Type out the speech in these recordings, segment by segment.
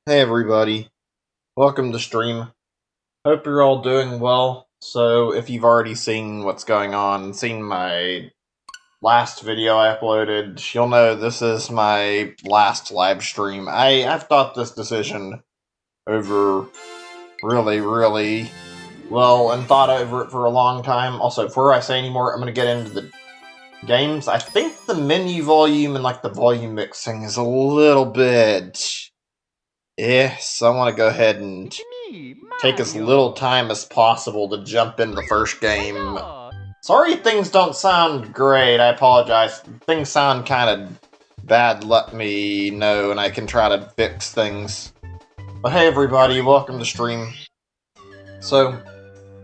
Hey everybody, welcome to stream. Hope you're all doing well. So if you've already seen what's going on, seen my last video I uploaded, you'll know this is my last live stream. I've thought this decision over really well and thought over it for a long time. Also, before I say any more, I'm going to get into the games. I think the menu volume and the volume mixing is a little bit... so I want to go ahead and take as little time as possible to jump into the first game. Sorry things don't sound great, I apologize. Things sound kind of bad, let me know, and I can try to fix things. But hey everybody, welcome to stream. So,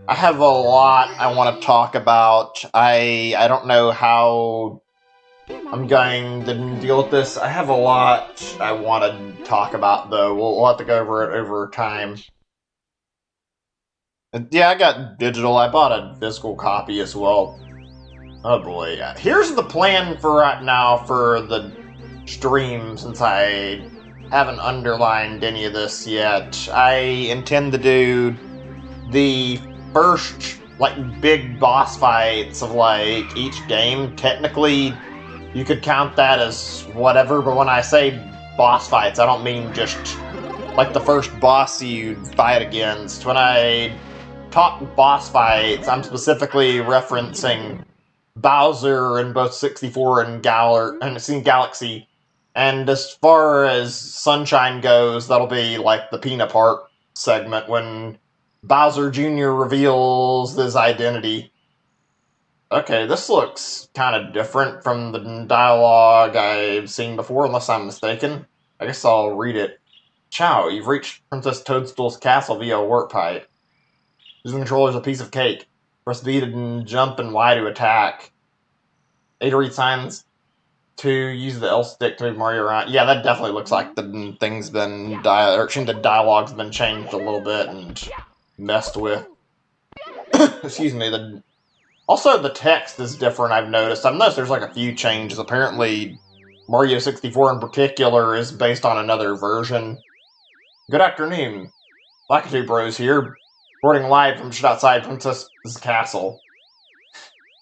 I have a lot I want to talk about. I don't know how I'm going to deal with this. I have a lot I want to talk about, though. We'll have to go over it over time. And yeah, I got digital. I bought a physical copy as well. Oh boy. Here's the plan for right now for the stream, since I haven't underlined any of this yet. I intend to do the first, big boss fights of, each game. Technically, you could count that as whatever, but when I say boss fights, I don't mean just, the first boss you fight against. When I talk boss fights, I'm specifically referencing Bowser in both 64 and Galaxy. And as far as Sunshine goes, that'll be, the Peanut Park segment, when Bowser Jr. reveals his identity. Okay, this looks kind of different from the dialogue I've seen before, unless I'm mistaken. I guess I'll read it. Ciao, you've reached Princess Toadstool's castle via a warp pipe. Using the controller is a piece of cake. Press B to jump and Y to attack. A to read signs. To use the L stick to move Mario around. Yeah, that definitely looks like the thing's been the dialogue's been changed a little bit and messed with. Excuse me, Also, the text is different, I've noticed. I've noticed there's a few changes. Apparently, Mario 64 in particular is based on another version. Good afternoon. Lakitu Bros here, reporting live from just outside Princess's castle.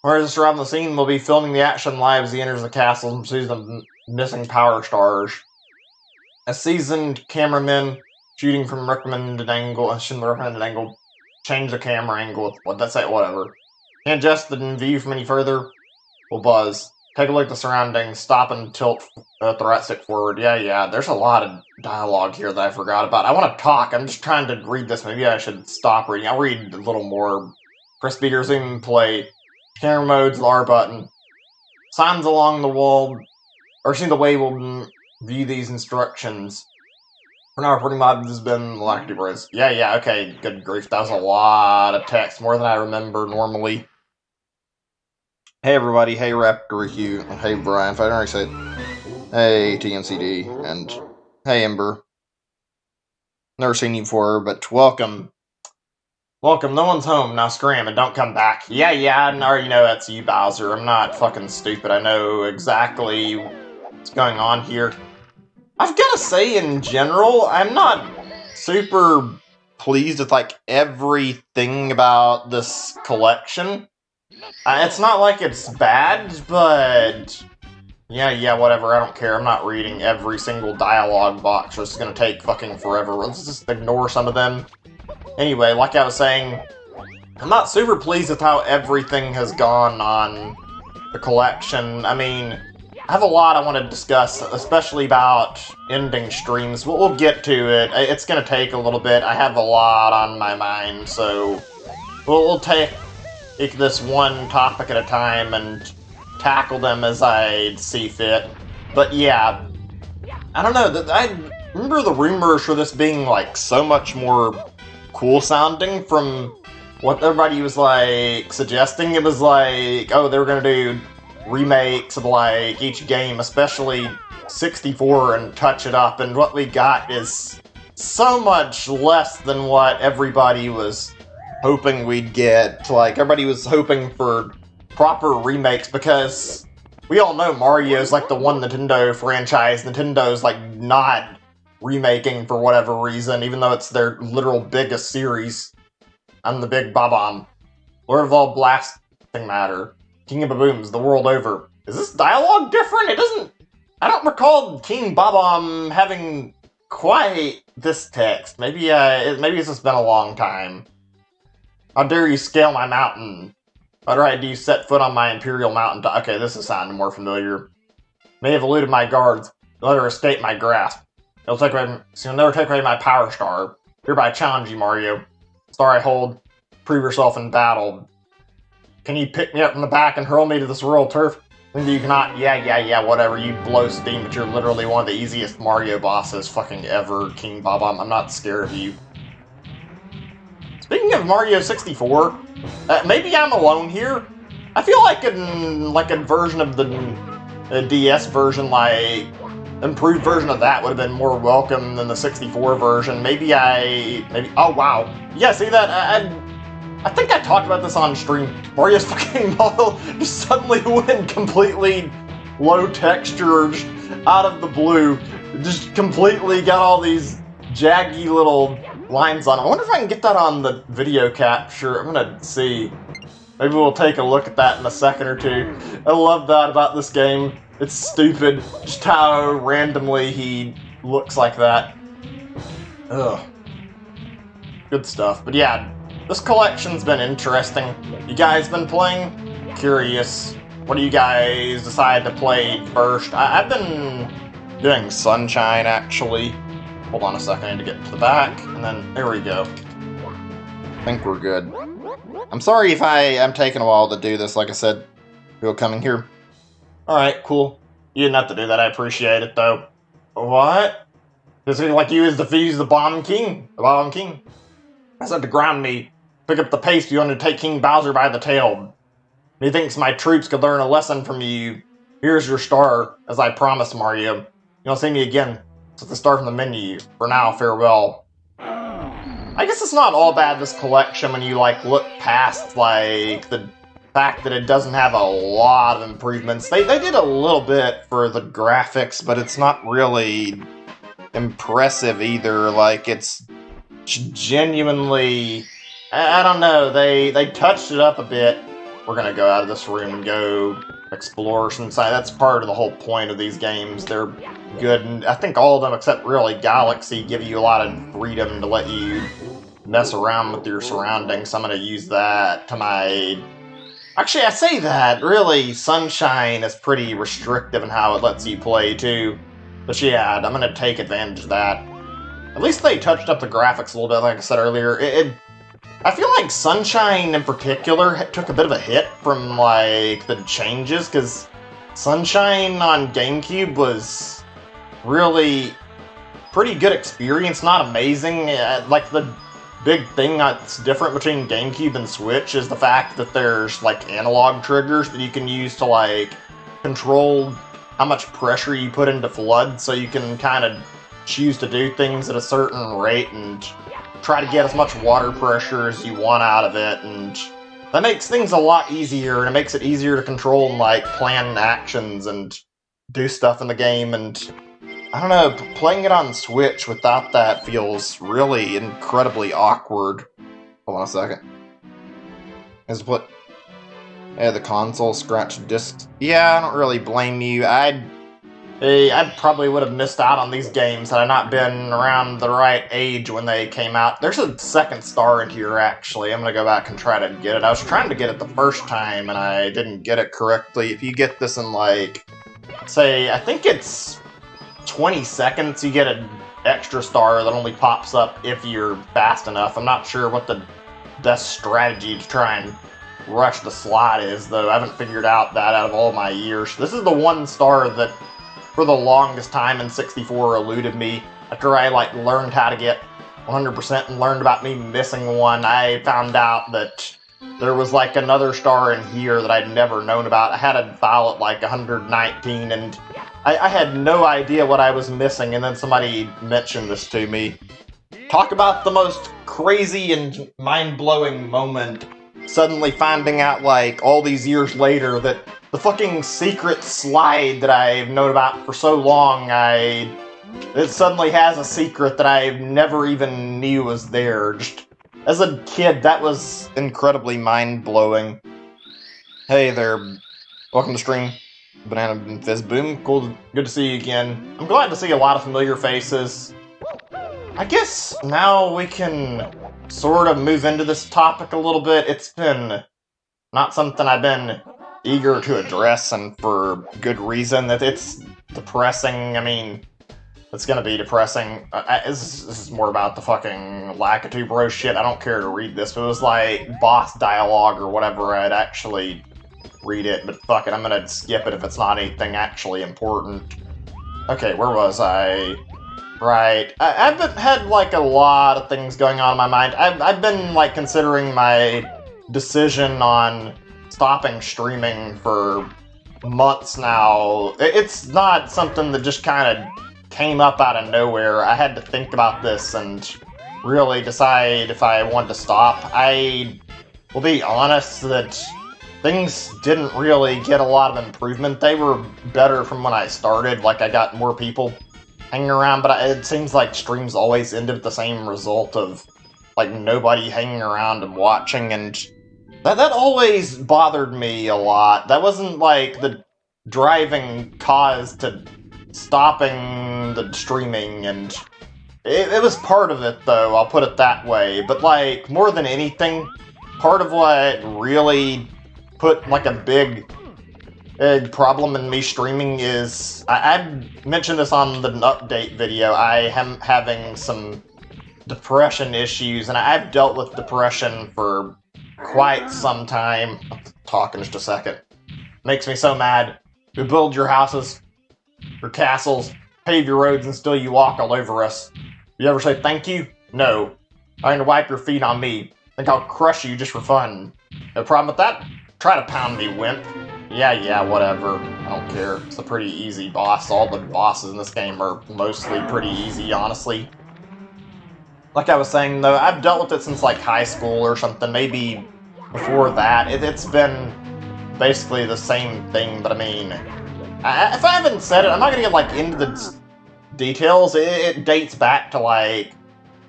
Mario is around the scene. We'll be filming the action live as he enters the castle and pursues the missing Power Stars. A seasoned cameraman shooting from recommended angle, change the camera angle. Whatever. Can't adjust the view from any further. We'll buzz. Take a look at the surroundings. Stop and tilt the right stick forward. Yeah, there's a lot of dialogue here that I forgot about. I want to talk. I'm just trying to read this. Maybe I should stop reading. I'll read a little more. Press B to resume play. Camera mode's the R button. Signs along the wall. Or see the way we'll view these instructions. For now, reporting mod has been Lakitu Bros. Yeah, okay, good grief. That was a lot of text. More than I remember normally. Hey everybody, hey Raptor Hugh, hey Brian, if I don't already say it. Hey TNCD, and hey Ember. Never seen you before, but welcome. Welcome, no one's home, now scram and don't come back. Yeah, I already know that's you, Bowser. I'm not fucking stupid, I know exactly what's going on here. I've gotta say, in general, I'm not super pleased with, everything about this collection. It's not like it's bad, but... Yeah, whatever, I don't care. I'm not reading every single dialogue box, so it's gonna take fucking forever. Let's just ignore some of them. Anyway, like I was saying, I'm not super pleased with how everything has gone on the collection. I mean, I have a lot I want to discuss, especially about ending streams. We'll get to it. It's gonna take a little bit. I have a lot on my mind, so we'll take this one topic at a time and tackle them as I see fit. But yeah, I don't know, I remember the rumors for this being so much more cool sounding from what everybody was suggesting. It was oh, they were gonna do remakes of each game, especially 64, and touch it up, and what we got is so much less than what everybody was hoping we'd get. Everybody was hoping for proper remakes, because we all know Mario's the one Nintendo franchise Nintendo's not remaking for whatever reason, even though it's their literal biggest series. I'm the Big Bob-omb. Lord of all blasting matter. King of Babooms, the world over. Is this dialogue different? It doesn't... I don't recall King Bob-omb having quite this text. Maybe it's just been a long time. How dare you scale my mountain? What right do you set foot on my imperial mountain? Okay, this is sounding more familiar. May have eluded my guards. You'll never escape my grasp. You'll never take away my power star. Hereby challenge you, Mario. Star I hold. Prove yourself in battle. Can you pick me up from the back and hurl me to this royal turf? Maybe you cannot. Yeah, whatever. You blow steam, but you're literally one of the easiest Mario bosses fucking ever, King Bob-omb. I'm not scared of you. Speaking of Mario 64, maybe I'm alone here. I feel like a version of the DS version, like improved version of that would have been more welcome than the 64 version. Oh wow. Yeah, see that? I think I talked about this on stream. Mario's fucking model just suddenly went completely low textured out of the blue. Just completely got all these jaggy little lines on it. I wonder if I can get that on the video capture. I'm gonna see. Maybe we'll take a look at that in a second or two. I love that about this game. It's stupid, just how randomly he looks like that. Ugh. Good stuff. But yeah, this collection's been interesting. You guys been playing? Curious. What do you guys decide to play first? I've been doing Sunshine, actually. Hold on a second, I need to get to the back, and then there we go. I think we're good. I'm sorry if I'm taking a while to do this, like I said. People coming here. Alright, cool. You didn't have to do that, I appreciate it, though. What? Does it like you is defeat the Bomb King? The Bomb King? I said to ground me. Pick up the pace you undertake King Bowser by the tail. Methinks my troops could learn a lesson from you. Here's your star, as I promised, Mario. You'll see me again. It's the star from the menu. For now, farewell. I guess it's not all bad, this collection, when you, like, look past, like, the fact that it doesn't have a lot of improvements. They did a little bit for the graphics, but it's not really impressive either. Like, it's genuinely... I don't know, they touched it up a bit. We're gonna go out of this room and go explore some side. That's part of the whole point of these games. They're good, and I think all of them, except really Galaxy, give you a lot of freedom to let you mess around with your surroundings. So I'm gonna use that to my... Actually, I say that, really, Sunshine is pretty restrictive in how it lets you play, too. But yeah, I'm gonna take advantage of that. At least they touched up the graphics a little bit, like I said earlier. I feel like Sunshine, in particular, took a bit of a hit from, like, the changes, because Sunshine on GameCube was really pretty good experience, not amazing. Like, the big thing that's different between GameCube and Switch is the fact that there's, like, analog triggers that you can use to, like, control how much pressure you put into FLUDD, so you can kind of choose to do things at a certain rate and try to get as much water pressure as you want out of it, and that makes things a lot easier, and it makes it easier to control and, like, plan actions and do stuff in the game, and I don't know, playing it on Switch without that feels really incredibly awkward. Hold on a second. Yeah, the console scratched discs. Yeah, I don't really blame you. I probably would have missed out on these games had I not been around the right age when they came out. There's a second star in here, actually. I'm gonna go back and try to get it. I was trying to get it the first time, and I didn't get it correctly. If you get this in, like, say, I think it's 20 seconds, you get an extra star that only pops up if you're fast enough. I'm not sure what the best strategy to try and rush the slot is, though. I haven't figured out that out of all my years. This is the one star that for the longest time in 64 eluded me. After I, like, learned how to get 100% and learned about me missing one, I found out that there was, like, another star in here that I'd never known about. I had a file at, like, 119, and I had no idea what I was missing, and then somebody mentioned this to me. Talk about the most crazy and mind-blowing moment. Suddenly finding out, like, all these years later that the fucking secret slide that I've known about for so long, I it suddenly has a secret that I never even knew was there. Just as a kid, that was incredibly mind-blowing. Hey there, welcome to stream, Banana Fizz Boom. Cool, good to see you again. I'm glad to see a lot of familiar faces. I guess now we can sort of move into this topic a little bit. It's been not something I've been eager to address, and for good reason. That it's depressing. I mean, it's gonna be depressing. This is more about the fucking Lakitu Bro shit. I don't care to read this, but it was like boss dialogue or whatever. I'd actually read it, but fuck it, I'm gonna skip it if it's not anything actually important. Okay, where was I? Right. I've had, like, a lot of things going on in my mind. I've been, like, considering my decision on stopping streaming for months now. It's not something that just kind of came up out of nowhere. I had to think about this and really decide if I wanted to stop. I will be honest that things didn't really get a lot of improvement. They were better from when I started, like I got more people hanging around, but it seems like streams always end with the same result of, like, nobody hanging around and watching, and that always bothered me a lot. That wasn't, like, the driving cause to stopping the streaming, and it was part of it, though, I'll put it that way. But, like, more than anything, part of what really put, like, a big problem in me streaming is, I mentioned this on the update video, I am having some depression issues, and I've dealt with depression for quite some time. I'll talk in just a second. Makes me so mad. You build your houses, your castles, pave your roads, and still you walk all over us. You ever say thank you? No. I'm gonna wipe your feet on me. Think I'll crush you just for fun. No problem with that? Try to pound me, wimp. Yeah, whatever. I don't care. It's a pretty easy boss. All the bosses in this game are mostly pretty easy, honestly. Like I was saying, though, I've dealt with it since, like, high school or something. Maybe before that. It's been basically the same thing, but I mean, if I haven't said it, I'm not gonna get, like, into the details. It dates back to, like,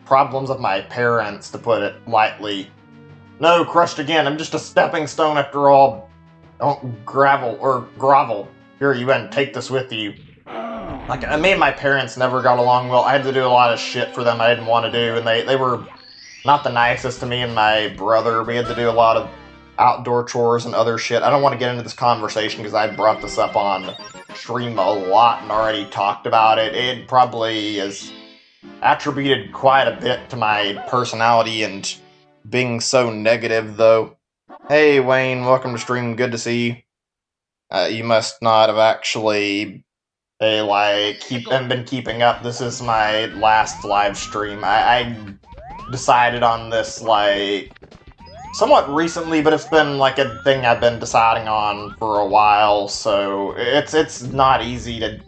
problems with my parents, to put it lightly. No, crushed again. I'm just a stepping stone after all. Don't grovel. Here, you and take this with you. Like, me and my parents never got along well. I had to do a lot of shit for them I didn't want to do, and they were not the nicest to me and my brother. We had to do a lot of outdoor chores and other shit. I don't want to get into this conversation because I brought this up on stream a lot and already talked about it. It probably is attributed quite a bit to my personality and being so negative, though. Hey, Wayne, welcome to stream. Good to see you. You must not have actually been keeping up. This is my last live stream. I decided on this, like, somewhat recently, but it's been, like, a thing I've been deciding on for a while, so it's not easy to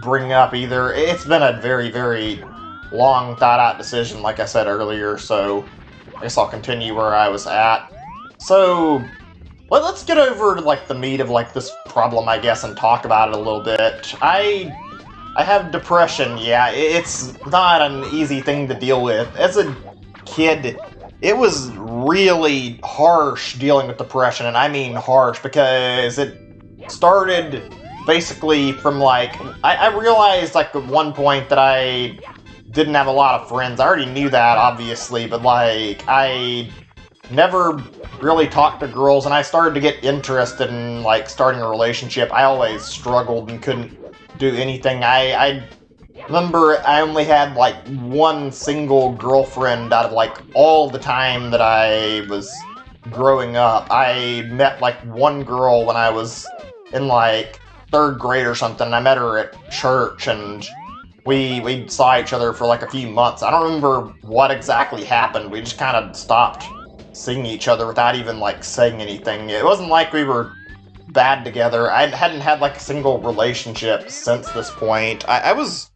bring up either. It's been a very, very long, thought-out decision, like I said earlier, so I guess I'll continue where I was at. So, let's get over to, like, the meat of, like, this problem, I guess, and talk about it a little bit. I have depression, yeah. It's not an easy thing to deal with. As a kid, it was really harsh dealing with depression, and I mean harsh, because it started basically from, like, I realized, like, at one point that I didn't have a lot of friends. I already knew that, obviously, but, like, I never really talked to girls, and I started to get interested in, like, starting a relationship. I always struggled and couldn't do anything. I remember I only had, like, one single girlfriend out of, like, all the time that I was growing up. I met, like, one girl when I was in, like, 3rd grade or something. I met her at church, and we saw each other for, like, a few months. I don't remember what exactly happened. We just kind of stopped seeing each other without even, like, saying anything. It wasn't like we were bad together. I hadn't had, like, a single relationship since this point. I was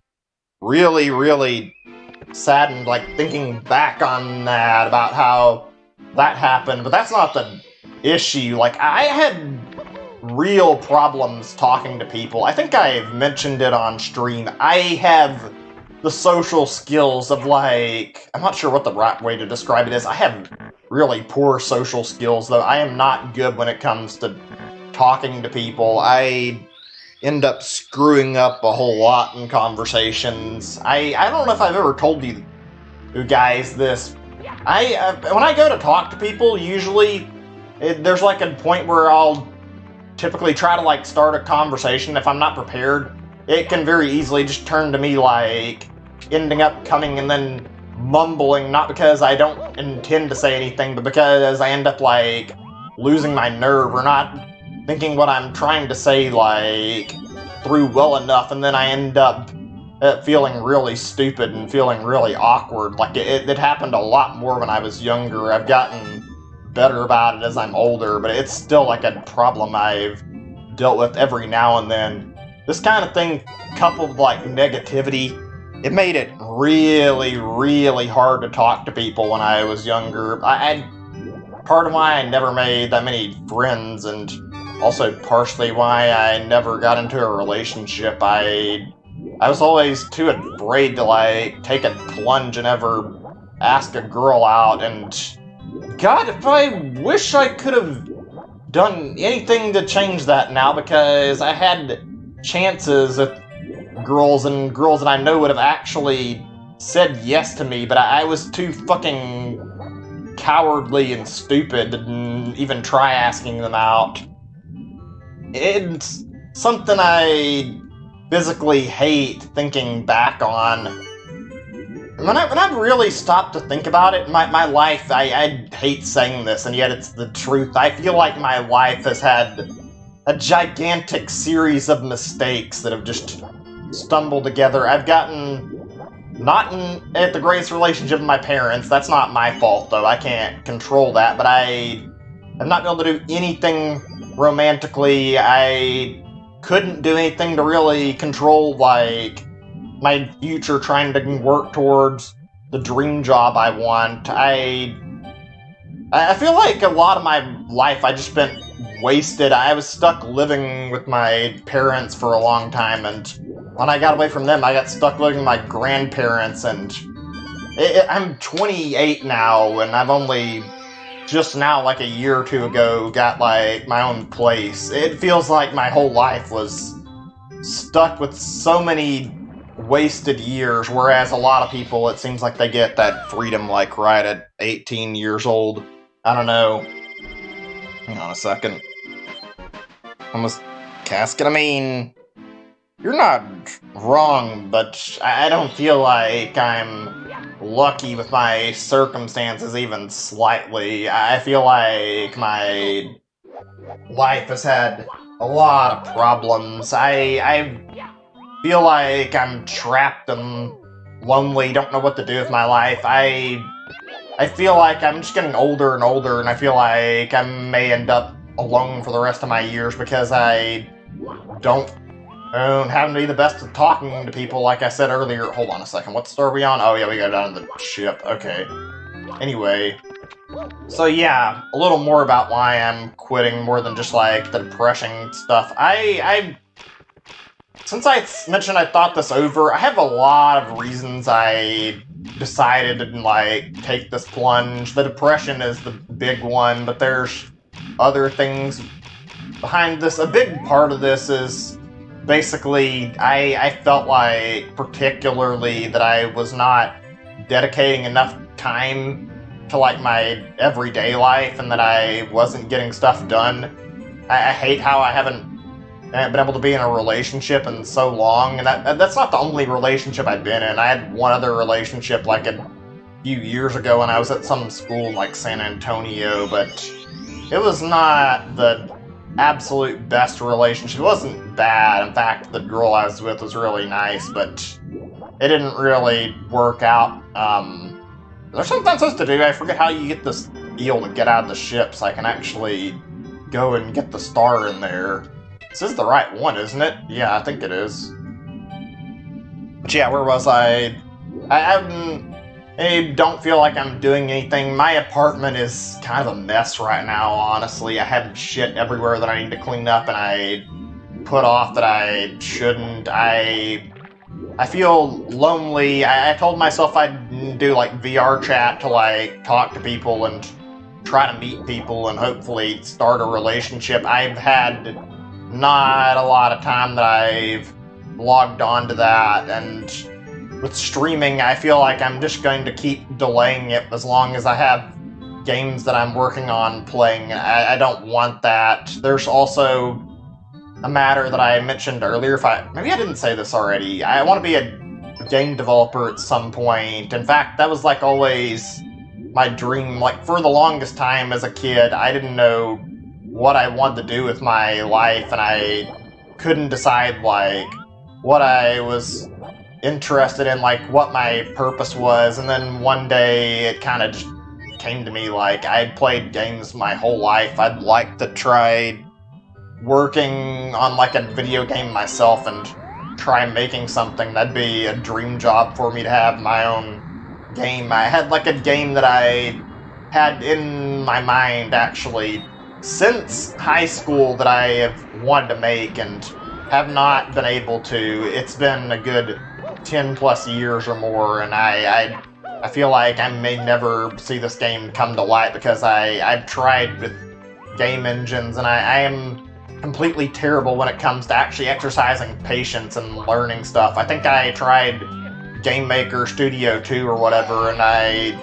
really, really saddened, like, thinking back on that, about how that happened, but that's not the issue. Like, I had real problems talking to people. I think I've mentioned it on stream. I have the social skills of, like, I'm not sure what the right way to describe it is. I have really poor social skills, though. I am not good when it comes to talking to people. I end up screwing up a whole lot in conversations. I don't know if I've ever told you guys this. When I go to talk to people, usually there's like a point where I'll typically try to like start a conversation. If I'm not prepared, it can very easily just turn to me like ending up coming and then mumbling, not because I don't intend to say anything, but because I end up like losing my nerve or not thinking what I'm trying to say like through well enough, and then I end up feeling really stupid and feeling really awkward. Like it happened a lot more when I was younger. I've gotten better about it as I'm older, but it's still like a problem I've dealt with every now and then. This kind of thing, coupled with like negativity, it made it really, really hard to talk to people when I was younger. Part of why I never made that many friends, and also partially why I never got into a relationship. I was always too afraid to like take a plunge and ever ask a girl out, and God, if I wish I could have done anything to change that now, because I had chances with girls, and girls that I know would have actually said yes to me, but I was too fucking cowardly and stupid to even try asking them out. It's something I physically hate thinking back on. When I really stopped to think about it, my life, I hate saying this, and yet it's the truth. I feel like my life has had a gigantic series of mistakes that have just stumbled together. I've gotten at the greatest relationship with my parents. That's not my fault, though. I can't control that, but I have not been able to do anything romantically. I couldn't do anything to really control, like, my future, trying to work towards the dream job I want. I feel like a lot of my life I just spent wasted. I was stuck living with my parents for a long time, and when I got away from them, I got stuck living with my grandparents, and I'm 28 now, and I've only just now, like a year or two ago, got like my own place. It feels like my whole life was stuck with so many wasted years, whereas a lot of people, it seems like they get that freedom like right at 18 years old. I don't know. Hang on a second. Almost casket. I mean, you're not wrong, but I don't feel like I'm lucky with my circumstances even slightly. I feel like my life has had a lot of problems. I feel like I'm trapped and lonely, don't know what to do with my life. I feel like I'm just getting older and older, and I feel like I may end up alone for the rest of my years because I don't happen to be the best at talking to people, like I said earlier. Hold on a second, what store are we on? Oh yeah, we got down to the ship, okay. Anyway, so yeah, a little more about why I'm quitting, more than just like the depression stuff. Since I mentioned I thought this over, I have a lot of reasons I decided to like take this plunge. The depression is the big one, but there's other things behind this. A big part of this is basically I felt like particularly that I was not dedicating enough time to like my everyday life, and that I wasn't getting stuff done. I hate how I haven't been able to be in a relationship in so long, and that's not the only relationship I've been in. I had one other relationship like a few years ago when I was at some school in like San Antonio, but it was not the absolute best relationship. It wasn't bad. In fact, the girl I was with was really nice, but it didn't really work out. There's something I'm supposed to do. I forget how you get this eel to get out of the ship so I can actually go and get the star in there. This is the right one, isn't it? Yeah, I think it is. But yeah, where was I? I don't feel like I'm doing anything. My apartment is kind of a mess right now, honestly. I have shit everywhere that I need to clean up, and I put off that I shouldn't. I feel lonely. I told myself I'd do like VR chat to like talk to people and try to meet people and hopefully start a relationship. I've had not a lot of time that I've logged on to that, and with streaming, I feel like I'm just going to keep delaying it as long as I have games that I'm working on playing. I don't want that. There's also a matter that I mentioned earlier. Maybe I didn't say this already. I want to be a game developer at some point. In fact, that was like always my dream. Like for the longest time as a kid, I didn't know what I wanted to do with my life, and I couldn't decide like what I was interested in, like what my purpose was. And then one day it kind of just came to me like I'd played games my whole life. I'd like to try working on like a video game myself and try making something. That'd be a dream job for me to have my own game. I had like a game that I had in my mind actually since high school that I have wanted to make and have not been able to. It's been a good 10 plus years or more, and I feel like I may never see this game come to light because I've tried with game engines, and I am completely terrible when it comes to actually exercising patience and learning stuff. I think I tried Game Maker Studio 2 or whatever, and I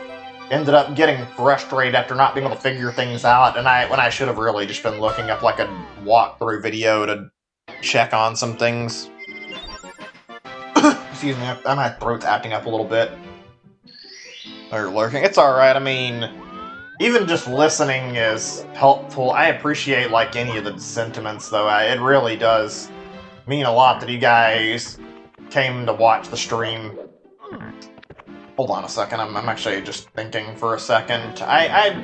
ended up getting frustrated after not being able to figure things out, and when I should have really just been looking up like a walkthrough video to check on some things. Excuse me, my throat's acting up a little bit. Or lurking. It's alright, I mean, even just listening is helpful. I appreciate, like, any of the sentiments, though. It really does mean a lot that you guys came to watch the stream. Hold on a second, I'm actually just thinking for a second. I've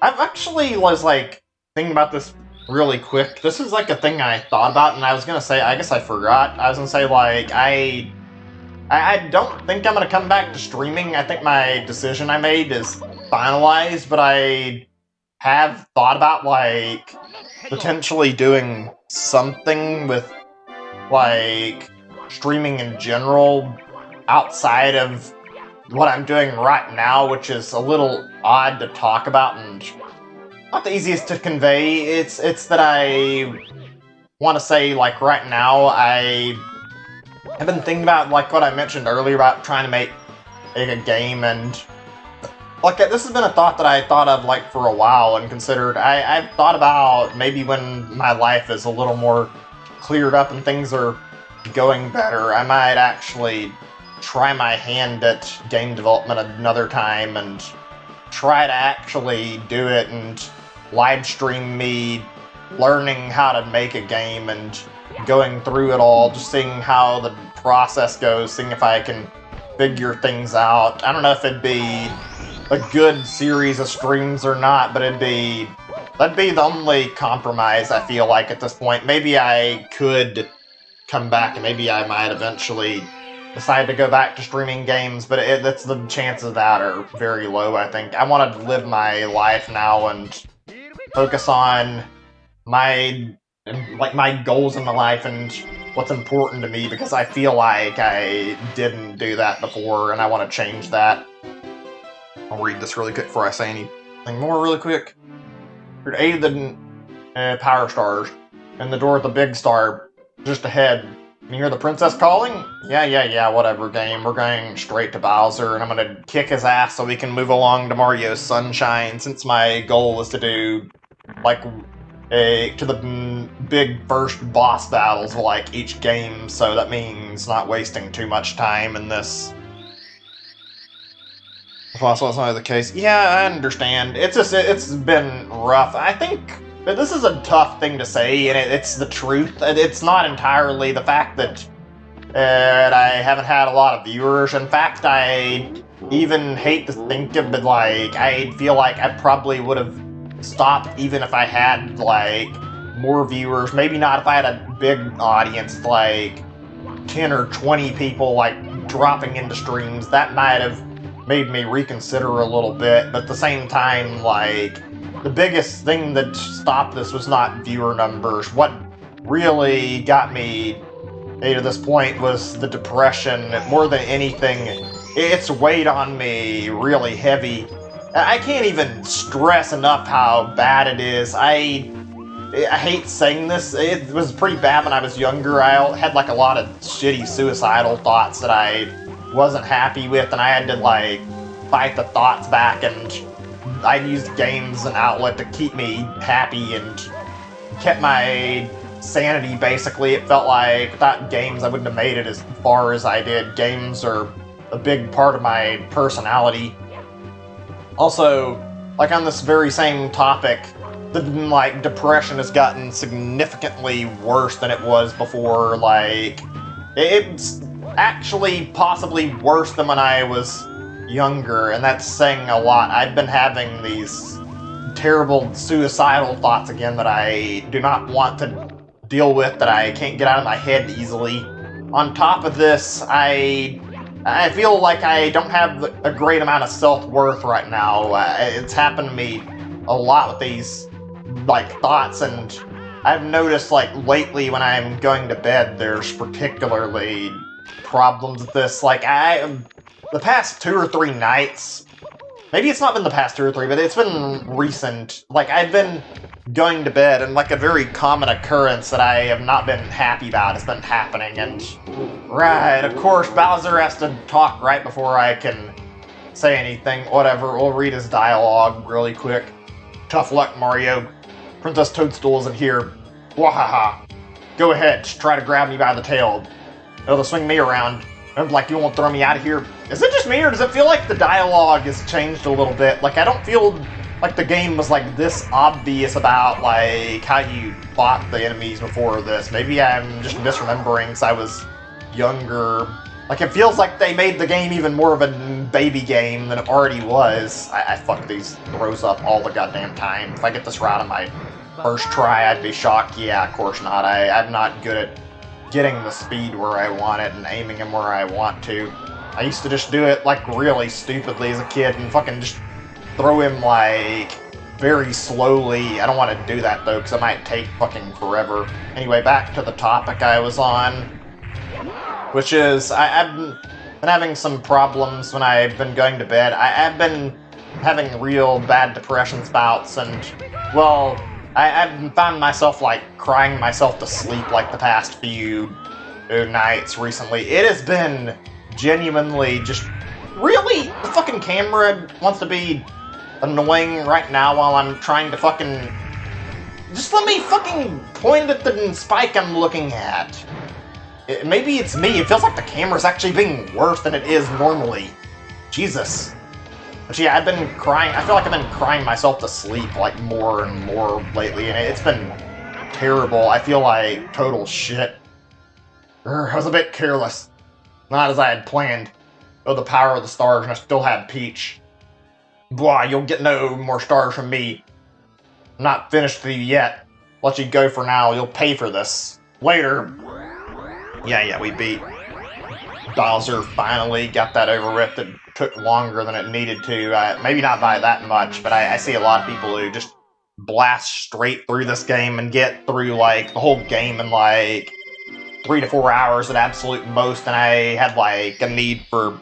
actually was, like, thinking about this really quick. This is like a thing I thought about, and I was gonna say, I guess I forgot. I was gonna say, like, I don't think I'm gonna come back to streaming. I think my decision I made is finalized, but I have thought about, like, potentially doing something with, like, streaming in general outside of what I'm doing right now, which is a little odd to talk about and not the easiest to convey. It's that I want to say, like, right now, I have been thinking about, like, what I mentioned earlier about trying to make a game, and, like, this has been a thought that I thought of, like, for a while and considered. I've thought about maybe when my life is a little more cleared up and things are going better, I might actually try my hand at game development another time and try to actually do it and live stream me learning how to make a game and going through it all, just seeing how the process goes, seeing if I can figure things out. I don't know if it'd be a good series of streams or not, but that'd be the only compromise I feel like at this point. Maybe I could come back and maybe I might eventually decide to go back to streaming games, but that's the chances of that are very low, I think. I want to live my life now and focus on my goals in my life and what's important to me, because I feel like I didn't do that before, and I want to change that. I'll read this really quick before I say anything more really quick. You're to aid the power stars, and the door at the big star just ahead. You hear the princess calling? Yeah, whatever, game. We're going straight to Bowser, and I'm gonna kick his ass so we can move along to Mario's Sunshine, since my goal is to do, like, to the big first boss battles of, like, each game, so that means not wasting too much time in this. If also that's not the case. Yeah, I understand. It's been rough. I think but this is a tough thing to say, and it's the truth. It's not entirely the fact that I haven't had a lot of viewers. In fact, I even hate to think of it, like, I feel like I probably would have stopped even if I had, like, more viewers. Maybe not if I had a big audience, like 10 or 20 people, like, dropping into streams. That might have made me reconsider a little bit, but at the same time, like, the biggest thing that stopped this was not viewer numbers. What really got me to this point was the depression. More than anything, it's weighed on me really heavy. I can't even stress enough how bad it is. I hate saying this. It was pretty bad when I was younger. I had like a lot of shitty suicidal thoughts that I wasn't happy with, and I had to like fight the thoughts back, and I used games as an outlet to keep me happy and kept my sanity, basically. It felt like without games I wouldn't have made it as far as I did. Games are a big part of my personality. Also, like on this very same topic, the like depression has gotten significantly worse than it was before. Like, it's actually possibly worse than when I was younger, and that's saying a lot. I've been having these terrible suicidal thoughts again that I do not want to deal with, that I can't get out of my head easily. On top of this, I feel like I don't have a great amount of self-worth right now. It's happened to me a lot with these like thoughts, and I've noticed like lately when I'm going to bed, there's particularly problems with this. Like the past 2 or 3 nights, maybe it's not been the past 2 or 3, but it's been recent. Like, I've been going to bed, and like a very common occurrence that I have not been happy about has been happening, and right, of course, Bowser has to talk right before I can say anything. Whatever, we'll read his dialogue really quick. Tough luck, Mario. Princess Toadstool isn't here. Wahaha. Go ahead, try to grab me by the tail. It'll swing me around. Remember, like, you won't throw me out of here. Is it just me, or does it feel like the dialogue has changed a little bit? Like, I don't feel like the game was, like, this obvious about, like, how you fought the enemies before this. Maybe I'm just misremembering because I was younger. Like, it feels like they made the game even more of a baby game than it already was. I fuck these throws up all the goddamn time. If I get this right on my first try, I'd be shocked. Yeah, of course not. I'm not good at getting the speed where I want it and aiming him where I want to. I used to just do it like really stupidly as a kid and fucking just throw him like very slowly. I don't want to do that though, because it might take fucking forever. Anyway, back to the topic I was on, which is I've been having some problems when I've been going to bed. I've been having real bad depression bouts, and well, I've found myself, like, crying myself to sleep, like, the past few nights recently. It has been genuinely just... Really? The fucking camera wants to be annoying right now while I'm trying to fucking... Just let me fucking point at the spike I'm looking at. Maybe it's me. It feels like the camera's actually being worse than it is normally. Jesus. But yeah, I've been crying. I feel like I've been crying myself to sleep, like, more and more lately, and it's been terrible. I feel like total shit. I was a bit careless. Not as I had planned. Oh, the power of the stars, and I still had Peach. Blah, you'll get no more stars from me. I'm not finished with you yet. Let you go for now. You'll pay for this. Later. Yeah, we beat Bowser. Finally got that over with. It took longer than it needed to. Maybe not by that much, but I see a lot of people who just blast straight through this game and get through, like, the whole game in, like, 3 to 4 hours at absolute most, and I had, like, a need for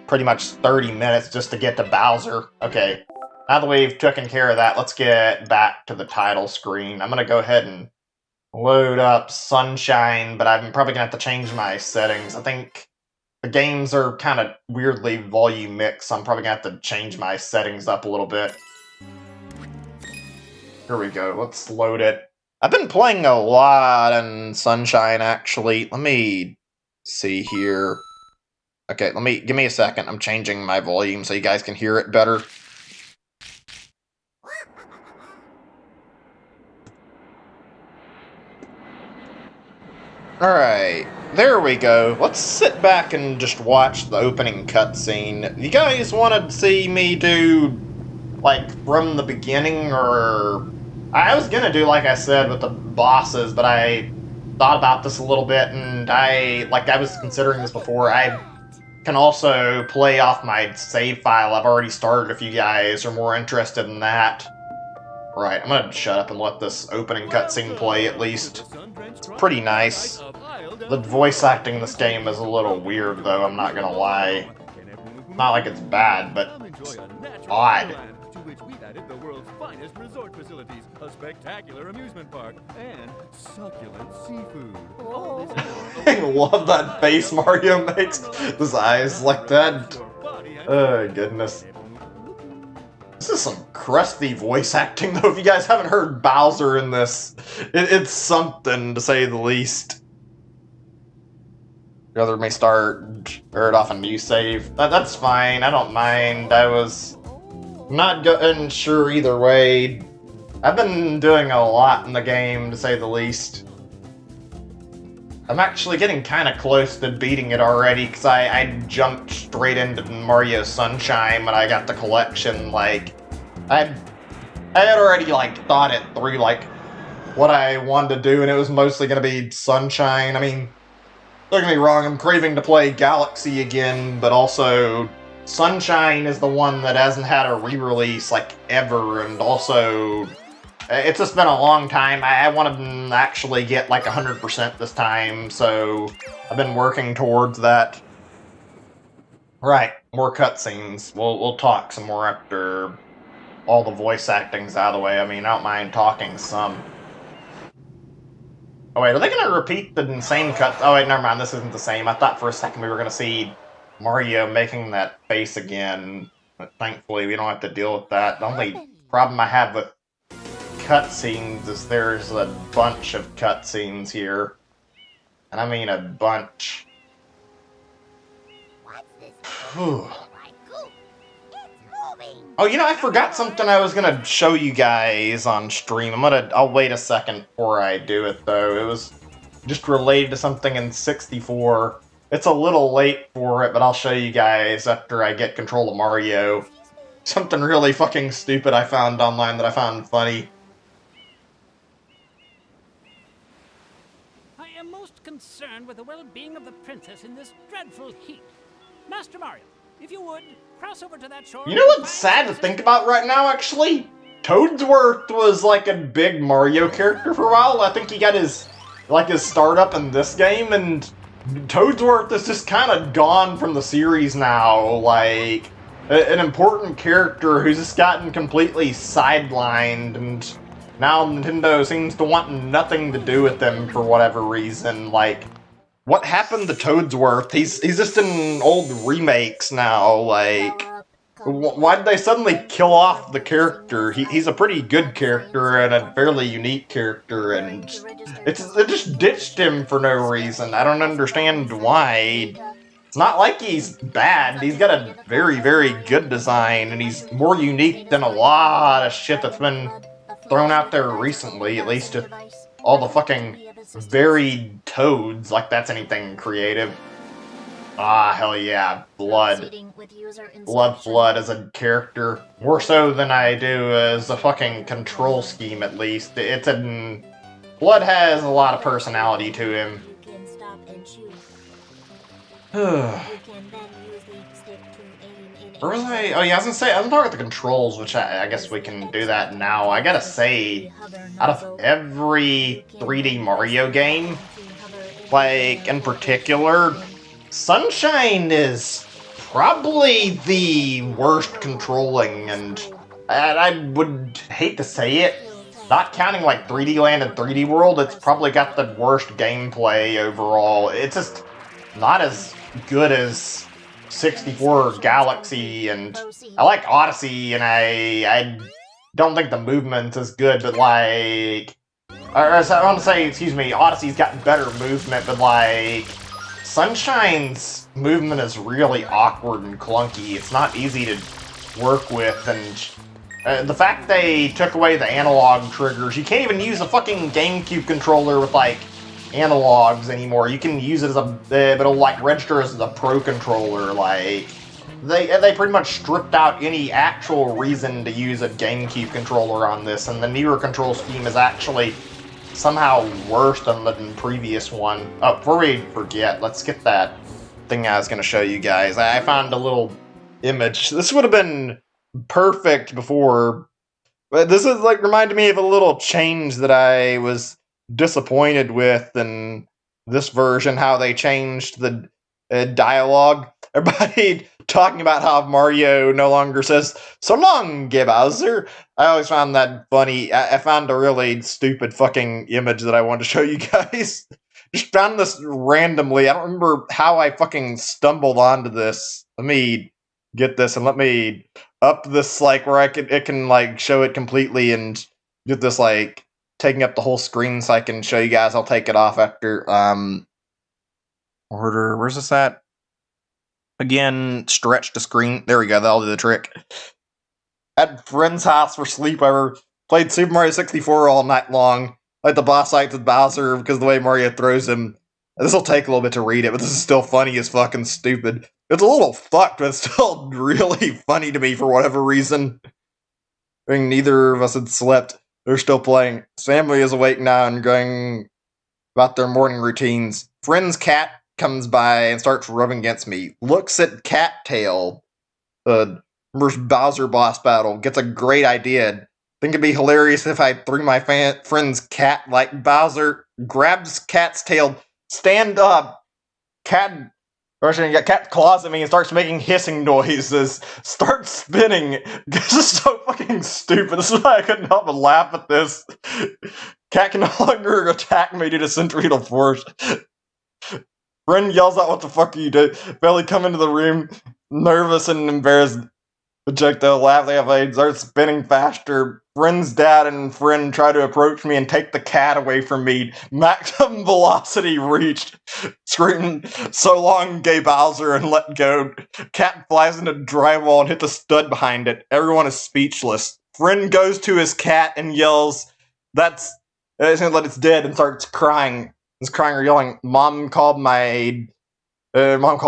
pretty much 30 minutes just to get to Bowser. Okay, now that we've taken care of that, let's get back to the title screen. I'm gonna go ahead and load up Sunshine, but I'm probably gonna have to change my settings. I think the games are kind of weirdly volume mixed, so I'm probably gonna have to change my settings up a little bit. Here we go, let's load it. I've been playing a lot in Sunshine, actually. Let me see here. Okay, give me a second. I'm changing my volume so you guys can hear it better. Alright, there we go. Let's sit back and just watch the opening cutscene. You guys want to see me do, like, from the beginning, or... I was gonna do, like I said, with the bosses, but I thought about this a little bit, and I was considering this before. I can also play off my save file I've already started if you guys are more interested in that. Right, I'm gonna shut up and let this opening cutscene play at least. It's pretty nice. The voice acting in this game is a little weird though, I'm not gonna lie. Not like it's bad, but it's odd. The world's finest resort facilities, a spectacular amusement park, and succulent seafood. I love that face Mario makes. His eyes like that. Oh, goodness. This is some crusty voice acting, though. If you guys haven't heard Bowser in this, it's something, to say the least. Rather may start off a new save. That's fine, I don't mind. I was not sure either way. I've been doing a lot in the game, to say the least. I'm actually getting kind of close to beating it already, because I jumped straight into Mario Sunshine when I got the collection. Like, I had already, like, thought it through, like, what I wanted to do, and it was mostly going to be Sunshine. I mean, don't get me wrong, I'm craving to play Galaxy again, but also Sunshine is the one that hasn't had a re-release, like, ever, and also it's just been a long time. I want to actually get, like, 100% this time, so I've been working towards that. Right, more cutscenes. We'll talk some more after all the voice acting's out of the way. I mean, I don't mind talking some. Oh wait, are they going to repeat the insane cut? Oh wait, never mind, this isn't the same. I thought for a second we were going to see Mario making that face again, but thankfully we don't have to deal with that. The only problem I have with cutscenes is there's a bunch of cutscenes here. And I mean a bunch. Whew. Oh, you know, I forgot something I was gonna show you guys on stream. I'll wait a second before I do it, though. It was just related to something in 64. It's a little late for it, but I'll show you guys after I get control of Mario. Something really fucking stupid I found online that I found funny. I am most concerned with the well-being of the princess in this dreadful heat. Master Mario, if you would, cross over to that shore. You know what's sad to think about right now, actually? Toadsworth was like a big Mario character for a while. I think he got his startup in this game, and Toadsworth is just kind of gone from the series now. Like, an important character who's just gotten completely sidelined, and now Nintendo seems to want nothing to do with him for whatever reason. Like, what happened to Toadsworth? He's just in old remakes now. Like, why did they suddenly kill off the character? He's a pretty good character and a fairly unique character, and they just ditched him for no reason. I don't understand why. It's not like he's bad. He's got a very, very good design, and he's more unique than a lot of shit that's been thrown out there recently, at least with all the fucking varied toads, like that's anything creative. Ah, hell yeah, Blood. Blood as a character. More so than I do as a fucking control scheme, at least. Blood has a lot of personality to him. Where was I? Oh yeah, I was gonna say, I was talking about the controls, which I guess we can do that now. I gotta say, out of every 3D Mario game, like, in particular, Sunshine is probably the worst controlling, and I would hate to say it, not counting, like, 3D Land and 3D World, it's probably got the worst gameplay overall. It's just not as good as 64 Galaxy, and I like Odyssey, and I don't think the movement's as good, but like, I want to say, excuse me, Odyssey's got better movement, but like, Sunshine's movement is really awkward and clunky. It's not easy to work with, and the fact they took away the analog triggers, you can't even use a fucking GameCube controller with like analogs anymore. You can use it as but it'll like register as a Pro controller. Like, they pretty much stripped out any actual reason to use a GameCube controller on this, and the newer control scheme is actually somehow worse than the previous one. Oh, before we forget, let's get that thing I was going to show you guys. I found a little image. This would have been perfect before, but this is like reminded me of a little change that I was disappointed with in this version, how they changed the dialogue. Everybody talking about how Mario no longer says, "So long, Bowser." I always found that funny. I found a really stupid fucking image that I wanted to show you guys. Just found this randomly. I don't remember how I fucking stumbled onto this. Let me get this and let me up this, like, where it can like show it completely and get this like taking up the whole screen so I can show you guys. I'll take it off after order. Where's this at? Again, stretch the screen. There we go. That'll do the trick. At friend's house for sleepover. Played Super Mario 64 all night long. Like the boss fight with Bowser because of the way Mario throws him. This will take a little bit to read it, but this is still funny as fucking stupid. It's a little fucked, but it's still really funny to me for whatever reason. I mean, neither of us had slept. They're still playing. His family is awake now and going about their morning routines. Friend's cat comes by and starts rubbing against me. Looks at Cattail. Remembers Bowser boss battle. Gets a great idea. Think it'd be hilarious if I threw my friend's cat like Bowser. Grabs Cat's tail. Stand up. Cat claws at me and starts making hissing noises. Starts spinning. This is so fucking stupid. This is why I couldn't help but laugh at this. Cat can no longer attack me due to centrifugal force. Friend yells out, "What the fuck are you doing?" Belly come into the room, nervous and embarrassed. Projectile laugh, they have a start spinning faster. Friend's dad and friend try to approach me and take the cat away from me. Maximum velocity reached. Screaming, "So long, gay Bowser," and let go. Cat flies into drywall and hits a stud behind it. Everyone is speechless. Friend goes to his cat and yells, it's dead, and starts crying. He's crying or yelling. Mom called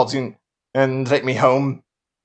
soon and take me home.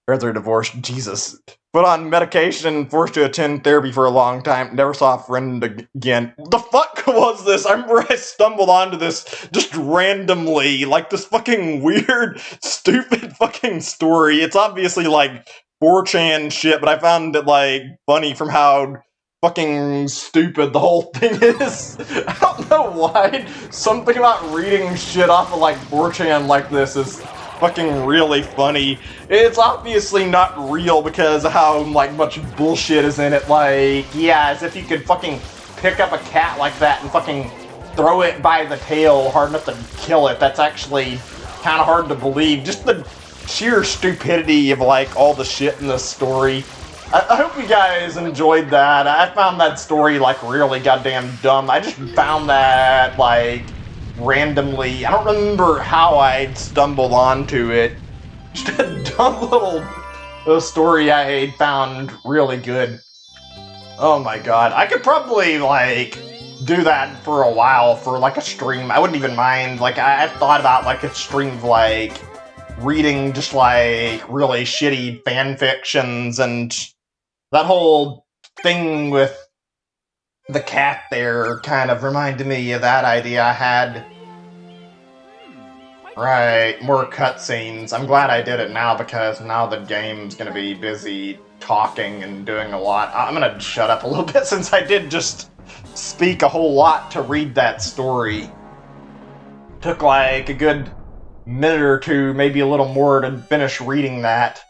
They're divorced. Jesus. Put on medication, forced to attend therapy for a long time. Never saw a friend again. What the fuck was this? I remember I stumbled onto this just randomly. Like this fucking weird, stupid fucking story. It's obviously like 4chan shit, but I found it like funny from how fucking stupid the whole thing is. I don't know why. Something about reading shit off of like 4chan like this is fucking really funny. It's obviously not real because of how like much bullshit is in it. Like, yeah, as if you could fucking pick up a cat like that and fucking throw it by the tail hard enough to kill it. That's actually kind of hard to believe. Just the sheer stupidity of like all the shit in this story. I hope you guys enjoyed that. I found that story like really goddamn dumb. I just found that like randomly. I don't remember how I stumbled onto it. Just a dumb little story I found really good. Oh my god. I could probably like do that for a while for like a stream. I wouldn't even mind. Like I've thought about like a stream of like reading just like really shitty fan fictions, and that whole thing with the cat there kind of reminded me of that idea I had. Right, more cutscenes. I'm glad I did it now because now the game's gonna be busy talking and doing a lot. I'm gonna shut up a little bit since I did just speak a whole lot to read that story. Took like a good minute or two, maybe a little more to finish reading that.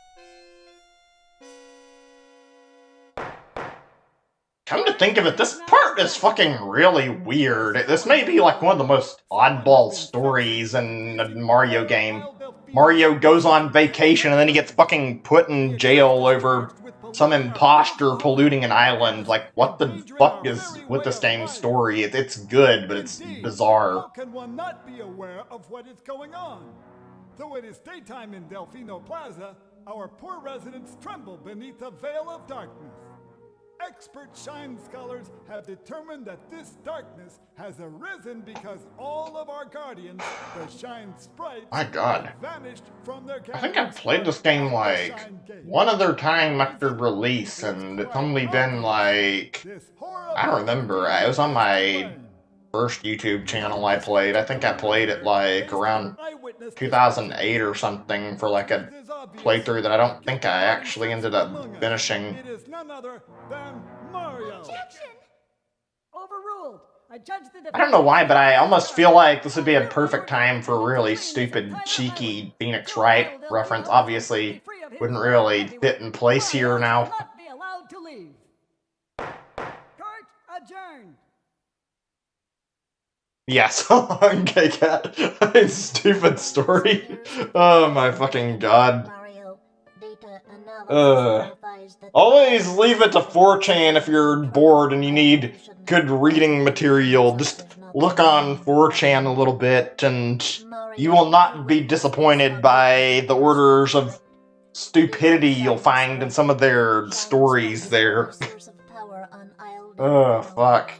Come to think of it, this part is fucking really weird. This may be like one of the most oddball stories in a Mario game. Mario goes on vacation and then he gets fucking put in jail over some imposter polluting an island. Like, what the fuck is with this game's story? It's good, but it's bizarre. How can one not be aware of what is going on? Though it is daytime in Delfino Plaza, our poor residents tremble beneath a veil of darkness. Expert shine scholars have determined that this darkness has arisen because all of our guardians, the shine sprites, My god. have vanished from their I think I've played this game like one other time after release, and it's only been like, I don't remember. It was on my first YouTube channel I played. I think I played it like around 2008 or something for like a playthrough that I don't think I actually ended up finishing. It is none other than Mario. Objection! Overruled. I judge the I don't know why, but I almost feel like this would be a perfect time for a really stupid, cheeky Phoenix Wright reference. Obviously, wouldn't really fit in place here now. Not be allowed to leave. Court adjourned. Yes, okay, cat. Stupid story. Oh my fucking god. Mario, data analysis verifies that Always leave it to 4chan if you're bored and you need good reading material. Just look on 4chan a little bit and you will not be disappointed by the orders of stupidity you'll find in some of their stories there. Oh, fuck.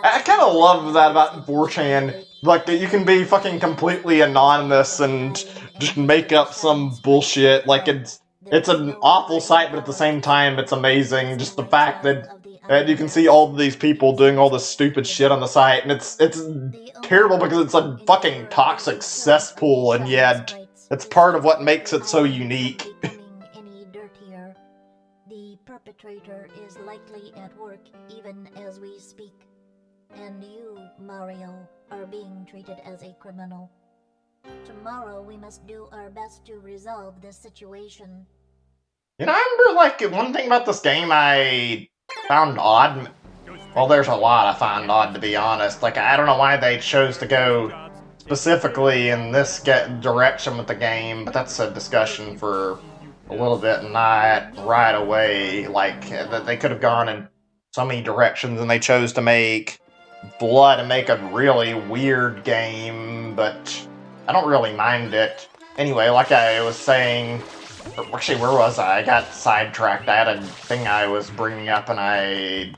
I kind of love that about 4chan, like that you can be fucking completely anonymous and just make up some bullshit. Like it's an awful site, but at the same time, it's amazing. Just the fact that you can see all of these people doing all this stupid shit on the site, and it's terrible because it's a fucking toxic cesspool, and yet it's part of what makes it so unique. The perpetrator is likely at work even as we speak. And you, Mario, are being treated as a criminal. Tomorrow we must do our best to resolve this situation. You know, I remember, like, one thing about this game I found odd. Well, there's a lot I find odd, to be honest. Like, I don't know why they chose to go specifically in this direction with the game, but that's a discussion for a little bit, not right away. Like, they could have gone in so many directions, and they chose to make Blood and make a really weird game, but I don't really mind it. Anyway, like I was saying, actually, where was I? I got sidetracked. I had a thing I was bringing up, and I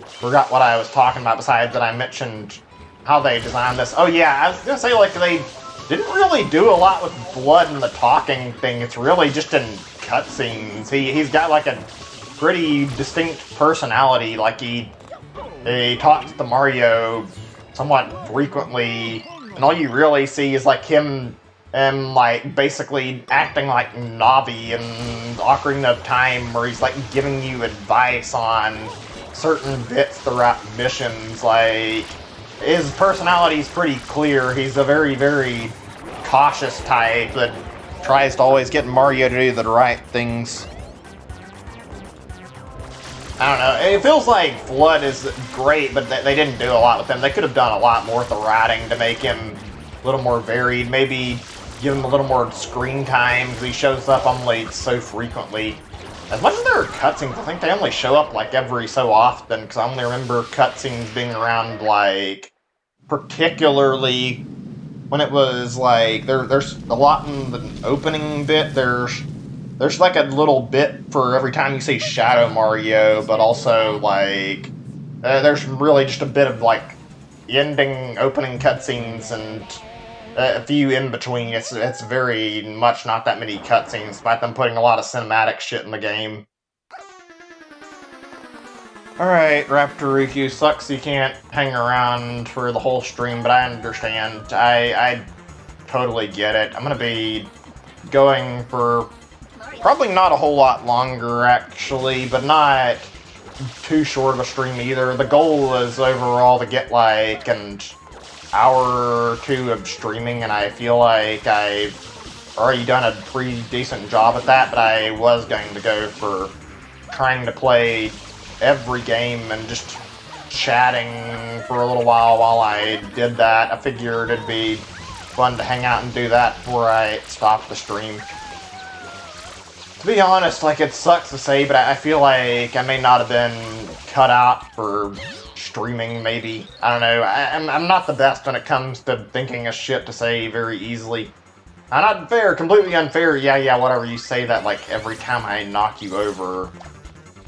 forgot what I was talking about besides that I mentioned how they designed this. Oh yeah, I was gonna say, like, they didn't really do a lot with Blood and the talking thing. It's really just in cutscenes. He's got, like, a pretty distinct personality. Like, he talks to Mario somewhat frequently, and all you really see is, like, him like, basically acting like Navi in Ocarina of Time, where he's, like, giving you advice on certain bits throughout missions. Like, his personality's pretty clear. He's a very, very cautious type that tries to always get Mario to do the right things. I don't know, it feels like Blood is great, but they didn't do a lot with him. They could have done a lot more with the writing to make him a little more varied, maybe give him a little more screen time, because he shows up only so frequently. As much as there are cutscenes, I think they only show up, like, every so often, because I only remember cutscenes being around, like, particularly when it was, like, there's a lot in the opening bit. There's like a little bit for every time you say Shadow Mario, but also, like, there's really just a bit of, like, ending, opening cutscenes, and a few in between. It's very much not that many cutscenes, despite them putting a lot of cinematic shit in the game. Alright, Raptoriku, sucks you can't hang around for the whole stream, but I understand. I totally get it. I'm gonna be going for probably not a whole lot longer, actually, but not too short of a stream either. The goal was overall to get, like, an hour or two of streaming, and I feel like I've already done a pretty decent job at that, but I was going to go for trying to play every game and just chatting for a little while I did that. I figured it'd be fun to hang out and do that before I stop the stream. To be honest, like, it sucks to say, but I feel like I may not have been cut out for streaming, maybe. I don't know. I'm not the best when it comes to thinking of shit to say very easily. I'm not fair, completely unfair. Yeah, whatever, you say that, like, every time I knock you over.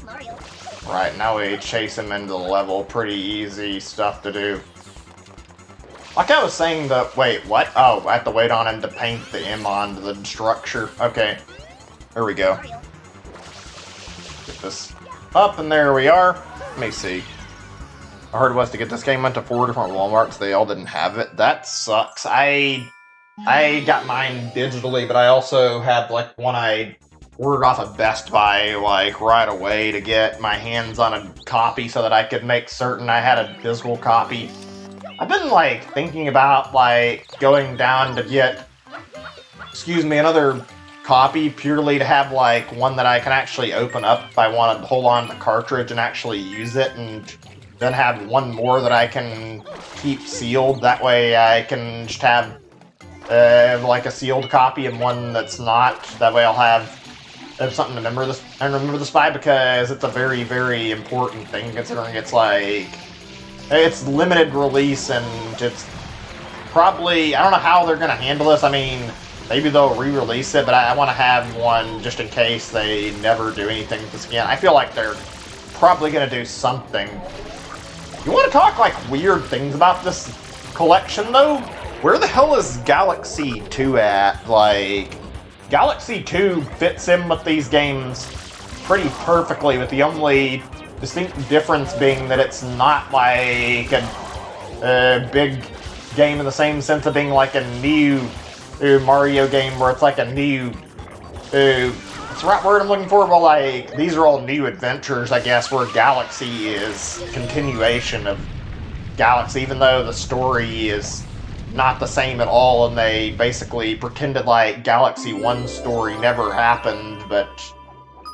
Mario. Right, now we chase him into the level. Pretty easy stuff to do. Like I was saying, wait, what? Oh, I have to wait on him to paint the M onto the structure. Okay. There we go. Get this up, and there we are. Let me see. I heard was to get this game into 4 different Walmarts. They all didn't have it. That sucks. I got mine digitally, but I also had like one I ordered off of Best Buy like right away to get my hands on a copy so that I could make certain I had a physical copy. I've been like thinking about like going down to get, another copy purely to have like one that I can actually open up if I want to hold on to the cartridge and actually use it, and then have one more that I can keep sealed. That way I can just have like a sealed copy and one that's not. That way I'll have something to remember this by, because it's a very, very important thing considering it's like it's limited release and it's probably, I don't know how they're gonna handle this. I mean, maybe they'll re-release it, but I want to have one just in case they never do anything with this again. I feel like they're probably gonna do something. You want to talk like weird things about this collection though? Where the hell is Galaxy 2 at? Like, Galaxy 2 fits in with these games pretty perfectly, with the only distinct difference being that it's not like a big game in the same sense of being like a new Mario game where it's like a new, what's the right word I'm looking for? Well, like, these are all new adventures, I guess, where Galaxy is continuation of Galaxy, even though the story is not the same at all, and they basically pretended like Galaxy 1's story never happened, but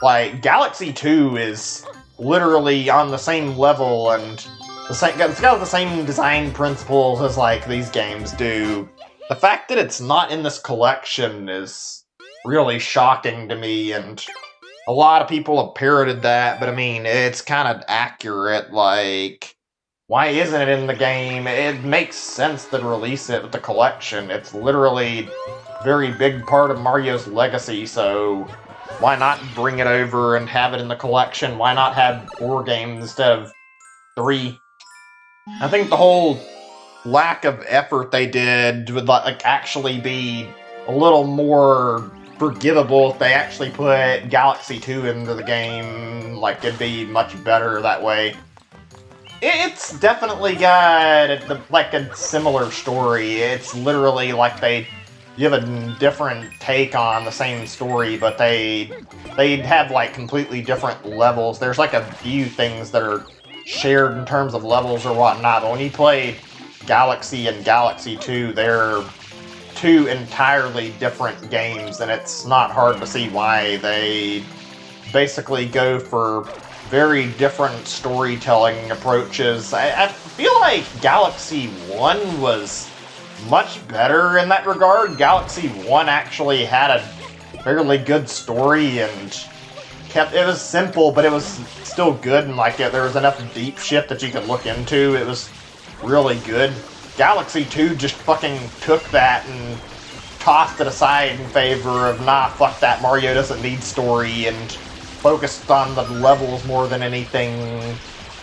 like Galaxy 2 is literally on the same level and it's got the same design principles as like these games do. The fact that it's not in this collection is really shocking to me, and a lot of people have parroted that, but I mean, it's kind of accurate. Like, why isn't it in the game? It makes sense to release it with the collection. It's literally a very big part of Mario's legacy, so why not bring it over and have it in the collection? Why not have 4 games instead of 3? I think the whole lack of effort they did would like actually be a little more forgivable if they actually put Galaxy 2 into the game. Like, it'd be much better that way. It's definitely got a similar story. It's literally like they give a different take on the same story, but they'd have like completely different levels. There's like a few things that are shared in terms of levels or whatnot, but when you play Galaxy and Galaxy 2, they're 2 entirely different games, and it's not hard to see why. They basically go for very different storytelling approaches. I feel like Galaxy 1 was much better in that regard. Galaxy 1 actually had a fairly good story and it was simple, but it was still good, and like there was enough deep shit that you could look into. It was really good. Galaxy 2 just fucking took that and tossed it aside in favor of, nah, fuck that, Mario doesn't need story, and focused on the levels more than anything.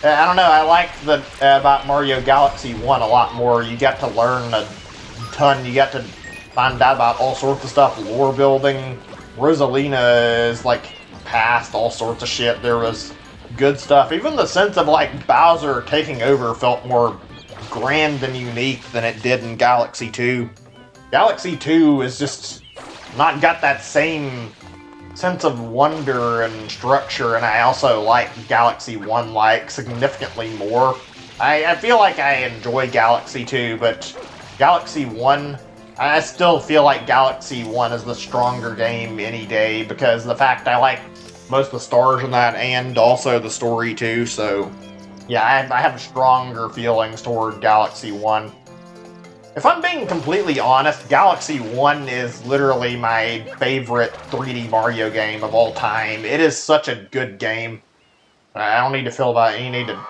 I don't know, I liked about Mario Galaxy 1 a lot more. You got to learn a ton, you got to find out about all sorts of stuff, lore building. Rosalina is like past all sorts of shit. There was good stuff. Even the sense of like Bowser taking over felt more grand and unique than it did in Galaxy 2. Galaxy 2 is just not got that same sense of wonder and structure, and I also like Galaxy 1 like significantly more. I feel like I enjoy Galaxy 2, but Galaxy 1, I still feel like Galaxy 1 is the stronger game any day, because of the fact I like most of the stars in that and also the story too, so yeah, I have stronger feelings toward Galaxy 1. If I'm being completely honest, Galaxy 1 is literally my favorite 3D Mario game of all time. It is such a good game. I don't need to feel about it. You need to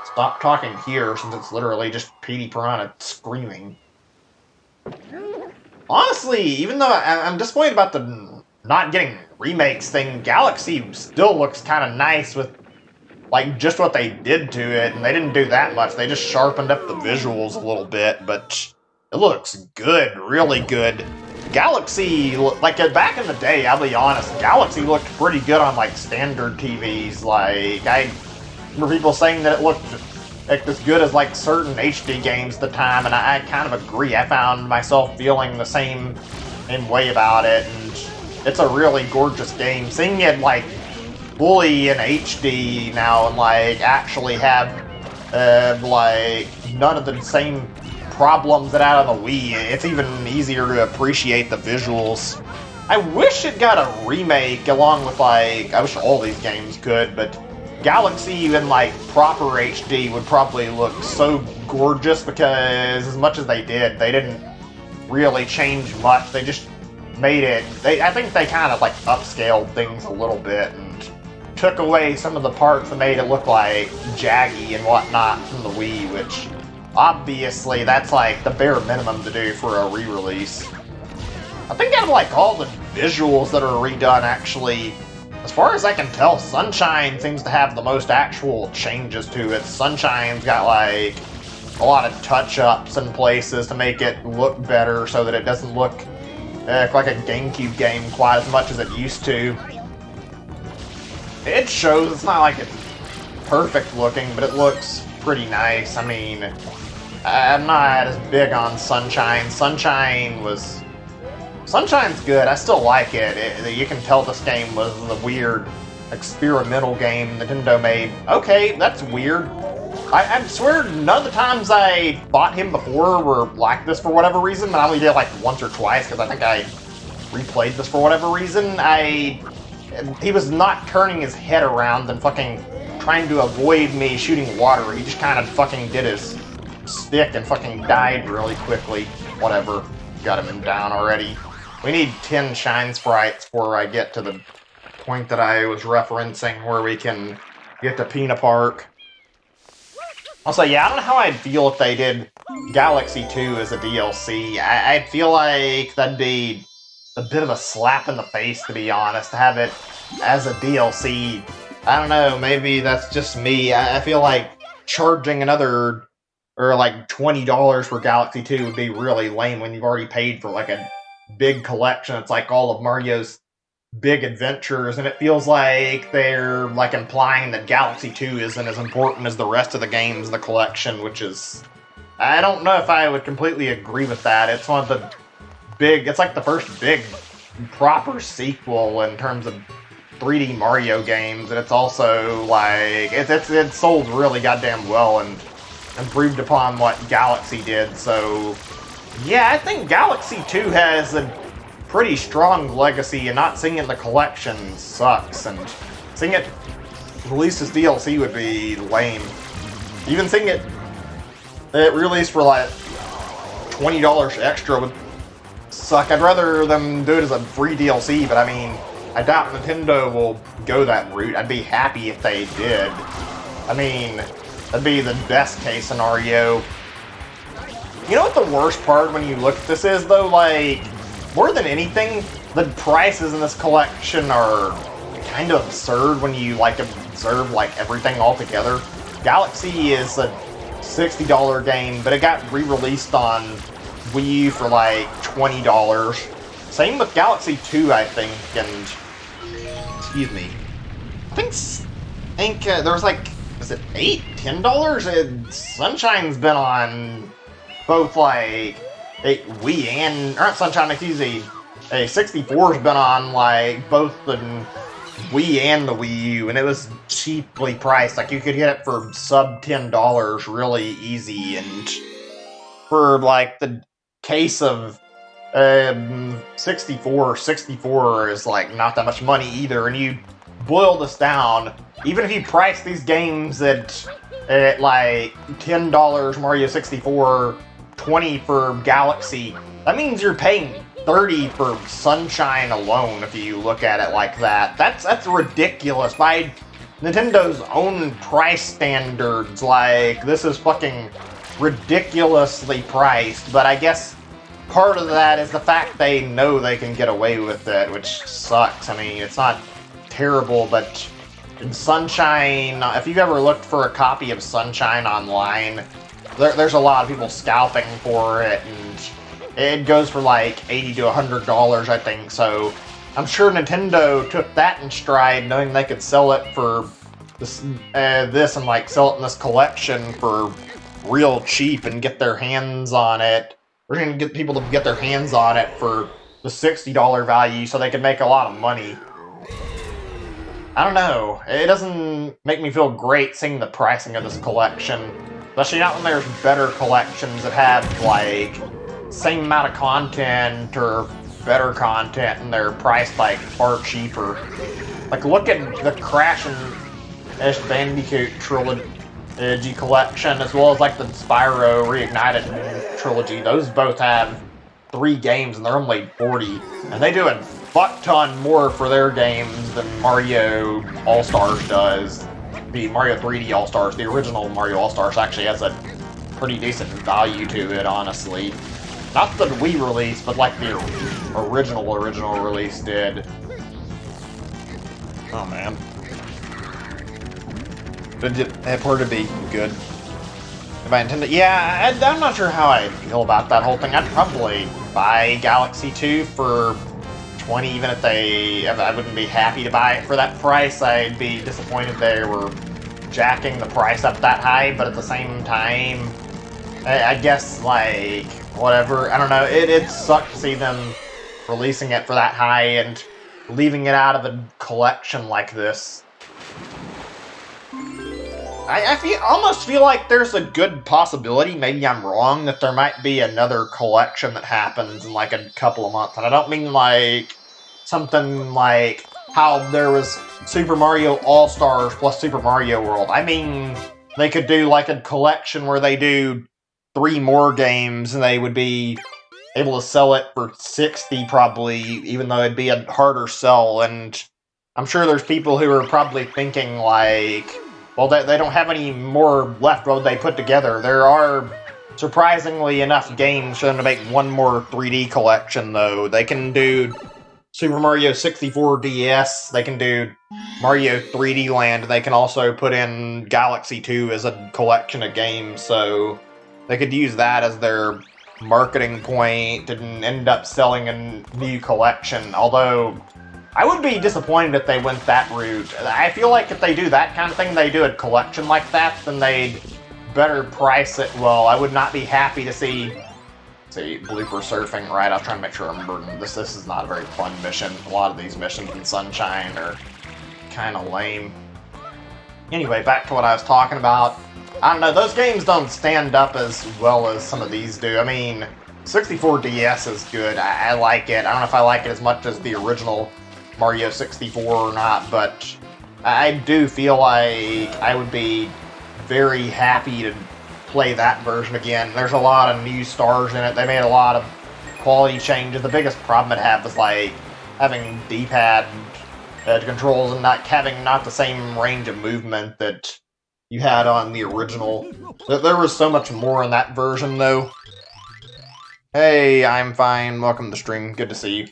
stop talking here, since it's literally just Petey Piranha screaming. Honestly, even though I'm disappointed about the not getting remakes thing, Galaxy still looks kind of nice with like just what they did to it, and they didn't do that much. They just sharpened up the visuals a little bit, but it looks good, really good. Galaxy, like back in the day, I'll be honest, Galaxy looked pretty good on like standard TVs. Like, I remember people saying that it looked like as good as like certain HD games at the time, and I kind of agree. I found myself feeling the same way about it, and it's a really gorgeous game. Seeing it like fully in HD now and like actually have like none of the same problems that out of the Wii, it's even easier to appreciate the visuals. I wish it got a remake along with like, I wish all these games could, but Galaxy in like proper HD would probably look so gorgeous, because as much as they didn't really change much. They just made it, I think they kind of like upscaled things a little bit and took away some of the parts that made it look like jaggy and whatnot from the Wii, which obviously that's like the bare minimum to do for a re-release. I think out of like all the visuals that are redone, actually, as far as I can tell, Sunshine seems to have the most actual changes to it. Sunshine's got like a lot of touch-ups in places to make it look better so that it doesn't look like a GameCube game quite as much as it used to. It shows, it's not like it's perfect looking, but it looks pretty nice. I mean, I'm not as big on Sunshine. Sunshine's good, I still like it. You can tell this game was the weird experimental game Nintendo made. Okay, that's weird. I swear none of the times I fought him before were like this for whatever reason, but I only did it like once or twice because I think I replayed this for whatever reason. He was not turning his head around and fucking trying to avoid me shooting water. He just kind of fucking did his stick and fucking died really quickly. Whatever. Got him down already. We need 10 Shine Sprites before I get to the point that I was referencing where we can get to Pina Park. Also, yeah, I don't know how I'd feel if they did Galaxy 2 as a DLC. I'd feel like that'd be a bit of a slap in the face, to be honest, to have it as a DLC. I don't know, maybe that's just me. I feel like charging another, or like $20 for Galaxy 2 would be really lame when you've already paid for like a big collection. It's like all of Mario's big adventures, and it feels like they're like implying that Galaxy 2 isn't as important as the rest of the games in the collection, which is, I don't know if I would completely agree with that. It's one of the it's like the first big proper sequel in terms of 3D Mario games, and it's also like it's sold really goddamn well and improved upon what Galaxy did. So yeah, I think Galaxy 2 has a pretty strong legacy, and not seeing it in the collection sucks, and seeing it released as DLC would be lame. Even seeing it released for like $20 extra would suck. I'd rather them do it as a free DLC, but I mean, I doubt Nintendo will go that route. I'd be happy if they did. I mean, that'd be the best case scenario. You know what the worst part when you look at this is, though? Like, more than anything, the prices in this collection are kind of absurd when you like observe like everything all together. Galaxy is a $60 game, but it got re-released on Wii U for like $20. Same with Galaxy 2, I think, and excuse me. I think there was like, was it $8, $10? Sunshine's been on both like Wii and, or not Sunshine, excuse me, a 64's been on like both the Wii and the Wii U, and it was cheaply priced. Like you could get it for sub $10 really easy, and for like the case of 64 is like not that much money either. And you boil this down, even if you price these games at like $10 Mario 64, $20 for Galaxy, that means you're paying $30 for Sunshine alone if you look at it like that. That's ridiculous by Nintendo's own price standards. Like, this is fucking ridiculously priced, but I guess part of that is the fact they know they can get away with it, which sucks. I mean, it's not terrible, but in Sunshine, if you've ever looked for a copy of Sunshine online, there's a lot of people scalping for it, and it goes for like $80 to $100, I think. So I'm sure Nintendo took that in stride, knowing they could sell it for this and like sell it in this collection for real cheap and get their hands on it. We're gonna get people to get their hands on it for the $60 value so they can make a lot of money. I don't know. It doesn't make me feel great seeing the pricing of this collection. Especially not when there's better collections that have, like, same amount of content or better content and they're priced, like, far cheaper. Like, look at the Crash and Bandicoot trilogy collection, as well as, like, the Spyro Reignited trilogy. Those both have 3 games and they're only $40. And they do a fuck ton more for their games than Mario All-Stars does. The Mario 3D All-Stars, the original Mario All-Stars actually has a pretty decent value to it, honestly. Not the Wii release, but like the original release did. Oh man. It proved to be good. If I intended, yeah, I'm not sure how I feel about that whole thing. I'd probably buy Galaxy 2 for $20, even if I wouldn't be happy to buy it for that price. I'd be disappointed they were jacking the price up that high, but at the same time, I guess, like, whatever. I don't know, it sucked to see them releasing it for that high and leaving it out of a collection like this. I almost feel like there's a good possibility, maybe I'm wrong, that there might be another collection that happens in like a couple of months. And I don't mean like something like how there was Super Mario All-Stars plus Super Mario World. I mean, they could do like a collection where they do 3 more games and they would be able to sell it for $60 probably, even though it'd be a harder sell. And I'm sure there's people who are probably thinking like, well, they don't have any more left what they put together. There are surprisingly enough games for them to make one more 3D collection, though. They can do Super Mario 64 DS, they can do Mario 3D Land, they can also put in Galaxy 2 as a collection of games, so they could use that as their marketing point and end up selling a new collection, although I would be disappointed if they went that route. I feel like if they do that kind of thing, they do a collection like that, then they'd better price it well. I would not be happy to see blooper surfing, right? I was trying to make sure I'm remembering this. This is not a very fun mission. A lot of these missions in Sunshine are kind of lame. Anyway, back to what I was talking about. I don't know, those games don't stand up as well as some of these do. I mean, 64 DS is good. I like it. I don't know if I like it as much as the original Mario 64 or not, but I do feel like I would be very happy to play that version again. There's a lot of new stars in it. They made a lot of quality changes. The biggest problem it had was like having D-pad controls and not having the same range of movement that you had on the original. There was so much more in that version, though. Hey, I'm fine. Welcome to the stream. Good to see you.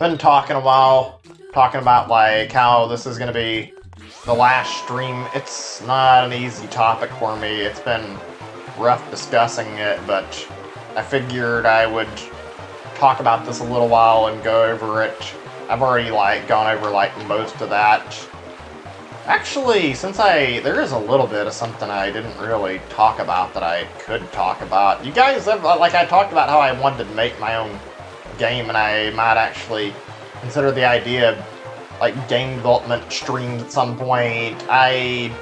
Been talking a while, talking about like how this is gonna be the last stream. It's not an easy topic for me. It's been rough discussing it, but I figured I would talk about this a little while and go over it. I've already like gone over like most of that. Actually, there is a little bit of something I didn't really talk about that I could talk about. You guys ever, like I talked about how I wanted to make my own game, and I might actually consider the idea of like game development streams at some point. I'm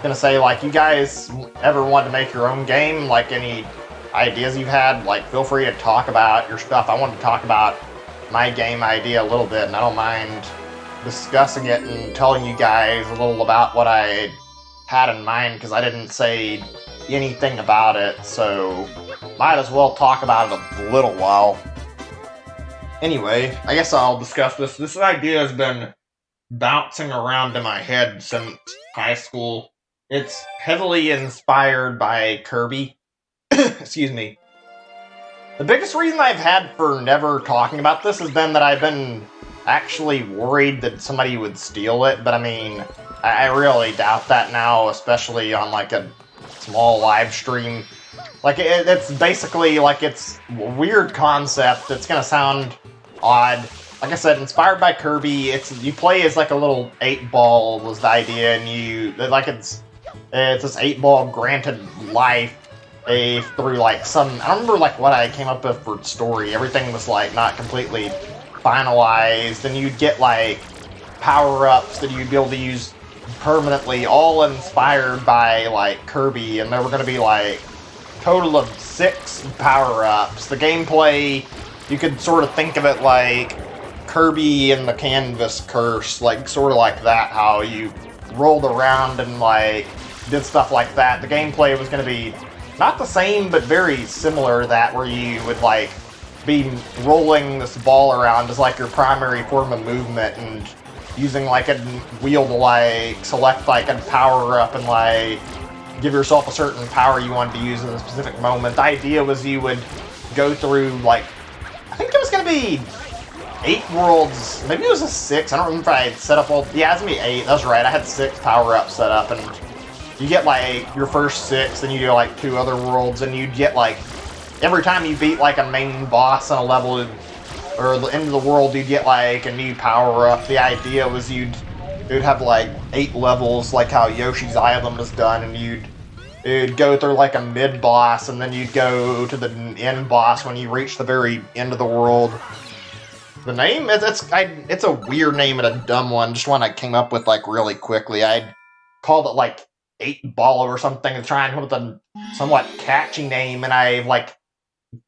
gonna say, like, you guys ever want to make your own game, like any ideas you've had, like feel free to talk about your stuff. I want to talk about my game idea a little bit, and I don't mind discussing it and telling you guys a little about what I had in mind, because I didn't say anything about it, so might as well talk about it a little while. Anyway, I guess I'll discuss this. This idea has been bouncing around in my head since high school. It's heavily inspired by Kirby. Excuse me. The biggest reason I've had for never talking about this has been that I've been actually worried that somebody would steal it, but I mean, I really doubt that now, especially on like a small live stream. Like, it's basically like, it's a weird concept. It's gonna sound odd. like I said, inspired by Kirby. You play as like a little 8-ball was the idea, and it's this 8-ball granted life through like some. I don't remember like what I came up with for story. Everything was like not completely finalized, and you'd get like power-ups that you'd be able to use permanently, all inspired by like Kirby, and there were going to be like total of 6 power-ups. The gameplay, you could sort of think of it like Kirby and the Canvas Curse, like sort of like that, how you rolled around and like did stuff like that. The gameplay was going to be not the same, but very similar to that, where you would like be rolling this ball around as like your primary form of movement, and using like a wheel to like select like a power up and like give yourself a certain power you wanted to use in a specific moment. The idea was you would go through like, I think it was going to be 8 worlds, maybe it was a 6, I don't remember if I had set up all, yeah, it was going to be 8, that's right, I had 6 power-ups set up, and you get like your first 6, then you do like 2 other worlds, and you'd get like, every time you beat like a main boss on a level, or the end of the world, you'd get like a new power-up. The idea was you'd have like 8 levels, like how Yoshi's Island is done, and you'd go through like a mid-boss, and then you'd go to the end boss when you reach the very end of the world. The name, it's a weird name and a dumb one, just one I came up with like really quickly. I called it like 8-ball or something to try and come up with a somewhat catchy name, and I like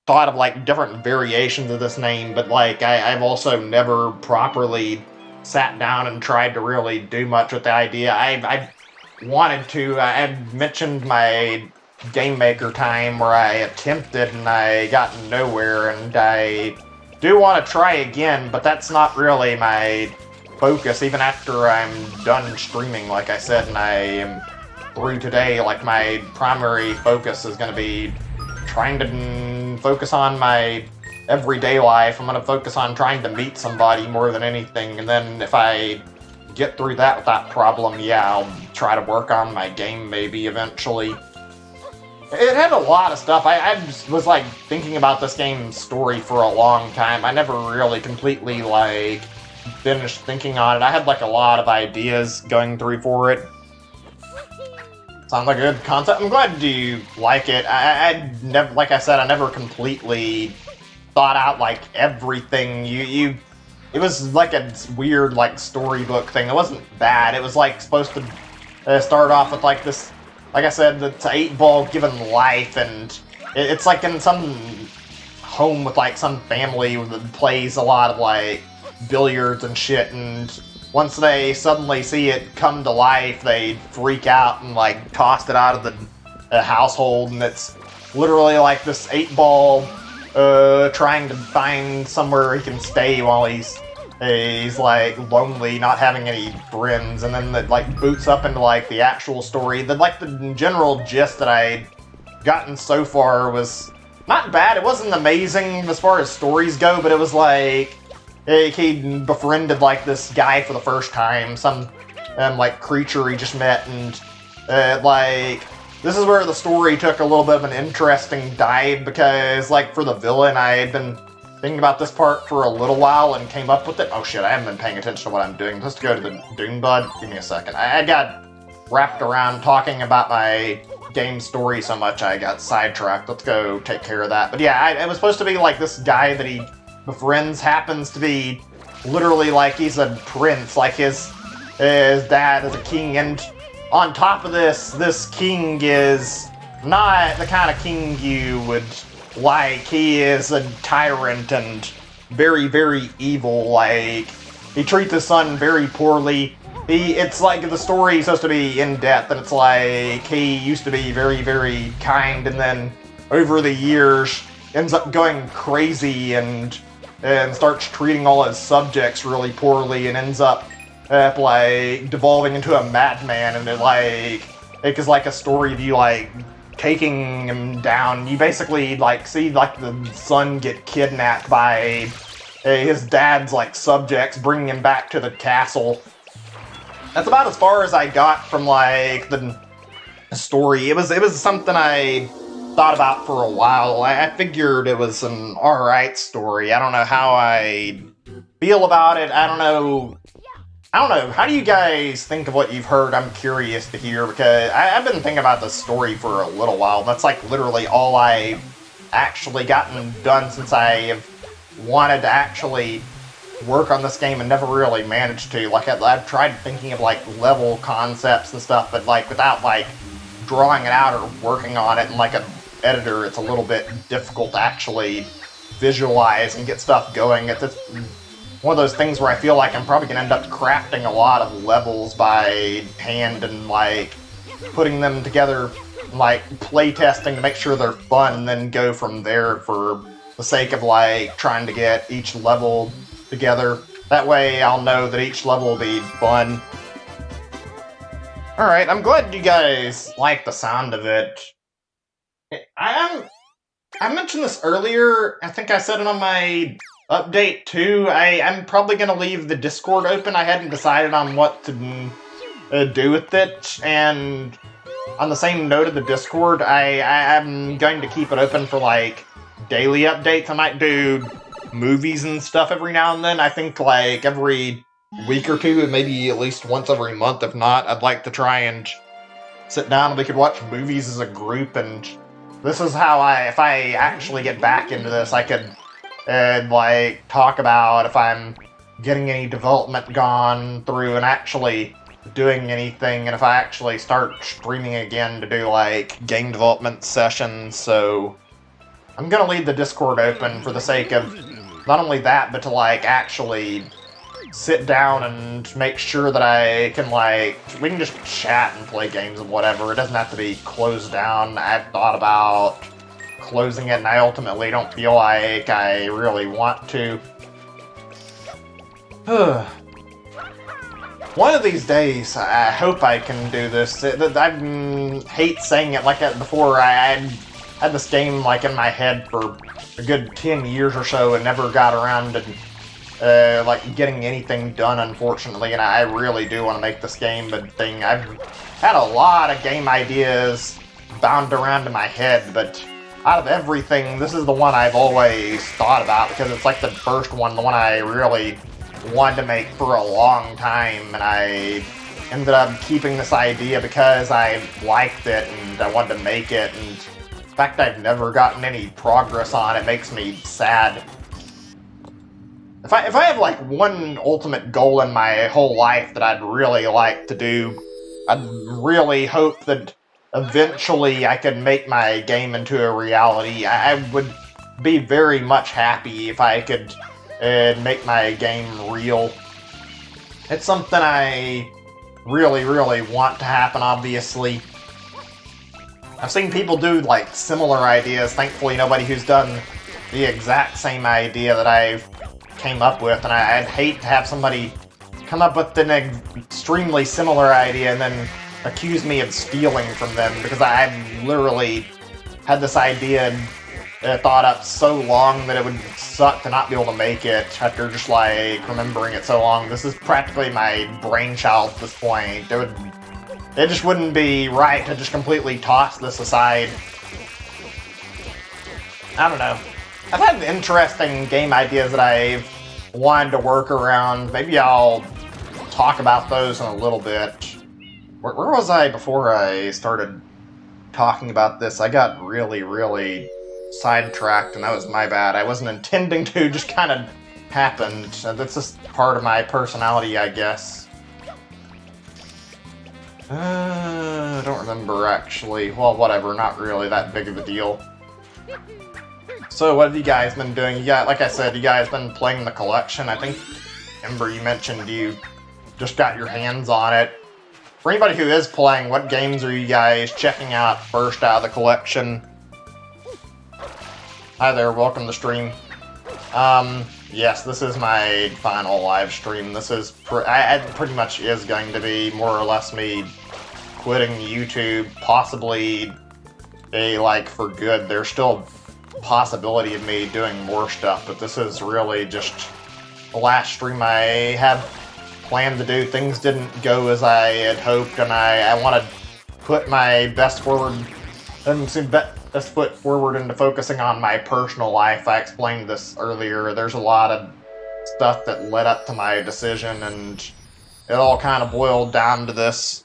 thought of like different variations of this name, but like I've also never properly sat down and tried to really do much with the idea. I wanted to. I had mentioned my Game Maker time where I attempted and I got nowhere, and I do want to try again, but that's not really my focus. Even after I'm done streaming, like I said, and I am through today, like my primary focus is going to be trying to focus on my everyday life. I'm going to focus on trying to meet somebody more than anything, and then if I get through that without problem, yeah, I'll try to work on my game maybe eventually. It had a lot of stuff. I was like thinking about this game's story for a long time. I never really completely like finished thinking on it. I had like a lot of ideas going through for it. Sounds like a good concept. I'm glad you like it. I never, like I said, I never completely thought out like everything. It was like a weird like storybook thing. It wasn't bad. It was like supposed to start off with like this, like I said, it's an 8-ball given life, and it's like in some home with like some family that plays a lot of like billiards and shit, and once they suddenly see it come to life, they freak out and like tossed it out of the household, and it's literally like this 8-ball trying to find somewhere he can stay while he's like lonely, not having any friends, and then it like boots up into like the actual story. The general gist that I'd gotten so far was not bad. It wasn't amazing as far as stories go, but it was like he befriended like this guy for the first time, some like creature he just met, and like this is where the story took a little bit of an interesting dive, because like for the villain, I had been thinking about this part for a little while and came up with it. Oh shit, I haven't been paying attention to what I'm doing. I'm supposed to go to the Dune Bud. Give me a second. I got wrapped around talking about my game story so much I got sidetracked. Let's go take care of that. But yeah, it was supposed to be like this guy that he befriends happens to be literally like he's a prince, like his dad is a king, and on top of this king is not the kind of king you would like. He is a tyrant and very, very evil. Like, he treats his son very poorly. It's like the story is supposed to be in depth, and it's like he used to be very, very kind, and then over the years ends up going crazy and starts treating all his subjects really poorly, and ends up like devolving into a madman. And it is like a story of you like taking him down. You basically like see like the son get kidnapped by his dad's like subjects, bringing him back to the castle. That's about as far as I got from like the story. It was something I thought about for a while. I figured it was an alright story. I don't know how I feel about it. I don't know. How do you guys think of what you've heard? I'm curious to hear, because I've been thinking about this story for a little while. That's like literally all I've actually gotten done since I've wanted to actually work on this game and never really managed to. Like, I've tried thinking of like level concepts and stuff, but like without like drawing it out or working on it in like an editor, it's a little bit difficult to actually visualize and get stuff going. It's one of those things where I feel like I'm probably going to end up crafting a lot of levels by hand and like putting them together, like playtesting to make sure they're fun, and then go from there for the sake of like trying to get each level together. That way I'll know that each level will be fun. Alright, I'm glad you guys like the sound of it. I mentioned this earlier, I think I said it on my update too. I'm probably going to leave the Discord open. I hadn't decided on what to do with it, and on the same note of the Discord, I'm going to keep it open for like daily updates. I might do movies and stuff every now and then. I think like every week or two, and maybe at least once every month. If not, I'd like to try and sit down and we could watch movies as a group. And this is how if I actually get back into this, I could like talk about if I'm getting any development gone through and actually doing anything, and if I actually start streaming again to do like game development sessions. So I'm gonna leave the Discord open for the sake of not only that, but to like actually sit down and make sure that I can like, we can just chat and play games and whatever. It doesn't have to be closed down. I've thought about closing it, and I ultimately don't feel like I really want to. One of these days, I hope I can do this. I hate saying it like that before. I had this game like in my head for a good 10 years or so and never got around to like getting anything done, unfortunately, and I really do want to make this game a thing. I've had a lot of game ideas bound around in my head, but out of everything, this is the one I've always thought about, because it's like the first one, the one I really wanted to make for a long time, and I ended up keeping this idea because I liked it and I wanted to make it, and the fact I've never gotten any progress on it makes me sad. If I have like one ultimate goal in my whole life that I'd really like to do, I'd really hope that eventually I could make my game into a reality. I would be very much happy if I could make my game real. It's something I really, really want to happen, obviously. I've seen people do like similar ideas. Thankfully, nobody who's done the exact same idea that I've came up with, and I'd hate to have somebody come up with an extremely similar idea and then accuse me of stealing from them, because I literally had this idea thought up so long that it would suck to not be able to make it after just like remembering it so long. This is practically my brainchild at this point. It just wouldn't be right to just completely toss this aside. I don't know. I've had interesting game ideas that I've wanted to work around. Maybe I'll talk about those in a little bit. Where was I before I started talking about this? I got really, really sidetracked, and that was my bad. I wasn't intending to, just kind of happened. That's just part of my personality, I guess. I don't remember, actually. Well, whatever, not really that big of a deal. So, what have you guys been doing? Yeah, like I said, you guys been playing the collection. I think, Ember, you mentioned you just got your hands on it. For anybody who is playing, what games are you guys checking out first out of the collection? Hi there, welcome to the stream. Yes, this is my final live stream. This is, pretty much is going to be more or less me quitting YouTube, possibly like for good. There's still a possibility of me doing more stuff, but this is really just the last stream I have planned to do. Things didn't go as I had hoped, and I want to put my best foot forward into focusing on my personal life. I explained this earlier. There's a lot of stuff that led up to my decision, and it all kind of boiled down to this.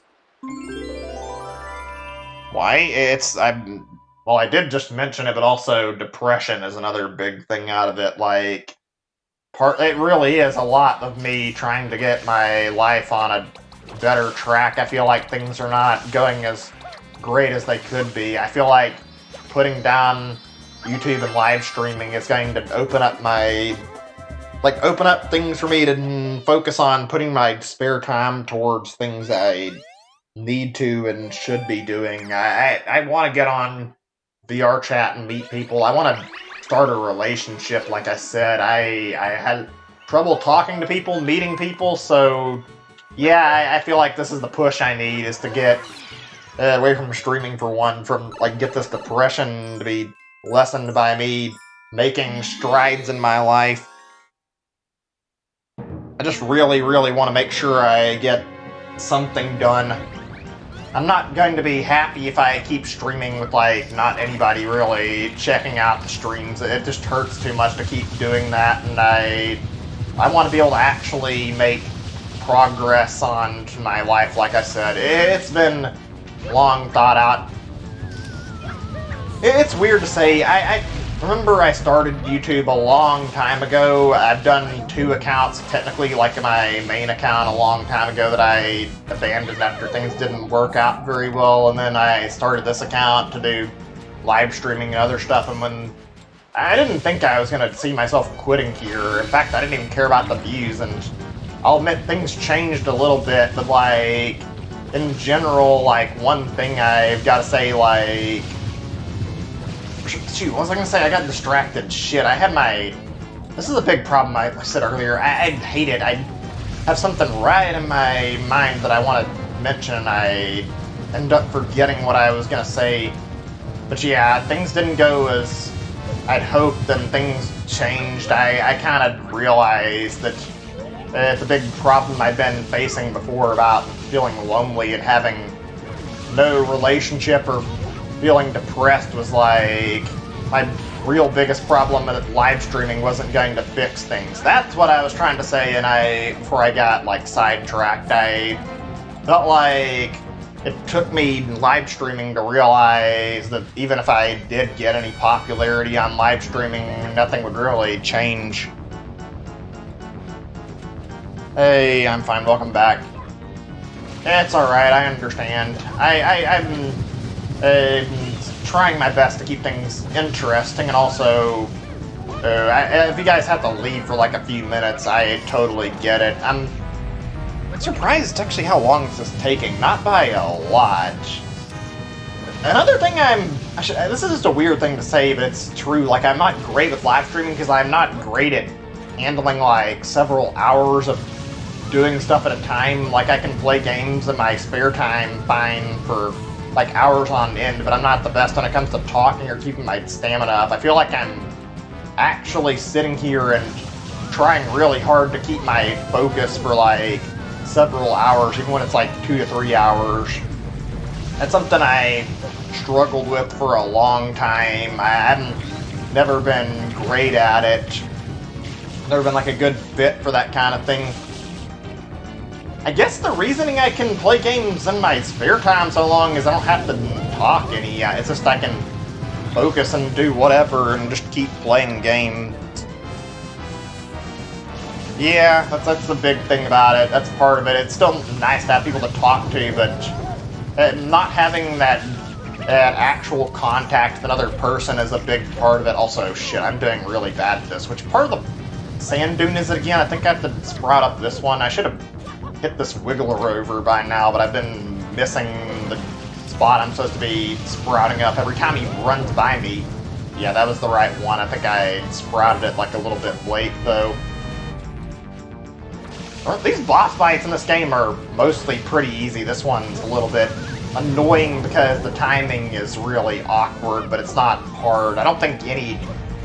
Why? Well, I did just mention it, but also depression is another big thing out of it. Like, it really is a lot of me trying to get my life on a better track. I feel like things are not going as great as they could be. I feel like putting down YouTube and live streaming is going to open up things for me to focus on putting my spare time towards things I need to and should be doing. I want to get on VR chat and meet people. I want to start a relationship. Like I said, I had trouble talking to people, meeting people, so yeah, I feel like this is the push I need, is to get away from streaming for one, get this depression to be lessened by me making strides in my life. I just really, really want to make sure I get something done. I'm not going to be happy if I keep streaming with, not anybody really checking out the streams. It just hurts too much to keep doing that, and I want to be able to actually make progress on my life, like I said. It's been long thought out. It's weird to say. I remember I started YouTube a long time ago. I've done 2 accounts, technically, like my main account a long time ago that I abandoned after things didn't work out very well, and then I started this account to do live streaming and other stuff, and when I didn't think I was going to see myself quitting here. In fact, I didn't even care about the views, and I'll admit things changed a little bit, but in general, one thing I've got to say, shoot, what was I gonna say? I got distracted. Shit, this is a big problem I said earlier. I hate it. I have something right in my mind that I want to mention, and I end up forgetting what I was gonna say. But yeah, things didn't go as I'd hoped, and things changed. I kind of realized that it's a big problem I've been facing before about feeling lonely and having no relationship or feeling depressed was my real biggest problem, that live streaming wasn't going to fix things. That's what I was trying to say, and before I got sidetracked, I felt like it took me live streaming to realize that even if I did get any popularity on live streaming, nothing would really change. Hey, I'm fine, welcome back. It's alright, I understand. I'm trying my best to keep things interesting, and also, if you guys have to leave for a few minutes, I totally get it. I'm surprised actually how long this is taking, not by a lot. Another thing this is just a weird thing to say, but it's true, I'm not great with live streaming because I'm not great at handling several hours of doing stuff at a time. I can play games in my spare time fine for hours on end, but I'm not the best when it comes to talking or keeping my stamina up. I feel like I'm actually sitting here and trying really hard to keep my focus for several hours, even when it's 2 to 3 hours. That's something I struggled with for a long time. I've never been great at it. Never been a good fit for that kind of thing. I guess the reasoning I can play games in my spare time so long is I don't have to talk any. It's just I can focus and do whatever and just keep playing games. Yeah, that's the big thing about it. That's part of it. It's still nice to have people to talk to, but not having that actual contact with another person is a big part of it. Also, shit, I'm doing really bad at this. Which part of the sand dune is it again? I think I have to sprout up this one. I should have hit this wiggler over by now, but I've been missing the spot I'm supposed to be sprouting up every time he runs by me. Yeah, that was the right one. I think I sprouted it a little bit late, though. These boss fights in this game are mostly pretty easy. This one's a little bit annoying because the timing is really awkward, but it's not hard. I don't think any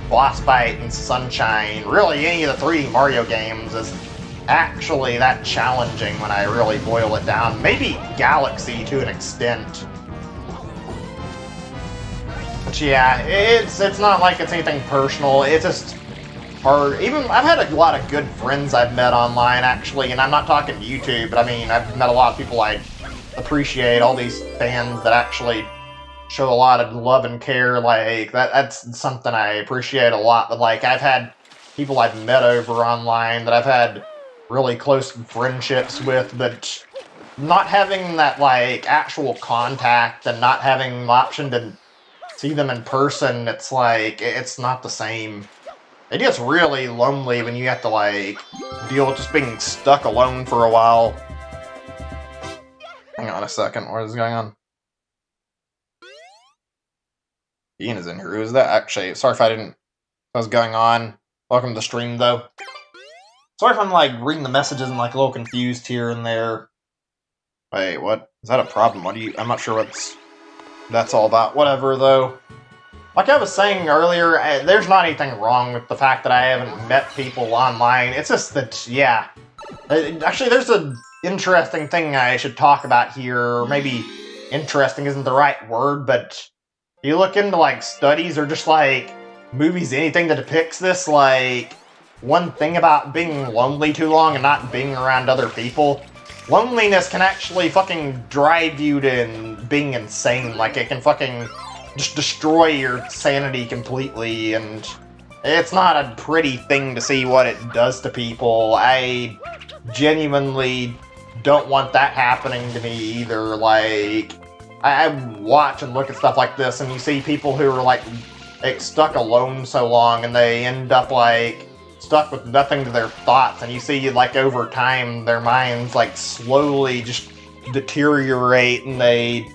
boss fight in Sunshine, really any of the 3D Mario games, is actually that challenging when I really boil it down. Maybe Galaxy to an extent. But yeah, it's not like it's anything personal. It's just hard. Even I've had a lot of good friends I've met online, actually, and I'm not talking YouTube, but I mean, I've met a lot of people I appreciate, all these fans that actually show a lot of love and care, like, that's something I appreciate a lot. But, like, I've had people I've met over online that I've had really close friendships with, but not having that, like, actual contact and not having the option to see them in person, it's like, it's not the same. It gets really lonely when you have to, like, deal with just being stuck alone for a while. Hang on a second, what is going on? Ian is in here. Who is that? Actually, sorry if I didn't know what was going on. Welcome to the stream, though. Sorry if I'm, like, reading the messages and, like, a little confused here and there. Wait, what? Is that a problem? I'm not sure what that's all about. Whatever, though. Like I was saying earlier, there's not anything wrong with the fact that I haven't met people online. It's just that, yeah. Actually, there's an interesting thing I should talk about here. Or maybe interesting isn't the right word, but you look into, like, studies or just, like, movies, anything that depicts this, like, one thing about being lonely too long and not being around other people, loneliness can actually fucking drive you to being insane. Like, it can fucking just destroy your sanity completely, and it's not a pretty thing to see what it does to people. I genuinely don't want that happening to me either. Like, I watch and look at stuff like this, and you see people who are, like stuck alone so long, and they end up, like, stuck with nothing to their thoughts, and you see, like, over time, their minds, like, slowly just deteriorate, and they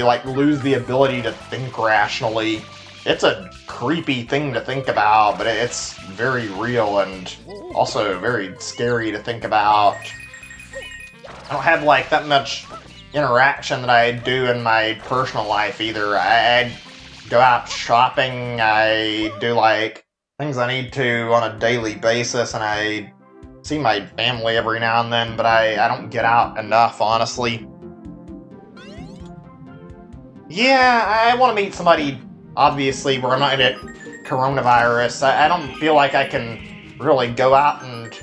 like, lose the ability to think rationally. It's a creepy thing to think about, but it's very real and also very scary to think about. I don't have, like, that much interaction that I do in my personal life either. I go out shopping, I do, like, things I need to on a daily basis, and I see my family every now and then, but I don't get out enough, honestly. Yeah, I want to meet somebody, obviously, where I'm not going to get coronavirus. I don't feel like I can really go out and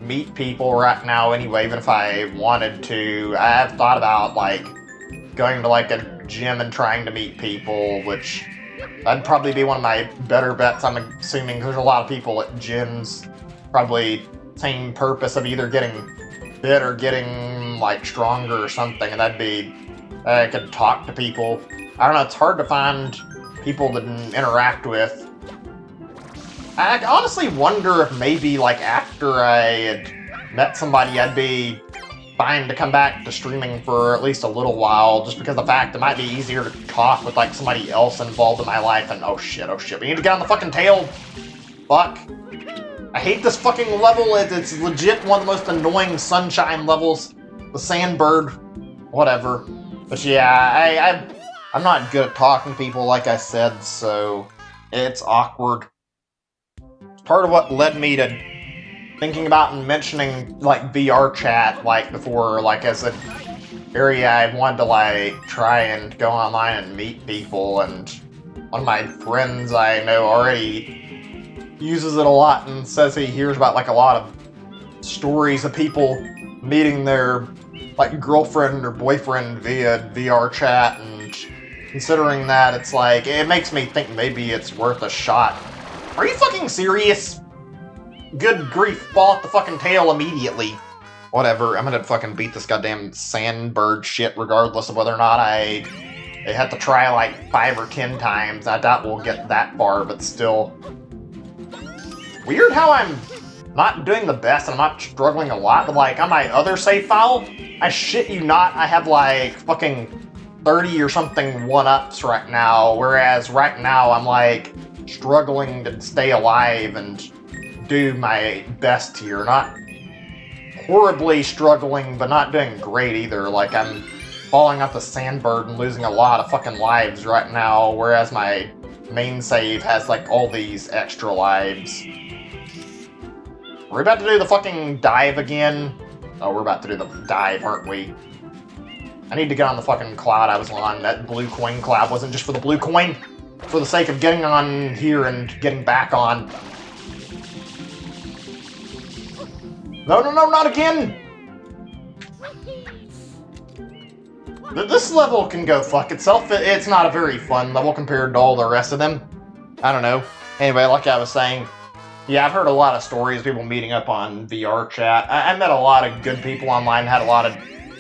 meet people right now anyway, even if I wanted to. I have thought about, like, going to, like, a gym and trying to meet people, which that'd probably be one of my better bets, I'm assuming, because there's a lot of people at gyms, probably same purpose of either getting fit or getting, like, stronger or something, and that'd be, I could talk to people. I don't know, it's hard to find people to interact with. I honestly wonder if maybe, like, after I had met somebody, I'd be fine to come back to streaming for at least a little while, just because of the fact it might be easier to talk with, like, somebody else involved in my life, and oh shit, we need to get on the fucking tail! Fuck. I hate this fucking level, it's legit one of the most annoying sunshine levels. The Sandbird. Whatever. But yeah, I'm not good at talking to people, like I said, so it's awkward. It's part of what led me to thinking about and mentioning, like, VR chat, like, before, like, as an area I wanted to, like, try and go online and meet people, and one of my friends I know already uses it a lot and says he hears about, like, a lot of stories of people meeting their, like, girlfriend or boyfriend via VR chat, and considering that, it's like, it makes me think maybe it's worth a shot. Are you fucking serious? Good grief, fall off the fucking tail immediately. Whatever, I'm gonna fucking beat this goddamn Sandbird shit regardless of whether or not I have to try like 5 or 10 times. I doubt we'll get that far, but still. Weird how I'm not doing the best and I'm not struggling a lot, but like on my other save file, I shit you not, I have like fucking 30 or something 1-ups right now, whereas right now I'm like struggling to stay alive and do my best here. Not horribly struggling, but not doing great either. Like, I'm falling off the Sandbird and losing a lot of fucking lives right now, whereas my main save has, like, all these extra lives. We're about to do the fucking dive again. Oh, we're about to do the dive, aren't we? I need to get on the fucking cloud I was on. That blue coin cloud wasn't just for the blue coin. For the sake of getting on here and getting back on. No, no, no, not again! This level can go fuck itself. It's not a very fun level compared to all the rest of them. I don't know. Anyway, like I was saying, yeah, I've heard a lot of stories, people meeting up on VR chat. I met a lot of good people online, had a lot of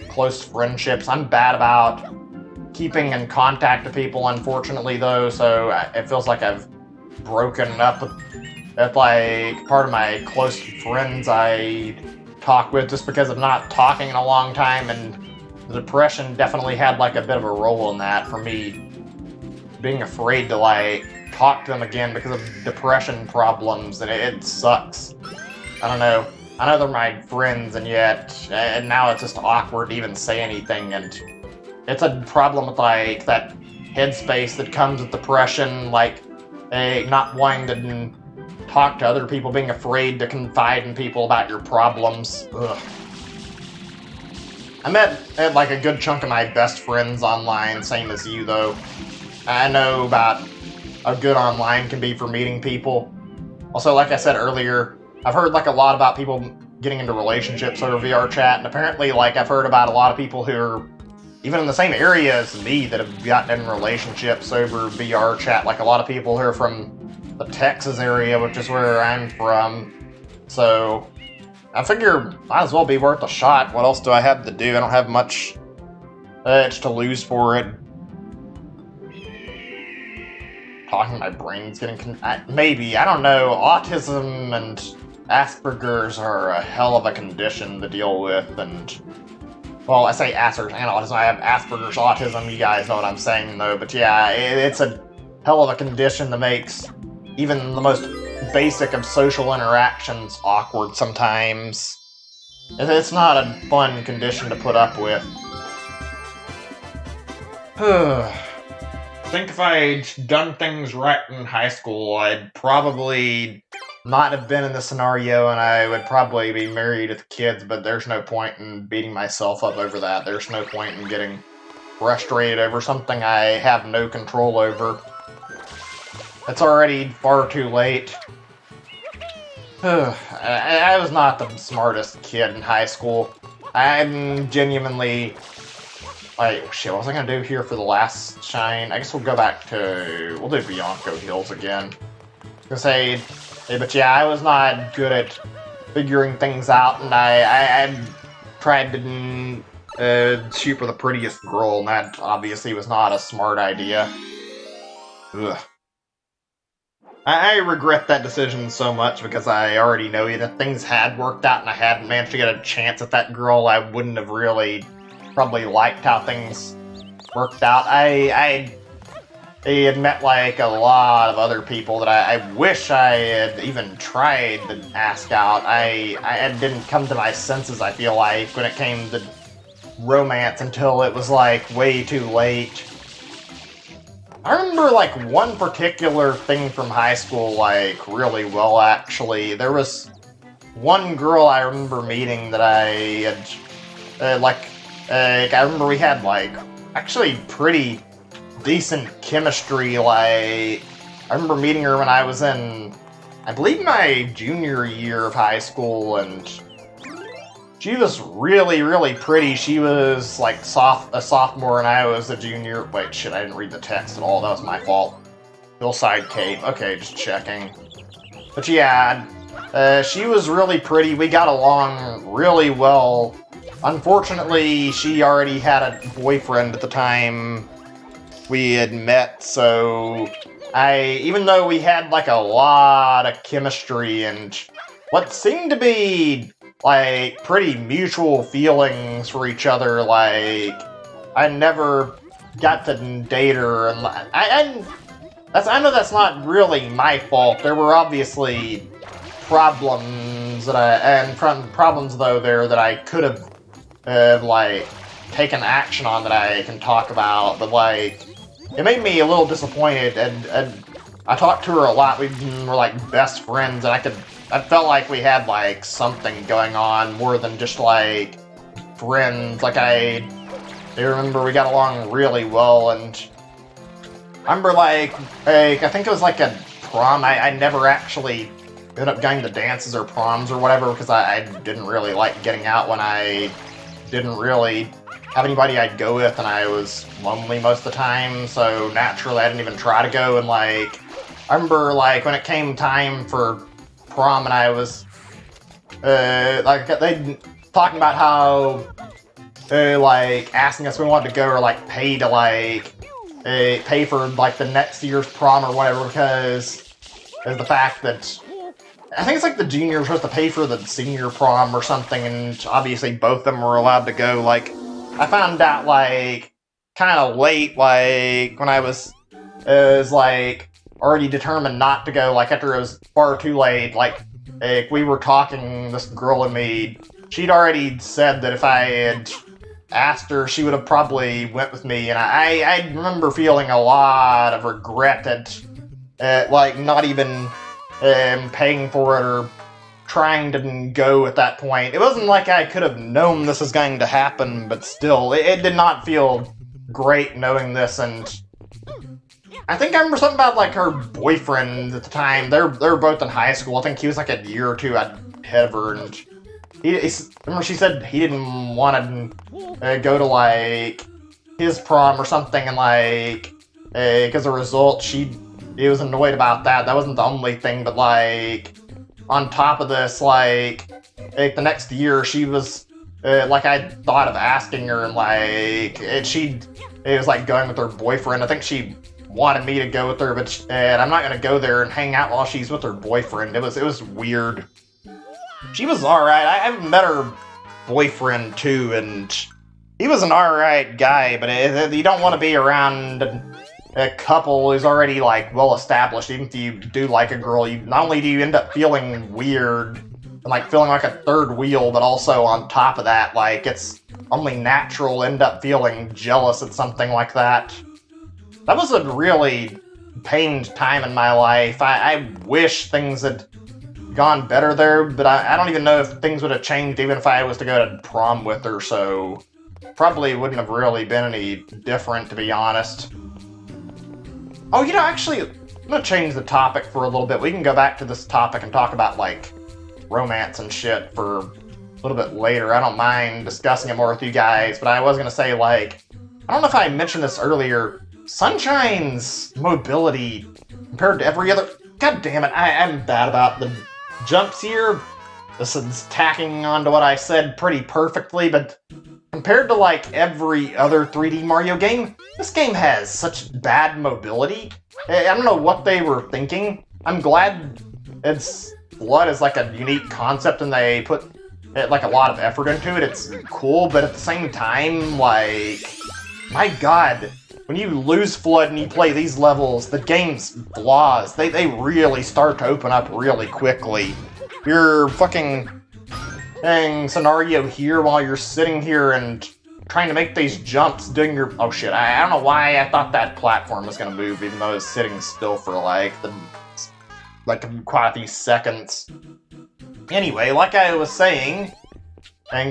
close friendships. I'm bad about keeping in contact with people, unfortunately, though, so it feels like I've broken up with like part of my close friends I talk with just because of not talking in a long time, and the depression definitely had like a bit of a role in that for me, being afraid to like talk to them again because of depression problems, and it sucks. I don't know. I know they're my friends, and now it's just awkward to even say anything, and it's a problem with like that headspace that comes with depression, like not wanting to talk to other people, being afraid to confide in people about your problems. Ugh. I met like a good chunk of my best friends online, same as you though. I know about how good online can be for meeting people. Also, like I said earlier, I've heard like a lot about people getting into relationships over VR chat, and apparently like I've heard about a lot of people who are even in the same area as me that have gotten in relationships over VR chat, like a lot of people who are from the Texas area, which is where I'm from. So I figure might as well be worth a shot. What else do I have to do? I don't have much to lose for it. Talking, my brain's getting maybe, I don't know. Autism and Asperger's are a hell of a condition to deal with, and well, I say Asperger's and autism. I have Asperger's autism. You guys know what I'm saying, though. But yeah, it's a hell of a condition that makes even the most basic of social interactions awkward sometimes. It's not a fun condition to put up with. I think if I'd done things right in high school, I'd probably not have been in this scenario, and I would probably be married with kids, but there's no point in beating myself up over that. There's no point in getting frustrated over something I have no control over. It's already far too late. I was not the smartest kid in high school. I'm genuinely... Like, shit, what was I gonna do here for the last shine? I guess we'll go back to... We'll do Bianco Hills again. I was gonna say... But yeah, I was not good at figuring things out, and I tried to shoot for the prettiest girl, and that obviously was not a smart idea. Ugh. I regret that decision so much because I already know that if things had worked out and I hadn't managed to get a chance at that girl, I wouldn't have really probably liked how things worked out. I had met like a lot of other people that I wish I had even tried to ask out. I didn't come to my senses, I feel like, when it came to romance until it was like way too late. I remember like one particular thing from high school like really well, actually. There was one girl I remember meeting that I had I remember we had like actually pretty decent chemistry. Like I remember meeting her when I was in, I believe, my junior year of high school, and she was really, really pretty. She was like a sophomore and I was a junior. Wait, shit, I didn't read the text at all. That was my fault. Hillside Cave. Okay, just checking. But yeah, she was really pretty. We got along really well. Unfortunately, she already had a boyfriend at the time we had met, so even though we had like a lot of chemistry and what seemed to be like pretty mutual feelings for each other, like I never got to date her, and I know that's not really my fault. There were obviously problems problems though there that I could have like taken action on that I can talk about, but like it made me a little disappointed, and I talked to her a lot. We were like best friends, and I felt like we had like something going on more than just like friends. Like I remember we got along really well, and I remember like I think it was like a prom. I never actually ended up going to dances or proms or whatever because I didn't really like getting out when I didn't really have anybody I'd go with, and I was lonely most of the time, so naturally I didn't even try to go. And like, I remember like when it came time for prom and I was like they talking about how like asking us if we wanted to go or like pay to like pay for like the next year's prom or whatever, because of the fact that I think it's like the junior was supposed to pay for the senior prom or something, and obviously both of them were allowed to go. Like, I found out like kind of late, like when I was like already determined not to go, like after it was far too late. Like we were talking, this girl and me, she'd already said that if I had asked her, she would have probably went with me, and I remember feeling a lot of regret at like not even paying for it or trying to go at that point. It wasn't like I could have known this was going to happen, but still, it did not feel great knowing this. And I think I remember something about like her boyfriend at the time. They were both in high school. I think he was like a year or two ahead of her, and remember she said he didn't want to go to like his prom or something, and like because of the result he was annoyed about that. That wasn't the only thing, but like on top of this, like the next year she was like I thought of asking her, and like it was like going with her boyfriend. I think she wanted me to go with her, but and I'm not gonna go there and hang out while she's with her boyfriend. It was weird. She was alright. I've met her boyfriend too, and he was an alright guy, but you don't want to be around a couple who's already like well established. Even if you do like a girl, not only do you end up feeling weird and like feeling like a third wheel, but also on top of that, like it's only natural to end up feeling jealous at something like that. That was a really pained time in my life. I wish things had gone better there, but I don't even know if things would have changed even if I was to go to prom with her, so probably wouldn't have really been any different, to be honest. Oh, you know, actually, I'm gonna change the topic for a little bit. We can go back to this topic and talk about, like, romance and shit for a little bit later. I don't mind discussing it more with you guys, but I was gonna say, like, I don't know if I mentioned this earlier, Sunshine's mobility compared to every other... God damn it, I'm bad about the jumps here. This is tacking onto what I said pretty perfectly, but compared to like every other 3D Mario game, this game has such bad mobility. I don't know what they were thinking. I'm glad its Blood is like a unique concept and they put like a lot of effort into it. It's cool, but at the same time, like, my god, when you lose Flood and you play these levels, the game's flaws, they really start to open up really quickly. Your fucking scenario here while you're sitting here and trying to make these jumps, doing your... Oh shit, I don't know why I thought that platform was gonna move even though I was sitting still for like quite a few seconds. Anyway, like I was saying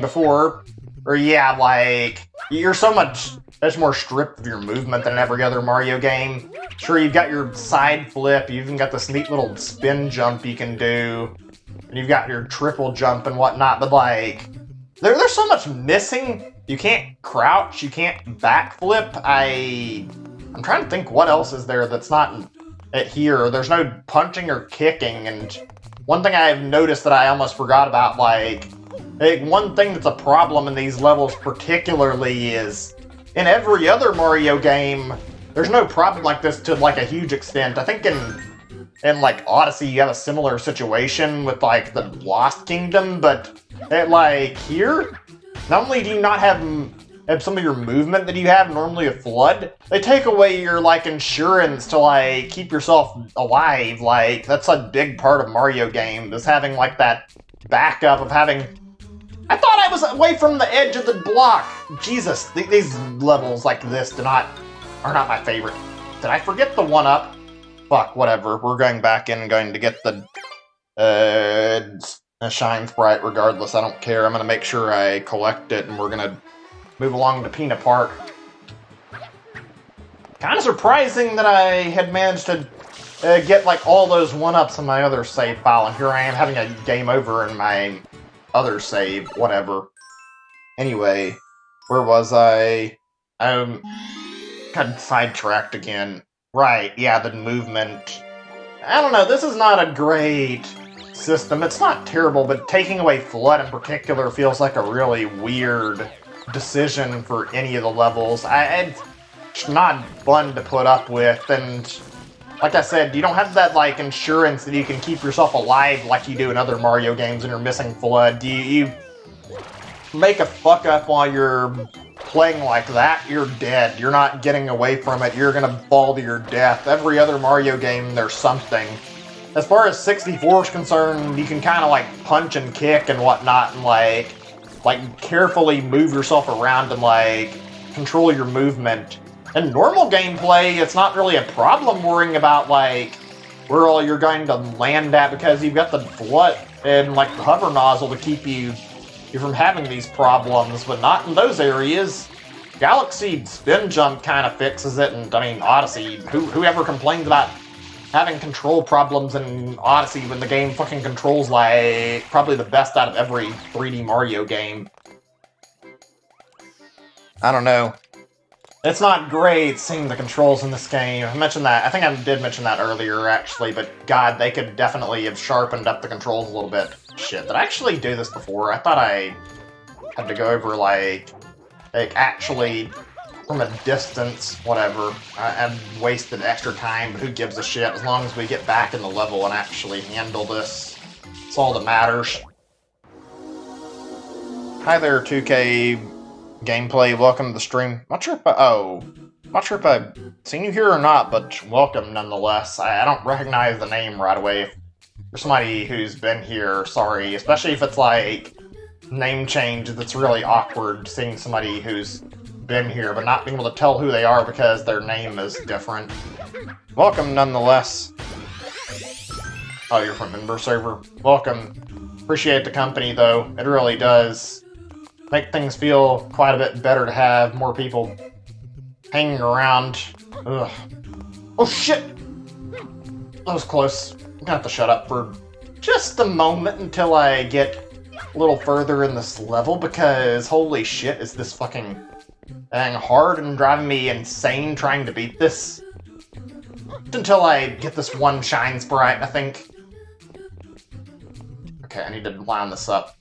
before, or yeah, like, you're so much more stripped of your movement than every other Mario game. Sure, you've got your side flip, you've even got this neat little spin jump you can do, and you've got your triple jump and whatnot, but like, there's so much missing. You can't crouch, you can't backflip. I'm trying to think what else is there that's not here. There's no punching or kicking, and one thing I've noticed that I almost forgot about, like one thing that's a problem in these levels particularly is, in every other Mario game, there's no problem like this to like a huge extent. I think in like Odyssey you have a similar situation with like the Lost Kingdom, but like here, not only do you not have some of your movement that you have normally with Flood, they take away your like insurance to like keep yourself alive. Like, that's a big part of Mario games, is having like that backup of having... I thought I was away from the edge of the block! Jesus, these levels like this are not my favorite. Did I forget the 1-up? Fuck, whatever. We're going back in and going to get the Shine Sprite regardless. I don't care. I'm gonna make sure I collect it and we're gonna move along to Peanut Park. Kind of surprising that I had managed to get like all those 1-ups in my other save file, and here I am having a game over in my other save, whatever. Anyway, where was I? Got sidetracked again. Right, yeah, the movement. I don't know, this is not a great system. It's not terrible, but taking away Flood in particular feels like a really weird decision for any of the levels. It's not fun to put up with, and like I said, you don't have that like insurance that you can keep yourself alive like you do in other Mario games when you're missing Flood. You make a fuck up while you're playing like that, you're dead. You're not getting away from it. You're gonna fall to your death. Every other Mario game, there's something. As far as 64 is concerned, you can kind of like punch and kick and whatnot, and like carefully move yourself around and like control your movement. In normal gameplay, it's not really a problem worrying about like where all you're going to land at, because you've got the Flood and like the hover nozzle to keep you from having these problems, but not in those areas. Galaxy Spin Jump kind of fixes it, and I mean Odyssey, whoever complains about having control problems in Odyssey when the game fucking controls like probably the best out of every 3D Mario game. I don't know. It's not great seeing the controls in this game. I mentioned that. I think I did mention that earlier, actually, but god, they could definitely have sharpened up the controls a little bit. Shit, did I actually do this before? I thought I had to go over, like actually from a distance, whatever. I've wasted extra time, but who gives a shit? As long as we get back in the level and actually handle this, it's all that matters. Hi there, 2K Gameplay, welcome to the stream. Not sure if I've seen you here or not, but welcome nonetheless. I don't recognize the name right away. If you're somebody who's been here, sorry. Especially if it's like name change, that's really awkward seeing somebody who's been here, but not being able to tell who they are because their name is different. Welcome nonetheless. Oh, you're from Member Server? Welcome. Appreciate the company though, it really does make things feel quite a bit better to have more people hanging around. Ugh. Oh shit! That was close. I'm gonna have to shut up for just a moment until I get a little further in this level, because holy shit, is this fucking dang hard and driving me insane trying to beat this. Until I get this one shine sprite, I think. Okay, I need to line this up.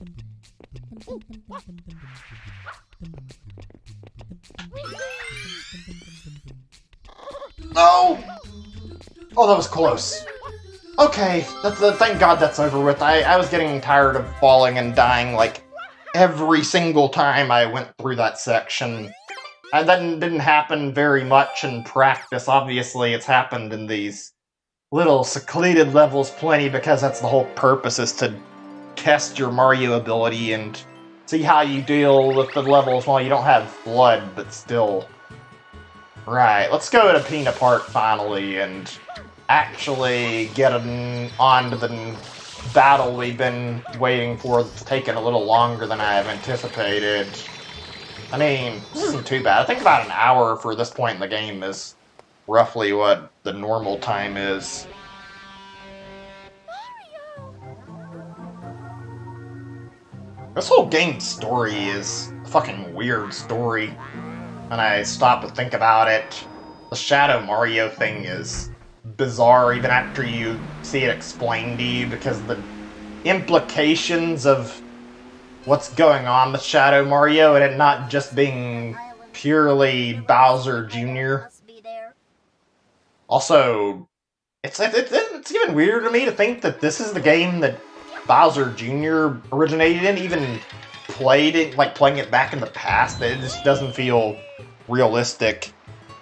No! Oh, that was close. Okay, thank God that's over with. I was getting tired of falling and dying like every single time I went through that section. And that didn't happen very much in practice. Obviously, it's happened in these little secluded levels plenty, because that's the whole purpose, is to test your Mario ability and see how you deal with the levels while you don't have Flood, but still. Right, let's go to Peanut Park finally and actually get on to the battle we've been waiting for. It's taken a little longer than I have anticipated. I mean, this isn't too bad. I think about an hour for this point in the game is roughly what the normal time is. This whole game's story is a fucking weird story. When I stop to think about it, the Shadow Mario thing is bizarre even after you see it explained to you, because the implications of what's going on with Shadow Mario and it not just being purely Bowser Jr. Also, it's even weirder to me to think that this is the game that Bowser Jr. originated in, even played it, like playing it back in the past. It just doesn't feel realistic.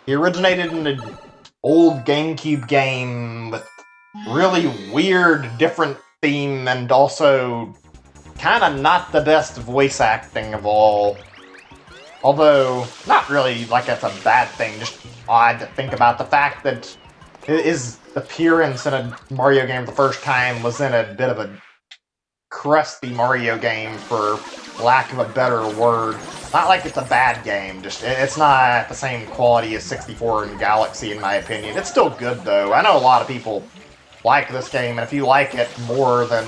He originated in an old GameCube game with really weird, different theme, and also kind of not the best voice acting of all. Although, not really like that's a bad thing, just odd to think about the fact that his appearance in a Mario game the first time was in a bit of a crusty Mario game for lack of a better word. Not like it's a bad game, just it's not the same quality as 64 and Galaxy in my opinion. It's still good though. I know a lot of people like this game, and if you like it more, then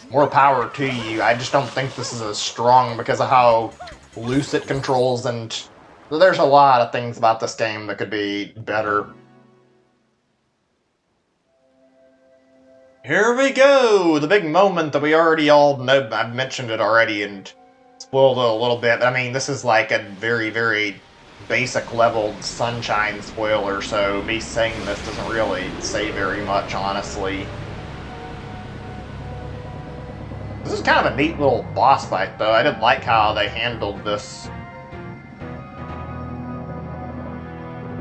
more power to you. I just don't think this is as strong because of how loose it controls, and there's a lot of things about this game that could be better. Here we go! The big moment that we already all know. I've mentioned it already and spoiled it a little bit, but I mean, this is like a very, very basic level Sunshine spoiler, so me saying this doesn't really say very much, honestly. This is kind of a neat little boss fight, though. I did like how they handled this.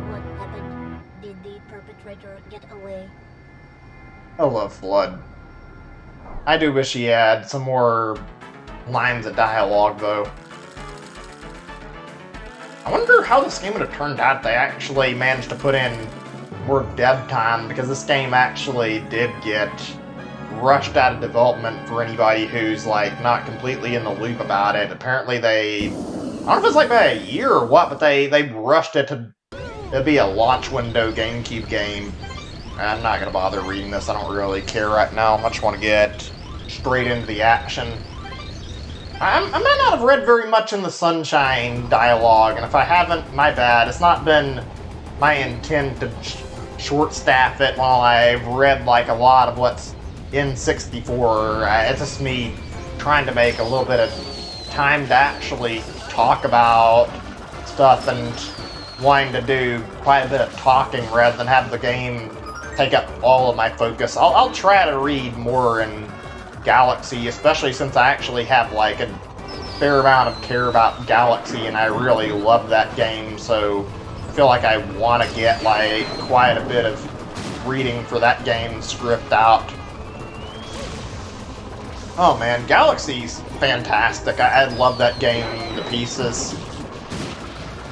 What happened? Did the perpetrator get away? I love Flood. I do wish he had some more lines of dialogue, though. I wonder how this game would have turned out if they actually managed to put in more dev time, because this game actually did get rushed out of development for anybody who's, like, not completely in the loop about it. Apparently they... I don't know if it's like about a year or what, but they rushed it to be a launch window GameCube game. I'm not gonna bother reading this, I don't really care right now. I just want to get straight into the action. I might not have read very much in the Sunshine dialogue, and if I haven't, my bad. It's not been my intent to short staff it while I've read like a lot of what's in 64. It's just me trying to make a little bit of time to actually talk about stuff and wanting to do quite a bit of talking rather than have the game take up all of my focus. I'll try to read more in Galaxy, especially since I actually have like a fair amount of care about Galaxy and I really love that game, so I feel like I want to get like quite a bit of reading for that game script out. Oh man, Galaxy's fantastic. I love that game to pieces.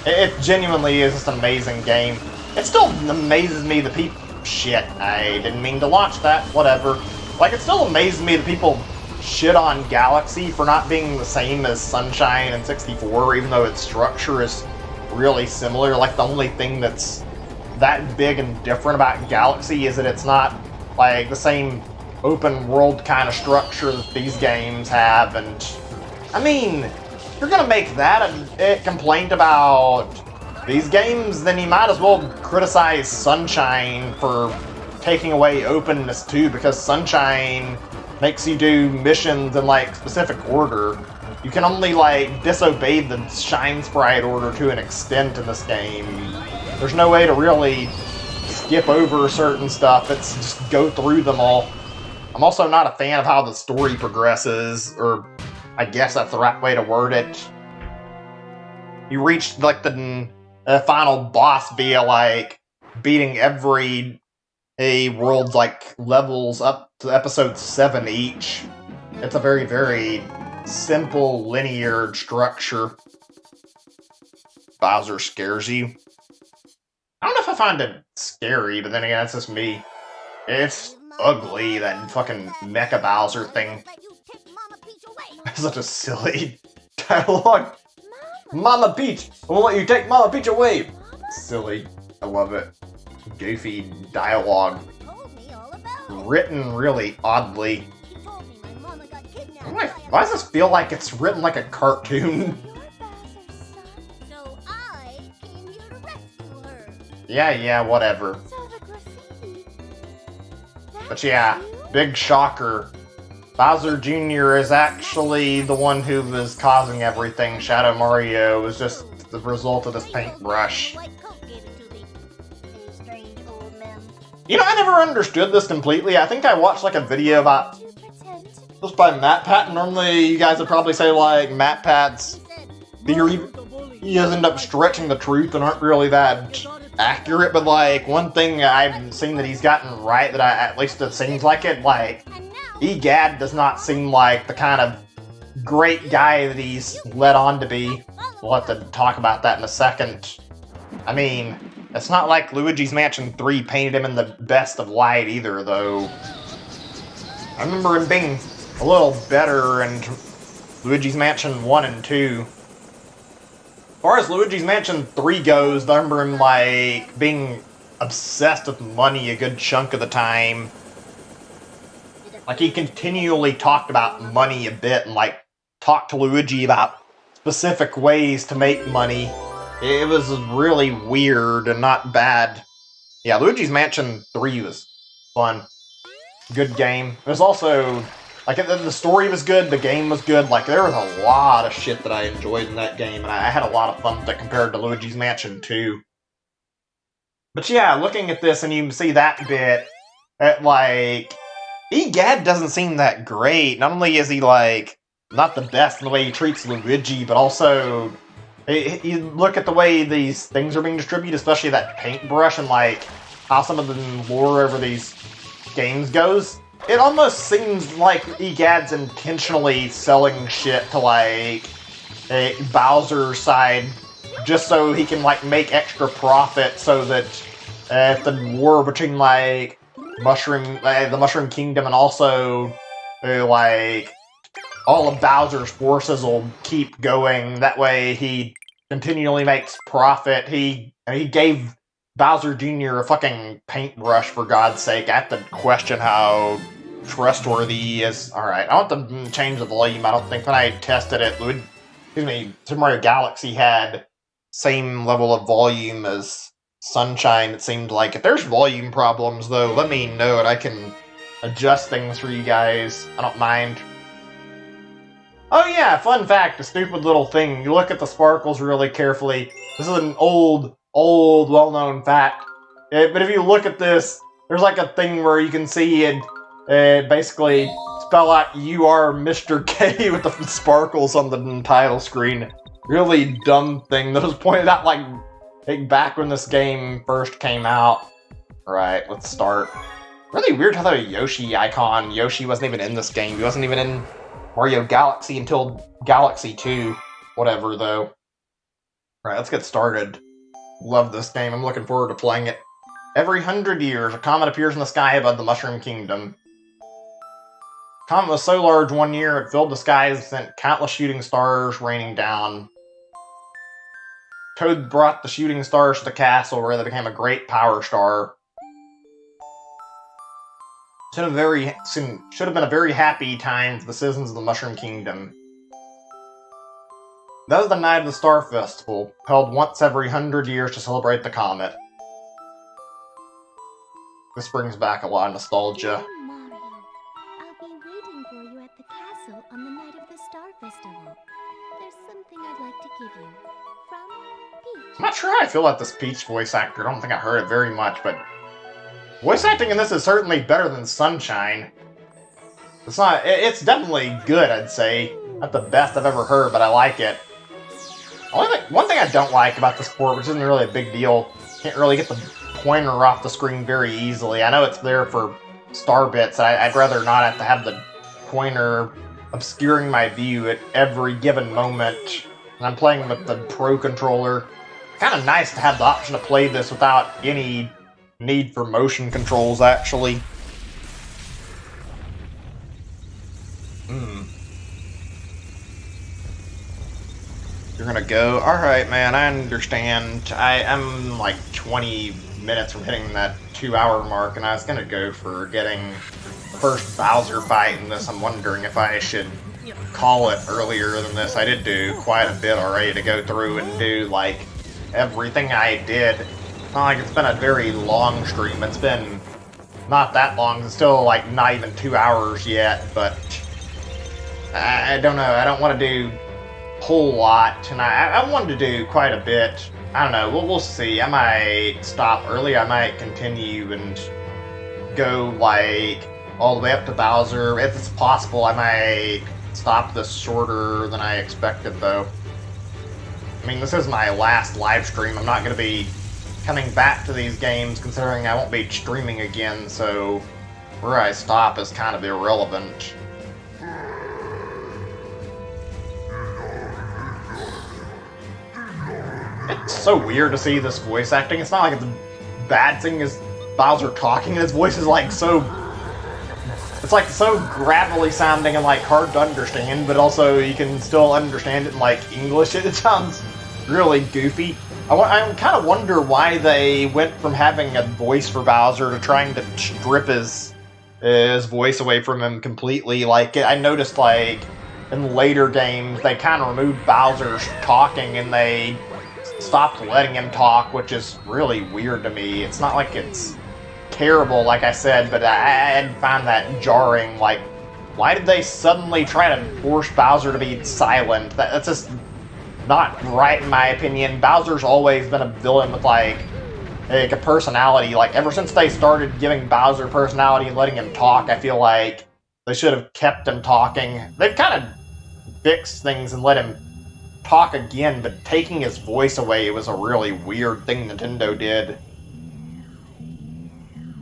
It genuinely is just an amazing game. It still amazes me the people... Shit, I didn't mean to launch that. Whatever. Like, it still amazes me that people shit on Galaxy for not being the same as Sunshine and 64, even though its structure is really similar. Like, the only thing that's that big and different about Galaxy is that it's not, like, the same open world kind of structure that these games have, and... I mean, if you're gonna make that a complaint about these games, then you might as well criticize Sunshine for taking away openness too, because Sunshine makes you do missions in like specific order. You can only like disobey the Shine Sprite order to an extent in this game. There's no way to really skip over certain stuff. It's just go through them all. I'm also not a fan of how the story progresses, or I guess that's the right way to word it. You reach like the final boss via like beating every world's like levels up to episode 7 each. It's a very, very simple linear structure. Bowser scares you. I don't know if I find it scary, but then again, that's just me. It's ugly, that fucking Mecha Bowser thing. Such a silly dialogue. Mama Peach! I won't let you take Mama Peach away! Silly. I love it. Goofy dialogue. Written really oddly. Why does this feel like it's written like a cartoon? Yeah, whatever. But yeah, big shocker. Bowser Jr. is actually the one who was causing everything. Shadow Mario was just the result of this paintbrush. You know, I never understood this completely. I think I watched like a video about this by MatPat. Normally, you guys would probably say like MatPat's theory. He does end up stretching the truth and aren't really that accurate. But like one thing I've seen that he's gotten right, that at least it seems like it, like Egad does not seem like the kind of great guy that he's led on to be. We'll have to talk about that in a second. I mean, it's not like Luigi's Mansion 3 painted him in the best of light either, though. I remember him being a little better in Luigi's Mansion 1 and 2. As far as Luigi's Mansion 3 goes, I remember him, like, being obsessed with money a good chunk of the time. Like, he continually talked about money a bit and, like, talked to Luigi about specific ways to make money. It was really weird and not bad. Yeah, Luigi's Mansion 3 was fun. Good game. It was also... like, the story was good, the game was good, like, there was a lot of shit that I enjoyed in that game, and I had a lot of fun with it compared to Luigi's Mansion 2. But yeah, looking at this and you can see that bit, like, Egad doesn't seem that great. Not only is he, like, not the best in the way he treats Luigi, but also, you look at the way these things are being distributed, especially that paintbrush and, like, how some of the lore over these games goes. It almost seems like Egad's intentionally selling shit to, like, a Bowser's side, just so he can, like, make extra profit, so that if the war between, like, the Mushroom Kingdom and also, like, all of Bowser's forces will keep going. That way he continually makes profit. He gave Bowser Jr. a fucking paintbrush, for God's sake. I have to question how trustworthy he is. Alright, I want to change the volume. I don't think when I tested it, Super Mario Galaxy had same level of volume as Sunshine, it seemed like. If there's volume problems, though, let me know and I can adjust things for you guys. I don't mind. Oh yeah, fun fact, a stupid little thing. You look at the sparkles really carefully. This is an old, well-known fact. But if you look at this, there's like a thing where you can see it basically spell out "You are Mr. K" with the sparkles on the title screen. Really dumb thing that was pointed out like back when this game first came out. Alright, let's start. Really weird how the Yoshi icon, Yoshi wasn't even in this game. He wasn't even in Mario Galaxy until Galaxy 2. Whatever, though. Alright, let's get started. Love this game. I'm looking forward to playing it. Every 100 years, a comet appears in the sky above the Mushroom Kingdom. The comet was so large one year, it filled the skies and sent countless shooting stars raining down. Toad brought the shooting stars to the castle, where they became a great power star. Should have been a very happy time for the citizens of the Mushroom Kingdom. That was the night of the Star Festival, held once every 100 years to celebrate the comet. This brings back a lot of nostalgia. Dear Mario, I'll be waiting for you at the castle on the night of the Star Festival. There's something I'd like to give you. From Peach. I'm not sure how I feel about this Peach voice actor. I don't think I heard it very much, but voice acting in this is certainly better than Sunshine. It's definitely good, I'd say. Not the best I've ever heard, but I like it. One thing I don't like about this port, which isn't really a big deal, can't really get the pointer off the screen very easily. I know it's there for star bits. I'd rather not have to have the pointer obscuring my view at every given moment. And I'm playing with the Pro Controller. Kind of nice to have the option to play this without any need for motion controls, actually. You're gonna go? Alright, man, I understand. I'm like 20 minutes from hitting that 2-hour mark, and I was gonna go for getting the first Bowser fight in this. I'm wondering if I should call it earlier than this. I did do quite a bit already to go through and do, like, everything I did. It's not like it's been a very long stream. It's been not that long. It's still, like, not even 2 hours yet, but I don't know. I don't want to do a whole lot, and I wanted to do quite a bit. I don't know. We'll see. I might stop early. I might continue and go, like, all the way up to Bowser. If it's possible, I might stop this shorter than I expected, though. I mean, this is my last live stream. I'm not going to be coming back to these games, considering I won't be streaming again, so where I stop is kind of irrelevant. It's so weird to see this voice acting. It's not like it's a bad thing as Bowser talking, and his voice is like so... It's like so gravelly sounding and like hard to understand, but also you can still understand it in like English. It sounds really goofy. I kind of wonder why they went from having a voice for Bowser to trying to strip his voice away from him completely. Like, I noticed, like, in later games, they kind of removed Bowser's talking and they stopped letting him talk, which is really weird to me. It's not like it's terrible, like I said, but I find that jarring. Like, why did they suddenly try to force Bowser to be silent? That's just not right, in my opinion. Bowser's always been a villain with, like a personality. Like, ever since they started giving Bowser personality and letting him talk, I feel like they should have kept him talking. They've kind of fixed things and let him talk again, but taking his voice away was a really weird thing Nintendo did.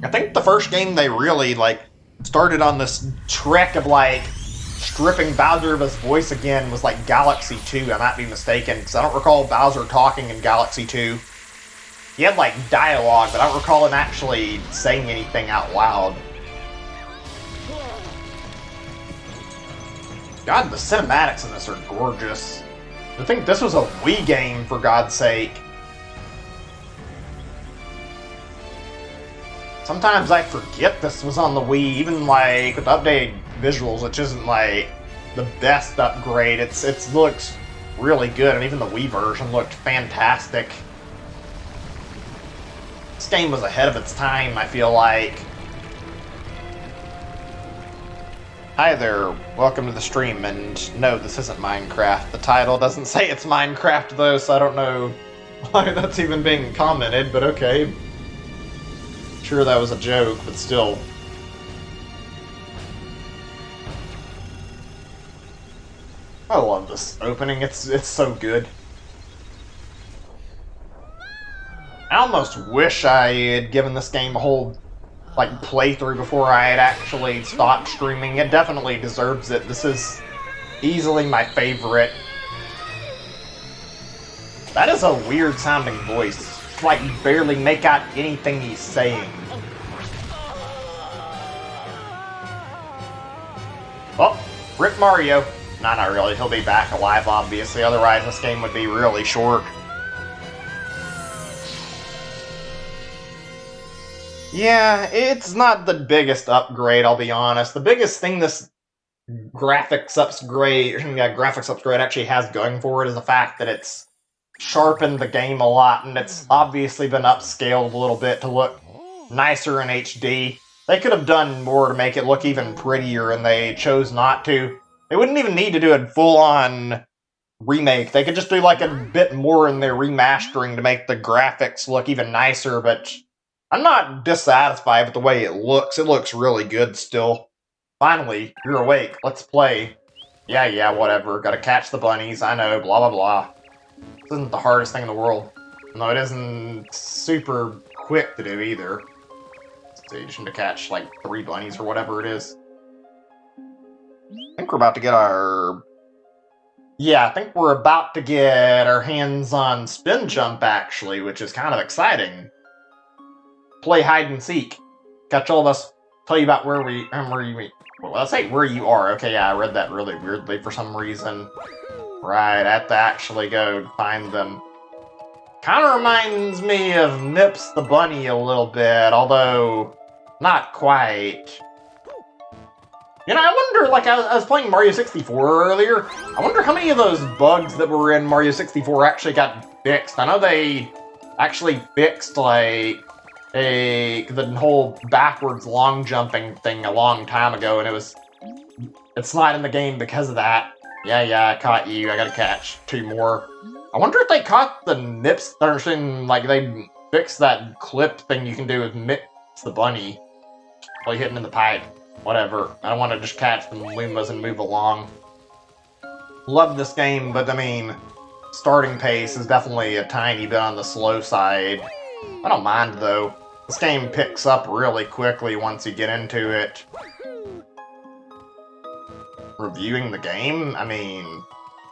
I think the first game they really, like, started on this trek of, like, stripping Bowser of his voice again was like Galaxy 2, I might be mistaken, because I don't recall Bowser talking in Galaxy 2. He had like dialogue, but I don't recall him actually saying anything out loud. God, the cinematics in this are gorgeous. I think this was a Wii game, for God's sake. Sometimes I forget this was on the Wii, even like with updated visuals, which isn't like the best upgrade. It looks really good, and even the Wii version looked fantastic. This game was ahead of its time, I feel like. Hi there, welcome to the stream, and no, this isn't Minecraft. The title doesn't say it's Minecraft though, so I don't know why that's even being commented, but okay. Sure, that was a joke, but still. I love this opening, it's so good. I almost wish I had given this game a whole, like, playthrough before I had actually stopped streaming. It definitely deserves it. This is easily my favorite. That is a weird sounding voice. Like, you barely make out anything he's saying. Oh, rip Mario. No, not really. He'll be back alive, obviously. Otherwise, this game would be really short. Yeah, it's not the biggest upgrade, I'll be honest. The biggest thing this graphics upgrade actually has going for it is the fact that it's sharpened the game a lot, and it's obviously been upscaled a little bit to look nicer in HD. They could have done more to make it look even prettier, and they chose not to. They wouldn't even need to do a full-on remake. They could just do like a bit more in their remastering to make the graphics look even nicer, but I'm not dissatisfied with the way it looks. It looks really good still. Finally, you're awake. Let's play. Yeah, whatever. Gotta catch the bunnies. I know, blah, blah, blah. This isn't the hardest thing in the world. No, it isn't super quick to do either. So you just need to catch, like, 3 bunnies or whatever it is. I think we're about to get our... Yeah, I think we're about to get our hands on Spin Jump, actually, which is kind of exciting. Play hide and seek. Catch all of us. Tell you about where you well, let's say where you are. Okay, yeah, I read that really weirdly for some reason. Right, I have to actually go find them. Kind of reminds me of Nips the Bunny a little bit, although not quite. You know, I wonder, like, I was playing Mario 64 earlier. I wonder how many of those bugs that were in Mario 64 actually got fixed. I know they actually fixed, like, the whole backwards long jumping thing a long time ago, and it's not in the game because of that. Yeah, I caught you. I gotta catch 2 more. I wonder if they caught the Nips thing, like they fixed that clip thing you can do with Nips the Bunny while you're hitting in the pipe. Whatever. I don't want to just catch the Lumas and move along. Love this game, but I mean, starting pace is definitely a tiny bit on the slow side. I don't mind though. This game picks up really quickly once you get into it. Reviewing the game? I mean,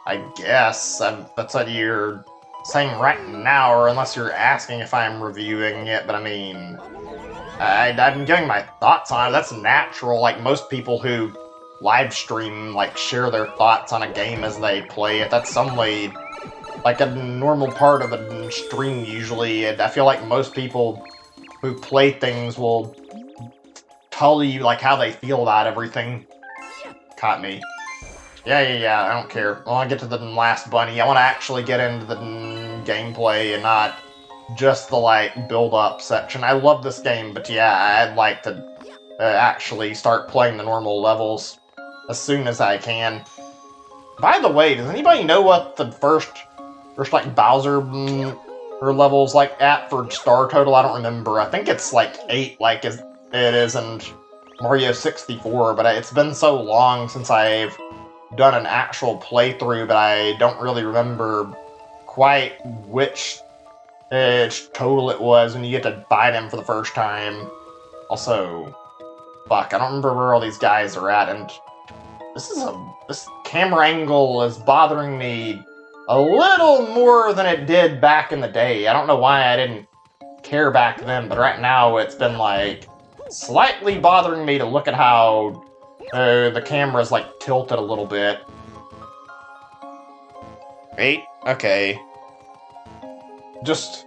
I guess that's what you're saying right now, or unless you're asking if I'm reviewing it, but I mean, I'm giving my thoughts on it. That's natural. Like, most people who live stream, like, share their thoughts on a game as they play it. That's only, like, a normal part of a stream, usually. And I feel like most people who play things will tell you, like, how they feel about everything. Caught me. Yeah, I don't care. I want to get to the last bunny. I want to actually get into the gameplay and not just the, like, build-up section. I love this game, but yeah, I'd like to actually start playing the normal levels as soon as I can. By the way, does anybody know what the first like, Bowser or levels like at for star total? I don't remember. I think it's like 8, like it is in Mario 64, but it's been so long since I've done an actual playthrough, but I don't really remember quite which total it was when you get to fight him for the first time. Also, fuck, I don't remember where all these guys are at, and this camera angle is bothering me a little more than it did back in the day. I don't know why I didn't care back then, but right now it's been, like, slightly bothering me to look at how the camera's, like, tilted a little bit. Wait, okay. Just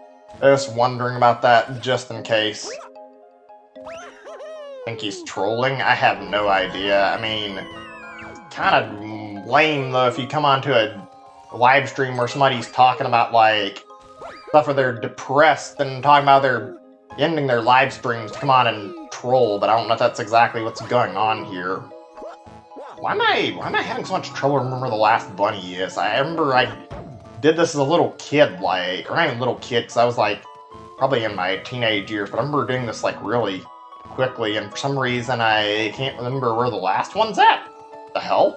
wondering about that, just in case. Think he's trolling? I have no idea. I mean, kind of lame, though, if you come onto a live stream where somebody's talking about, like, stuff where they're depressed and talking about they're ending their live streams to come on and troll, but I don't know if that's exactly what's going on here. Why am I having so much trouble remembering where the last bunny is? I remember I did this as a little kid, like, or not even little kid, because I was, like, probably in my teenage years, but I remember doing this, like, really quickly, and for some reason I can't remember where the last one's at. The hell?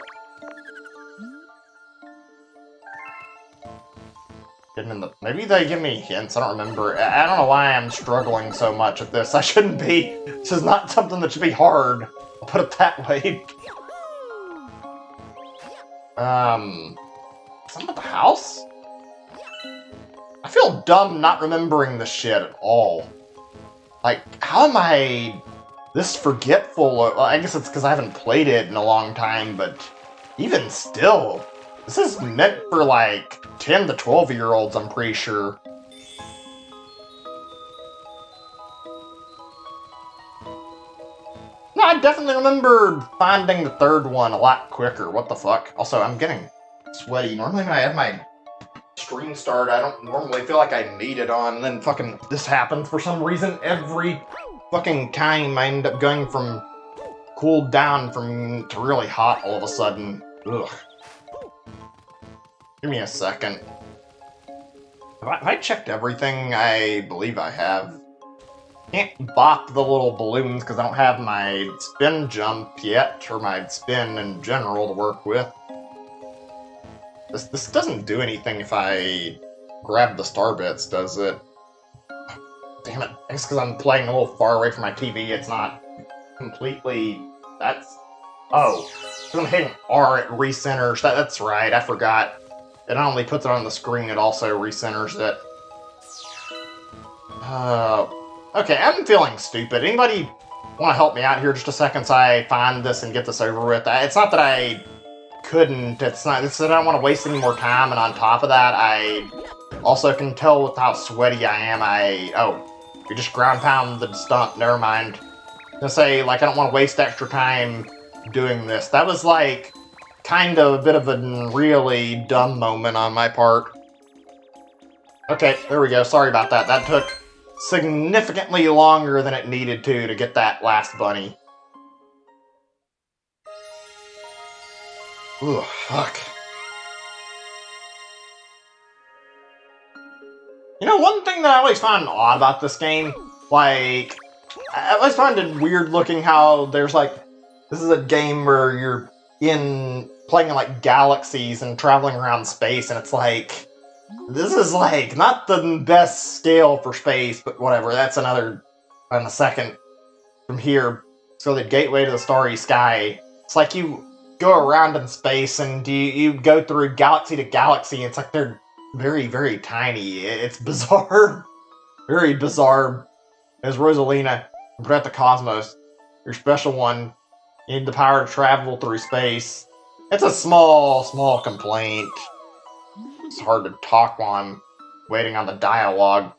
Maybe they give me hints, I don't remember. I don't know why I'm struggling so much at this. I shouldn't be. This is not something that should be hard. I'll put it that way. Something at the house? I feel dumb not remembering this shit at all. Like, how am I this forgetful? Well, I guess it's because I haven't played it in a long time, but even still, this is meant for, like, 10 to 12-year-olds, I'm pretty sure. No, I definitely remember finding the third one a lot quicker. What the fuck? Also, I'm getting sweaty. Normally when I have my stream start, I don't normally feel like I need it on, and then fucking this happens for some reason every fucking time. I end up going from cooled down to really hot all of a sudden. Ugh. Give me a second. Have I checked everything? I believe I have. Can't bop the little balloons because I don't have my spin jump yet, or my spin in general to work with. This doesn't do anything if I grab the star bits, does it? Damn it. I guess because I'm playing a little far away from my TV, it's not completely... That's... Oh. Because I'm hitting R, it recenters. That's right, I forgot. It not only puts it on the screen, it also recenters it. Okay, I'm feeling stupid. Anybody want to help me out here just a second so I find this and get this over with? It's not that I couldn't, it's that I don't want to waste any more time, and on top of that, I also can tell with how sweaty I am, oh, we just ground pound the stump, never mind. I was gonna say, like, I don't want to waste extra time doing this. That was, like, kind of a bit of a really dumb moment on my part. Okay, there we go, sorry about that. That took significantly longer than it needed to get that last bunny. Ugh, fuck. You know, one thing that I always found odd about this game, like, I always find it weird looking how there's, like, this is a game where you're playing in, like, galaxies and traveling around space, and it's like, this is, like, not the best scale for space, but whatever, that's another, in a second from here. So the gateway to the starry sky, it's like you go around in space and you go through galaxy to galaxy, it's like they're very, very tiny. It's bizarre. Very bizarre. There's Rosalina. Protect the cosmos. Your special one. You need the power to travel through space. It's a small complaint. It's hard to talk while I'm waiting on the dialogue.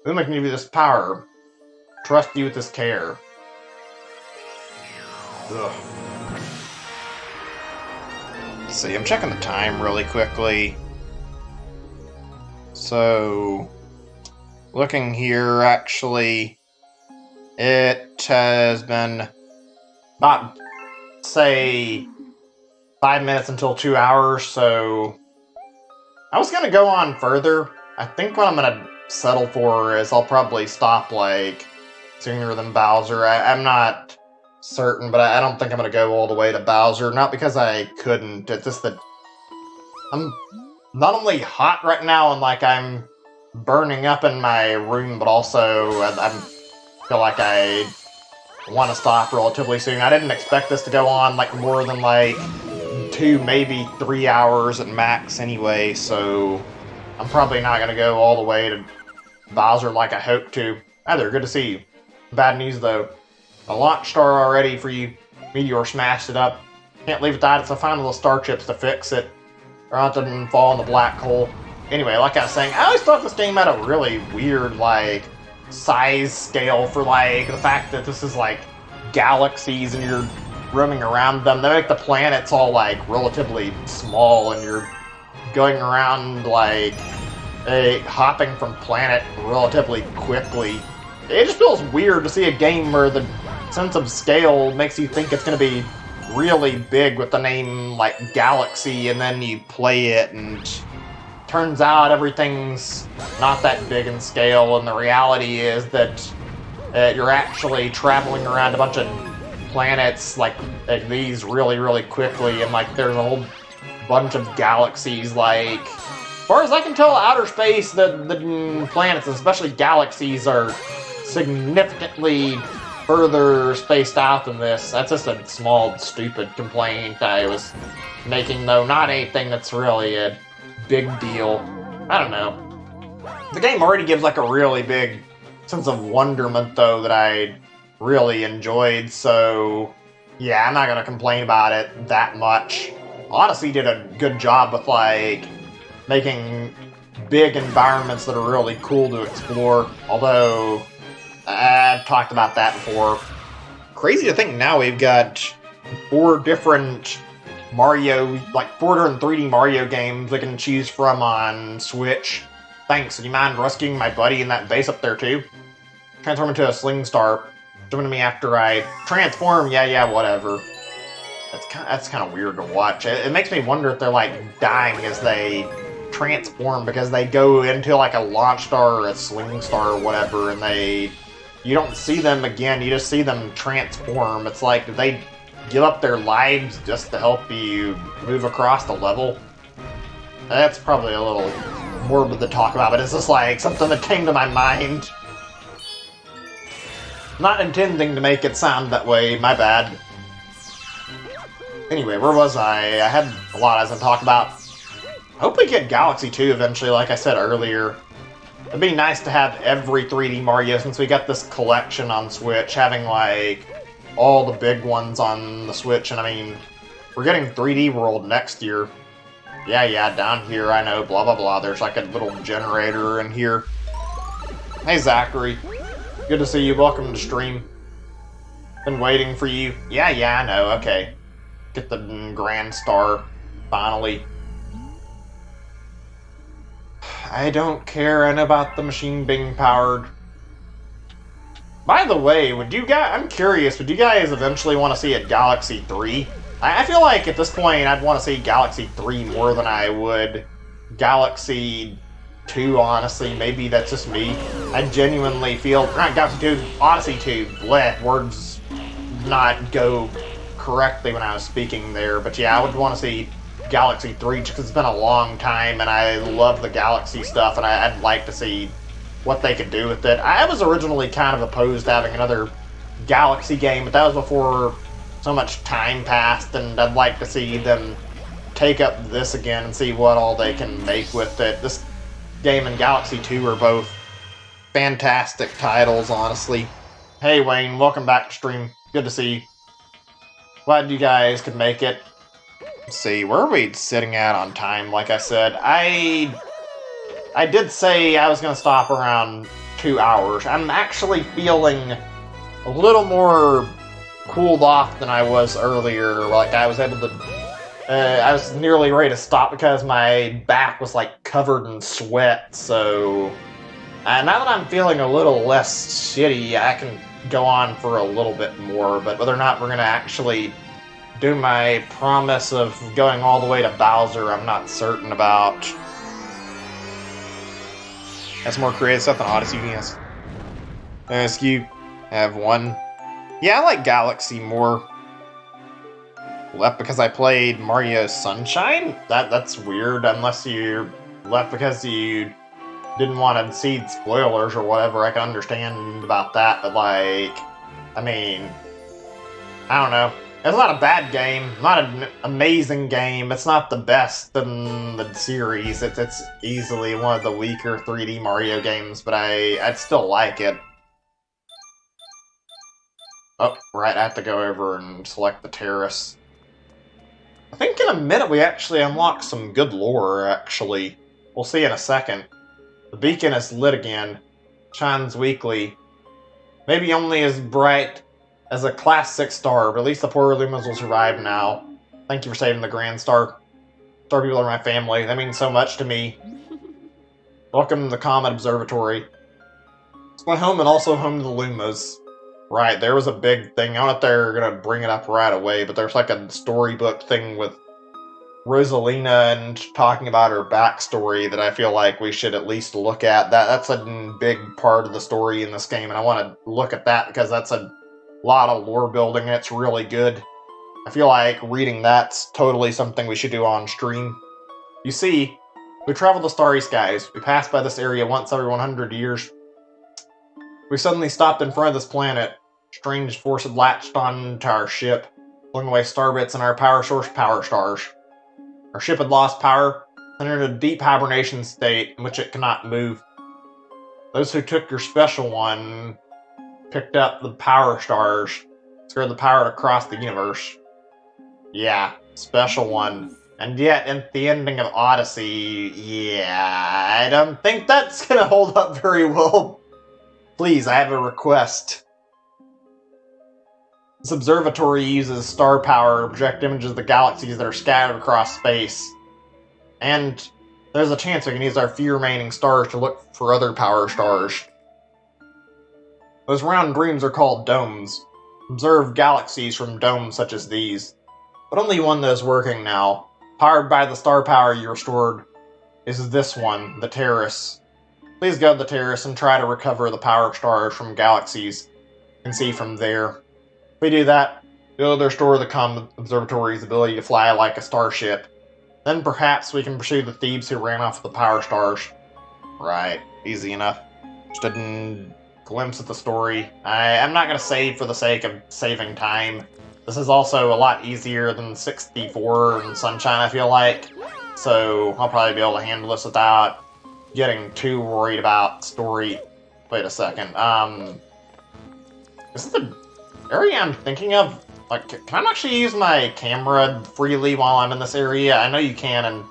Uma can give you this power. Trust you with this care. Ugh. Let's see, I'm checking the time really quickly. So, looking here, actually, it has been about, say, 5 minutes until 2 hours, so I was going to go on further. I think what I'm going to settle for is I'll probably stop, like, sooner than Bowser. I'm not certain, but I don't think I'm going to go all the way to Bowser. Not because I couldn't, it's just that I'm not only hot right now and, like, I'm burning up in my room, but also I feel like I want to stop relatively soon. I didn't expect this to go on, like, more than, like, 2, maybe 3 hours at max anyway, so I'm probably not going to go all the way to Bowser like I hoped to. Either, good to see you. Bad news, though. A launch star already for you. Meteor smashed it up. Can't leave it that, so find the star chips to fix it. Or else it doesn't fall in the black hole. Anyway, like I was saying, I always thought this game had a really weird, like, size scale for, like, the fact that this is, like, galaxies and you're roaming around them. They make the planets all, like, relatively small and you're going around, like, hopping from planet relatively quickly. It just feels weird to see a game where the sense of scale makes you think it's going to be really big with the name, like, Galaxy, and then you play it and turns out everything's not that big in scale, and the reality is that you're actually traveling around a bunch of planets like these really quickly, and, like, there's a whole bunch of galaxies. Like, as far as I can tell, outer space, the planets, especially galaxies, are significantly further spaced out than this. That's just a small, stupid complaint I was making, though. Not anything that's really a big deal. I don't know. The game already gives, like, a really big sense of wonderment, though, that I really enjoyed, so yeah, I'm not gonna complain about it that much. Odyssey did a good job with, like, making big environments that are really cool to explore, although I've talked about that before. Crazy to think now we've got 4 different Mario, like 4 different 3D Mario games we can choose from on Switch. Thanks, do you mind rescuing my buddy in that base up there too? Transform into a Sling Star. Coming to me after I transform, yeah, whatever. That's kind of weird to watch. It makes me wonder if they're, like, dying as they transform, because they go into, like, a launch star or a Sling Star or whatever, and you don't see them again, you just see them transform. It's like, did they give up their lives just to help you move across the level? That's probably a little morbid to talk about, but it's just, like, something that came to my mind. Not intending to make it sound that way, my bad. Anyway, where was I? I had a lot I was going to talk about. I hope we get Galaxy 2 eventually, like I said earlier. It'd be nice to have every 3D Mario, since we got this collection on Switch, having, like, all the big ones on the Switch. And I mean, we're getting 3D World next year. Yeah, down here, I know, blah, blah, blah. There's, like, a little generator in here. Hey, Zachary. Good to see you. Welcome to stream. Been waiting for you. Yeah, I know. Okay. Get the Grand Star, finally. I don't care. I know about the machine being powered. By the way, I'm curious, would you guys eventually want to see a Galaxy 3? I feel like at this point I'd want to see Galaxy 3 more than I would Galaxy 2, honestly. Maybe that's just me. I genuinely feel... Not Galaxy 2, Odyssey 2. Bleh, words not go correctly when I was speaking there. But yeah, I would want to see Galaxy 3 just because it's been a long time and I love the Galaxy stuff, and I'd like to see what they could do with it. I was originally kind of opposed to having another Galaxy game, but that was before so much time passed, and I'd like to see them take up this again and see what all they can make with it. This game and Galaxy 2 are both fantastic titles, honestly. Hey Wayne, welcome back to stream. Good to see you. Glad you guys could make it. Let's see, where are we sitting at on time? Like I said, I did say I was going to stop around 2 hours. I'm actually feeling a little more cooled off than I was earlier. Like, I was able to... I was nearly ready to stop because my back was, like, covered in sweat, so... now that I'm feeling a little less shitty, I can go on for a little bit more, but whether or not we're going to actually do my promise of going all the way to Bowser, I'm not certain about. That's more creative stuff than Odyssey, yes. You have one. Yeah, I like Galaxy more. Left because I played Mario Sunshine? That's weird, unless you left because you didn't want to see spoilers or whatever. I can understand about that, but like, I mean, I don't know. It's not a bad game, not an amazing game. It's not the best in the series. It's easily one of the weaker 3D Mario games, but I'd still like it. Oh, right, I have to go over and select the terrace. I think in a minute we actually unlock some good lore, actually. We'll see in a second. The beacon is lit again. Shines weakly. Maybe only as bright as a Class 6 star, but at least the poor Lumos will survive now. Thank you for saving the Grand Star. Star people are my family. That means so much to me. Welcome to the Comet Observatory. It's my home and also home to the Lumos. Right, there was a big thing. I don't know if they're going to bring it up right away, but there's like a storybook thing with Rosalina and talking about her backstory that I feel like we should at least look at. That's a big part of the story in this game, and I want to look at that because that's a lot of lore building and it's really good. I feel like reading that's totally something we should do on stream. You see, we travel the starry skies. We pass by this area once every 100 years. We suddenly stopped in front of this planet. Strange force had latched onto our ship, pulling away starbits and our power source power stars. Our ship had lost power and entered a deep hibernation state in which it cannot move. Those who took your special one picked up the power stars, scared the power across the universe. Yeah, special one. And yet, at the ending of Odyssey, yeah, I don't think that's gonna hold up very well. Please, I have a request. This observatory uses star power to project images of the galaxies that are scattered across space. And there's a chance we can use our few remaining stars to look for other power stars. Those round rooms are called domes. Observe galaxies from domes such as these. But only one that is working now, powered by the star power you restored, is this one, the terrace. Please go to the terrace and try to recover the power stars from galaxies you can see from there. If we do that, we'll restore the Comet Observatory's ability to fly like a starship. Then perhaps we can pursue the thieves who ran off with the power stars. Right, easy enough. Just a glimpse at the story. I'm not going to save for the sake of saving time. This is also a lot easier than 64 and Sunshine, I feel like. So I'll probably be able to handle this without getting too worried about story. Wait a second. Is this the area I'm thinking of? Like, can I actually use my camera freely while I'm in this area? I know you can in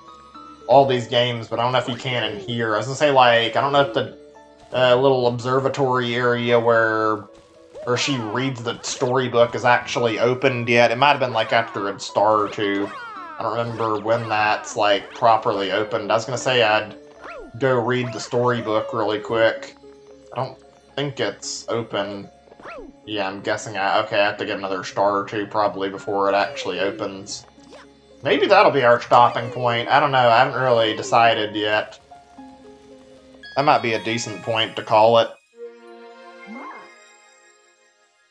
all these games, but I don't know if you can in here. I was gonna say, like, I don't know if the little observatory area where she reads the storybook is actually opened yet. It might have been, like, after a star or two. I don't remember when that's, like, properly opened. I was gonna say I'd go read the storybook really quick. I don't think it's open. Yeah, I'm guessing I have to get another star or two probably before it actually opens. Maybe that'll be our stopping point. I don't know, I haven't really decided yet. That might be a decent point to call it.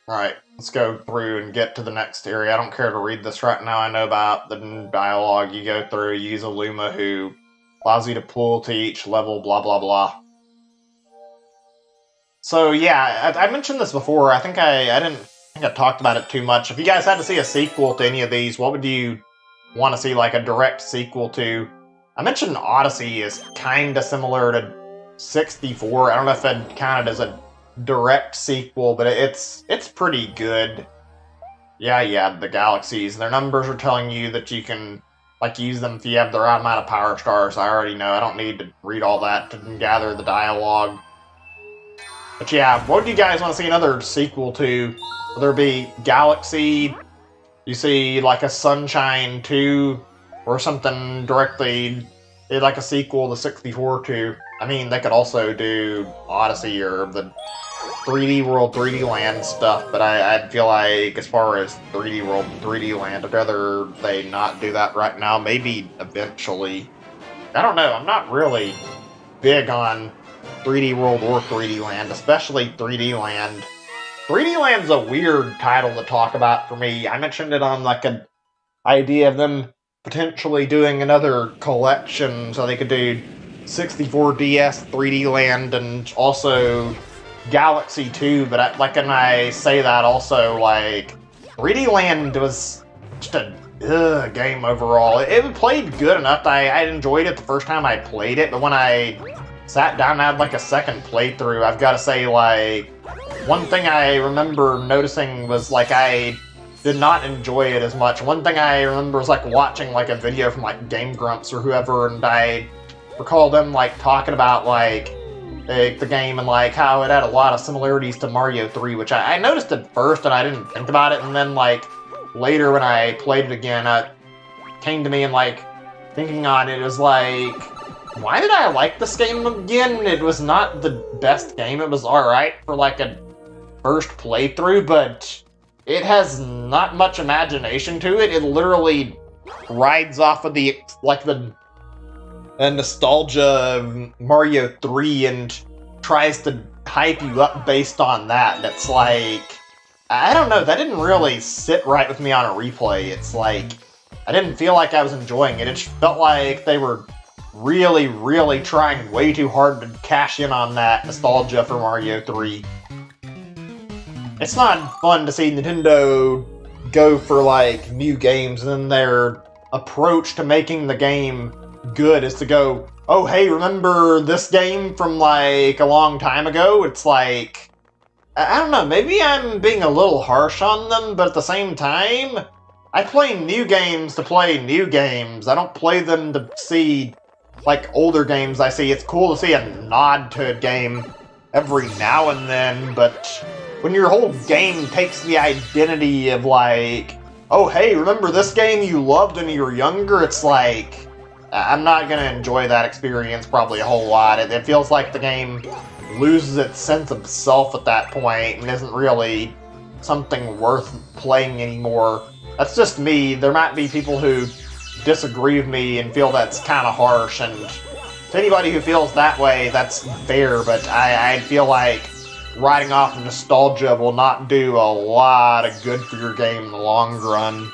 Alright, let's go through and get to the next area. I don't care to read this right now. I know about the dialogue you go through. You use a Luma who allows you to pull to each level, blah blah blah. So yeah, I mentioned this before. I think I didn't think I talked about it too much. If you guys had to see a sequel to any of these, what would you want to see, like a direct sequel to? I mentioned Odyssey is kind of similar to 64. I don't know if I'd count it as a direct sequel, but it's pretty good. Yeah, the galaxies. Their numbers are telling you that you can, like, use them if you have the right amount of power stars. I already know. I don't need to read all that to gather the dialogue. But yeah, what do you guys want to see another sequel to? Will there be Galaxy? You see, like, a Sunshine 2? Or something directly, like a sequel to 64 2. I mean, they could also do Odyssey or the 3D World, 3D Land stuff, but I feel like as far as 3D World and 3D Land, I'd rather they not do that right now. Maybe eventually. I don't know, I'm not really big on 3D World or 3D Land, especially 3D Land. 3D Land's a weird title to talk about for me. I mentioned it on like an idea of them potentially doing another collection, so they could do 64DS 3D Land and also Galaxy 2, but like, and I say that also, like, 3D Land was just a game overall. It played good enough. I enjoyed it the first time I played it, but when I sat down and had like a second playthrough, I've got to say, like, one thing I remember noticing was, like, I did not enjoy it as much. One thing I remember was, like, watching, like, a video from, like, Game Grumps or whoever, and I recall them, like, talking about, like, the game and, like, how it had a lot of similarities to Mario 3, which I noticed at first and I didn't think about it, and then, like, later when I played it again, it came to me and, like, thinking on it, it was like, why did I like this game again? It was not the best game. It was alright for, like, a first playthrough, but it has not much imagination to it. It literally rides off of the, like, the nostalgia of Mario 3 and tries to hype you up based on that. And it's like, I don't know, that didn't really sit right with me on a replay. It's like, I didn't feel like I was enjoying it. It just felt like they were really, really trying way too hard to cash in on that nostalgia for Mario 3. It's not fun to see Nintendo go for, like, new games and then their approach to making the game good is to go, oh, hey, remember this game from, like, a long time ago? It's like, I don't know, maybe I'm being a little harsh on them, but at the same time, I play new games to play new games. I don't play them to see, like, older games I see. It's cool to see a nod to a game every now and then, but when your whole game takes the identity of, like, oh, hey, remember this game you loved when you were younger? It's like, I'm not going to enjoy that experience probably a whole lot. It feels like the game loses its sense of self at that point and isn't really something worth playing anymore. That's just me. There might be people who disagree with me and feel that's kind of harsh, and to anybody who feels that way, that's fair, but I feel like riding off of nostalgia will not do a lot of good for your game in the long run.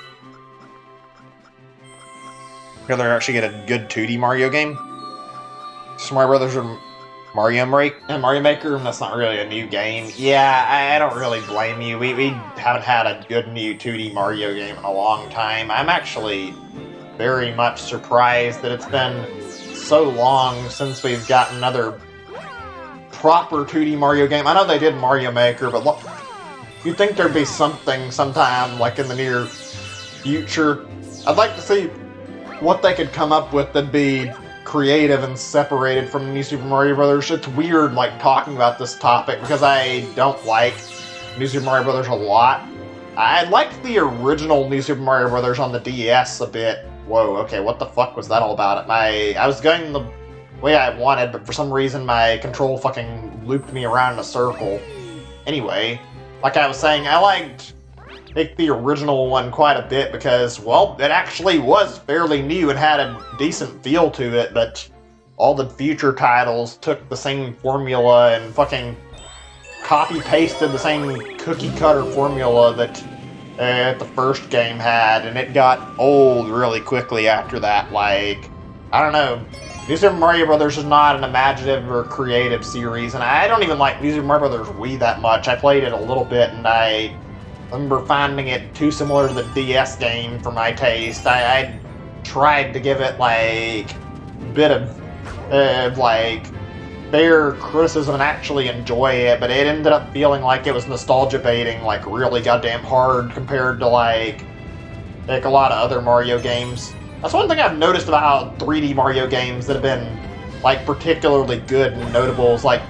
You'd rather actually get a good 2D Mario game? Super Mario Brothers or Mario Maker? That's not really a new game. Yeah, I don't really blame you. We haven't had a good new 2D Mario game in a long time. I'm actually very much surprised that it's been so long since we've gotten another proper 2D Mario game. I know they did Mario Maker, but look, you'd think there'd be something sometime, like, in the near future. I'd like to see what they could come up with that'd be creative and separated from New Super Mario Brothers. It's weird, like, talking about this topic because I don't like New Super Mario Brothers a lot. I liked the original New Super Mario Brothers on the DS a bit. Whoa, okay, what the fuck was that all about? I was going the way I wanted, but for some reason my control fucking looped me around in a circle. Anyway, like I was saying, I liked the original one quite a bit because, well, it actually was fairly new and had a decent feel to it, but all the future titles took the same formula and fucking copy-pasted the same cookie-cutter formula that the first game had, and it got old really quickly after that. Like, I don't know, New Super Mario Brothers is not an imaginative or creative series, and I don't even like New Super Mario Brothers Wii that much. I played it a little bit, and I remember finding it too similar to the DS game for my taste. I tried to give it, like, a bit of fair criticism and actually enjoy it, but it ended up feeling like it was nostalgia baiting, like really goddamn hard compared to like a lot of other Mario games. That's one thing I've noticed about 3D Mario games that have been like particularly good and notable is like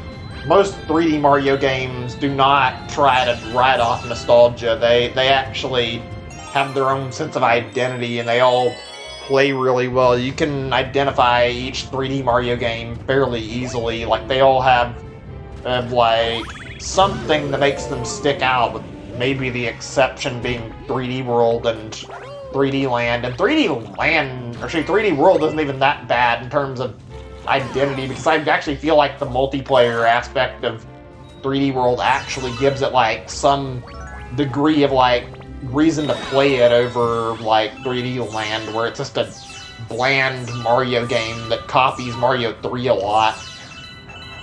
most 3D Mario games do not try to ride off nostalgia. They actually have their own sense of identity and they all play really well. You can identify each 3D Mario game fairly easily. Like they all have like something that makes them stick out, with maybe the exception being 3D World and 3D Land. And 3D Land, or actually 3D World isn't even that bad in terms of identity, because I actually feel like the multiplayer aspect of 3D World actually gives it like some degree of like reason to play it over like 3D Land, where it's just a bland Mario game that copies Mario 3 a lot.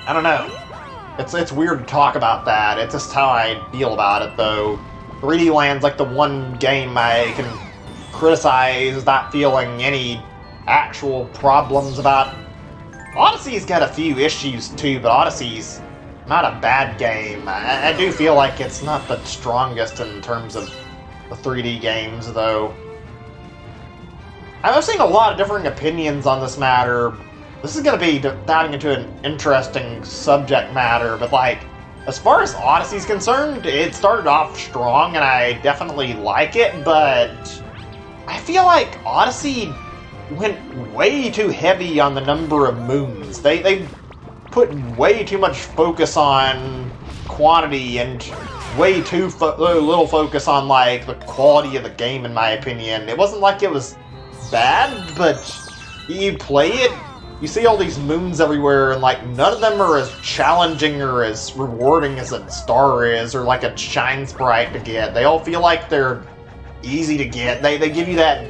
I don't know. It's weird to talk about that. It's just how I feel about it, though. 3D Land's like the one game I can criticize without feeling any actual problems about. Odyssey's got a few issues too, but Odyssey's not a bad game. I do feel like it's not the strongest in terms of the 3D games, though. I've seen a lot of differing opinions on this matter. This is going to be diving into an interesting subject matter, but like, as far as Odyssey's concerned, it started off strong and I definitely like it, but I feel like Odyssey went way too heavy on the number of moons. They put way too much focus on quantity and way too little focus on like the quality of the game, in my opinion. It wasn't like it was bad, but you play it, you see all these moons everywhere, and like none of them are as challenging or as rewarding as a star is, or like a shine sprite to get. They all feel like they're easy to get. They give you that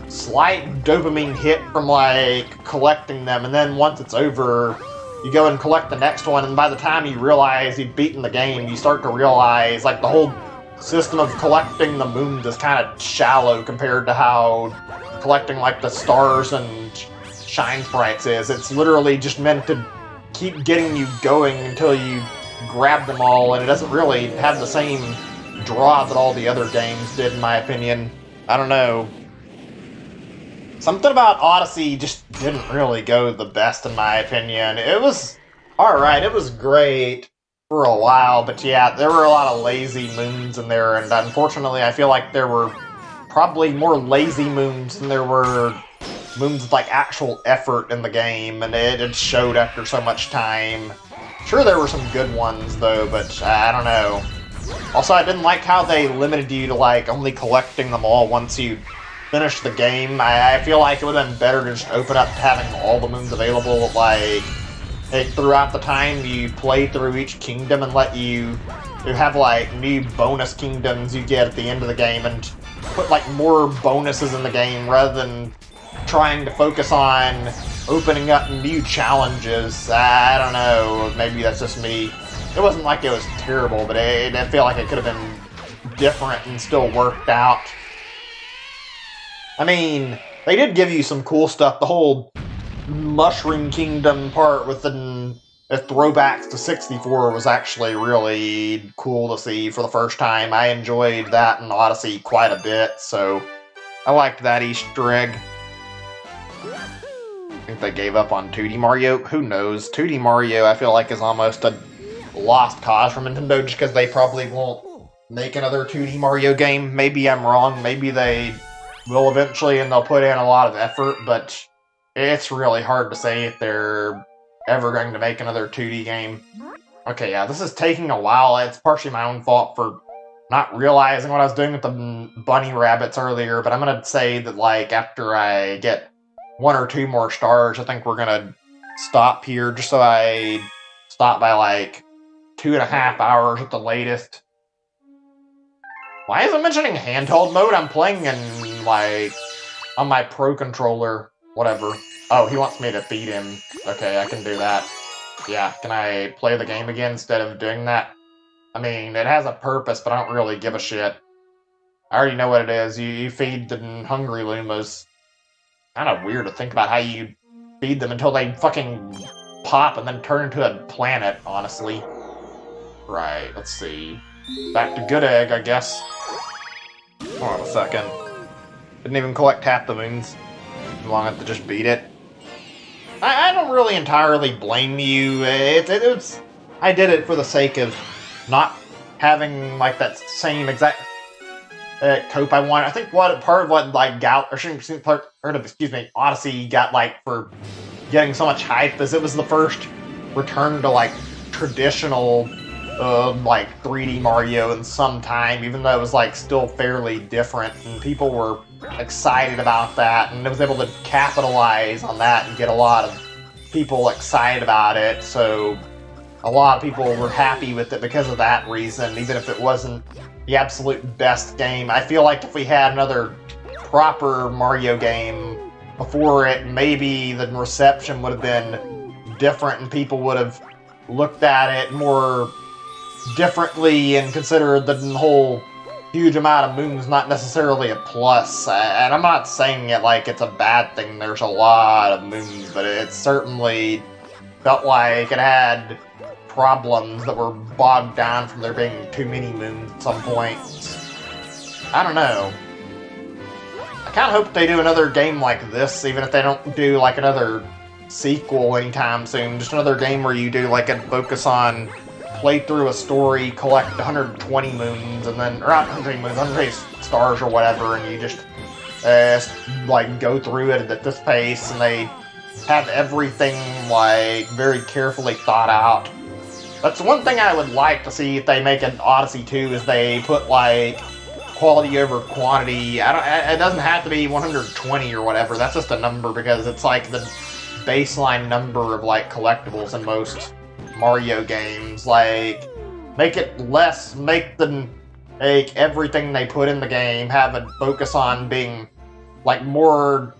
slight dopamine hit from like collecting them, and then once it's over, you go and collect the next one, and by the time you realize you've beaten the game, you start to realize like the whole system of collecting the moons is kind of shallow compared to how collecting like the stars and shine sprites is. It's literally just meant to keep getting you going until you grab them all, and it doesn't really have the same draw that all the other games did, in my opinion. I don't know. Something about Odyssey just didn't really go the best, in my opinion. It was alright, it was great for a while, but yeah, there were a lot of lazy moons in there, and unfortunately I feel like there were probably more lazy moons than there were moons with like actual effort in the game, and it showed after so much time. Sure, there were some good ones though, but I don't know. Also, I didn't like how they limited you to like only collecting them all once you finish the game. I feel like it would have been better to just open up to having all the moons available, like throughout the time you play through each kingdom, and let you have like new bonus kingdoms you get at the end of the game, and put like more bonuses in the game rather than trying to focus on opening up new challenges. I don't know, maybe that's just me. It wasn't like it was terrible, but I feel like it could have been different and still worked out. I mean, they did give you some cool stuff. The whole Mushroom Kingdom part with the throwbacks to 64 was actually really cool to see for the first time. I enjoyed that in Odyssey quite a bit, so I liked that Easter egg. I think they gave up on 2D Mario. Who knows? 2D Mario, I feel like, is almost a lost cause for Nintendo, just because they probably won't make another 2D Mario game. Maybe I'm wrong. Maybe they will eventually, and they'll put in a lot of effort, but it's really hard to say if they're ever going to make another 2D game. Okay, yeah, this is taking a while. It's partially my own fault for not realizing what I was doing with the bunny rabbits earlier, but I'm gonna say that, like, after I get 1 or 2 more stars, I think we're gonna stop here, just so I stop by, like, 2.5 hours at the latest. Why is it mentioning handheld mode? I'm playing in, like, on my Pro Controller, whatever. Oh, he wants me to feed him. Okay, I can do that. Yeah, can I play the game again instead of doing that? I mean, it has a purpose, but I don't really give a shit. I already know what it is. You feed the hungry Lumas. Kind of weird to think about how you feed them until they fucking pop and then turn into a planet, honestly. Right, let's see. Back to Good Egg, I guess. Hold on a second. Didn't even collect half the moons. Long enough to just beat it. I don't really entirely blame you. I did it for the sake of not having like that same exact cope I want. I think part of what like Odyssey got like for getting so much hype is it was the first return to like traditional like 3D Mario in some time, even though it was like still fairly different, and people were excited about that, and it was able to capitalize on that and get a lot of people excited about it. So a lot of people were happy with it because of that reason, even if it wasn't the absolute best game. I feel like if we had another proper Mario game before it, maybe the reception would have been different and people would have looked at it more differently and considered the whole huge amount of moons not necessarily a plus. And I'm not saying it like it's a bad thing, there's a lot of moons, but it certainly felt like it had problems that were bogged down from there being too many moons at some point. I don't know. I kind of hope they do another game like this, even if they don't do like another sequel anytime soon. Just another game where you do like a focus on play through a story, collect 120 moons, and then, or not 120 moons, 120 stars or whatever, and you just like go through it at this pace, and they have everything like very carefully thought out. That's one thing I would like to see if they make an Odyssey 2, is they put like quality over quantity. It doesn't have to be 120 or whatever, that's just a number because it's like the baseline number of like collectibles in most Mario games. Like, make it less, make everything they put in the game have a focus on being like more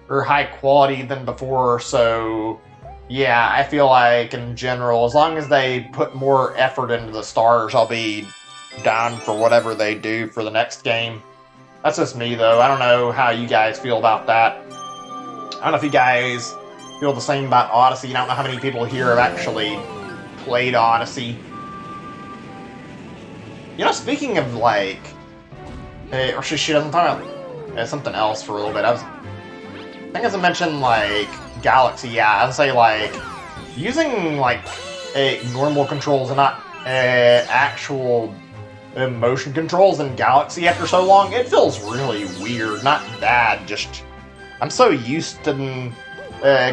or high quality than before. So yeah, I feel like in general, as long as they put more effort into the stars, I'll be down for whatever they do for the next game. That's just me though. I don't know how you guys feel about that. I don't know if you guys feel the same about Odyssey. I don't know how many people here have actually played Odyssey. You know, speaking of like, or she doesn't talk about something else for a little bit. I think as I mentioned, like Galaxy. Yeah, I'd say like using like normal controls and not actual motion controls in Galaxy after so long. It feels really weird. Not bad. Just I'm so used to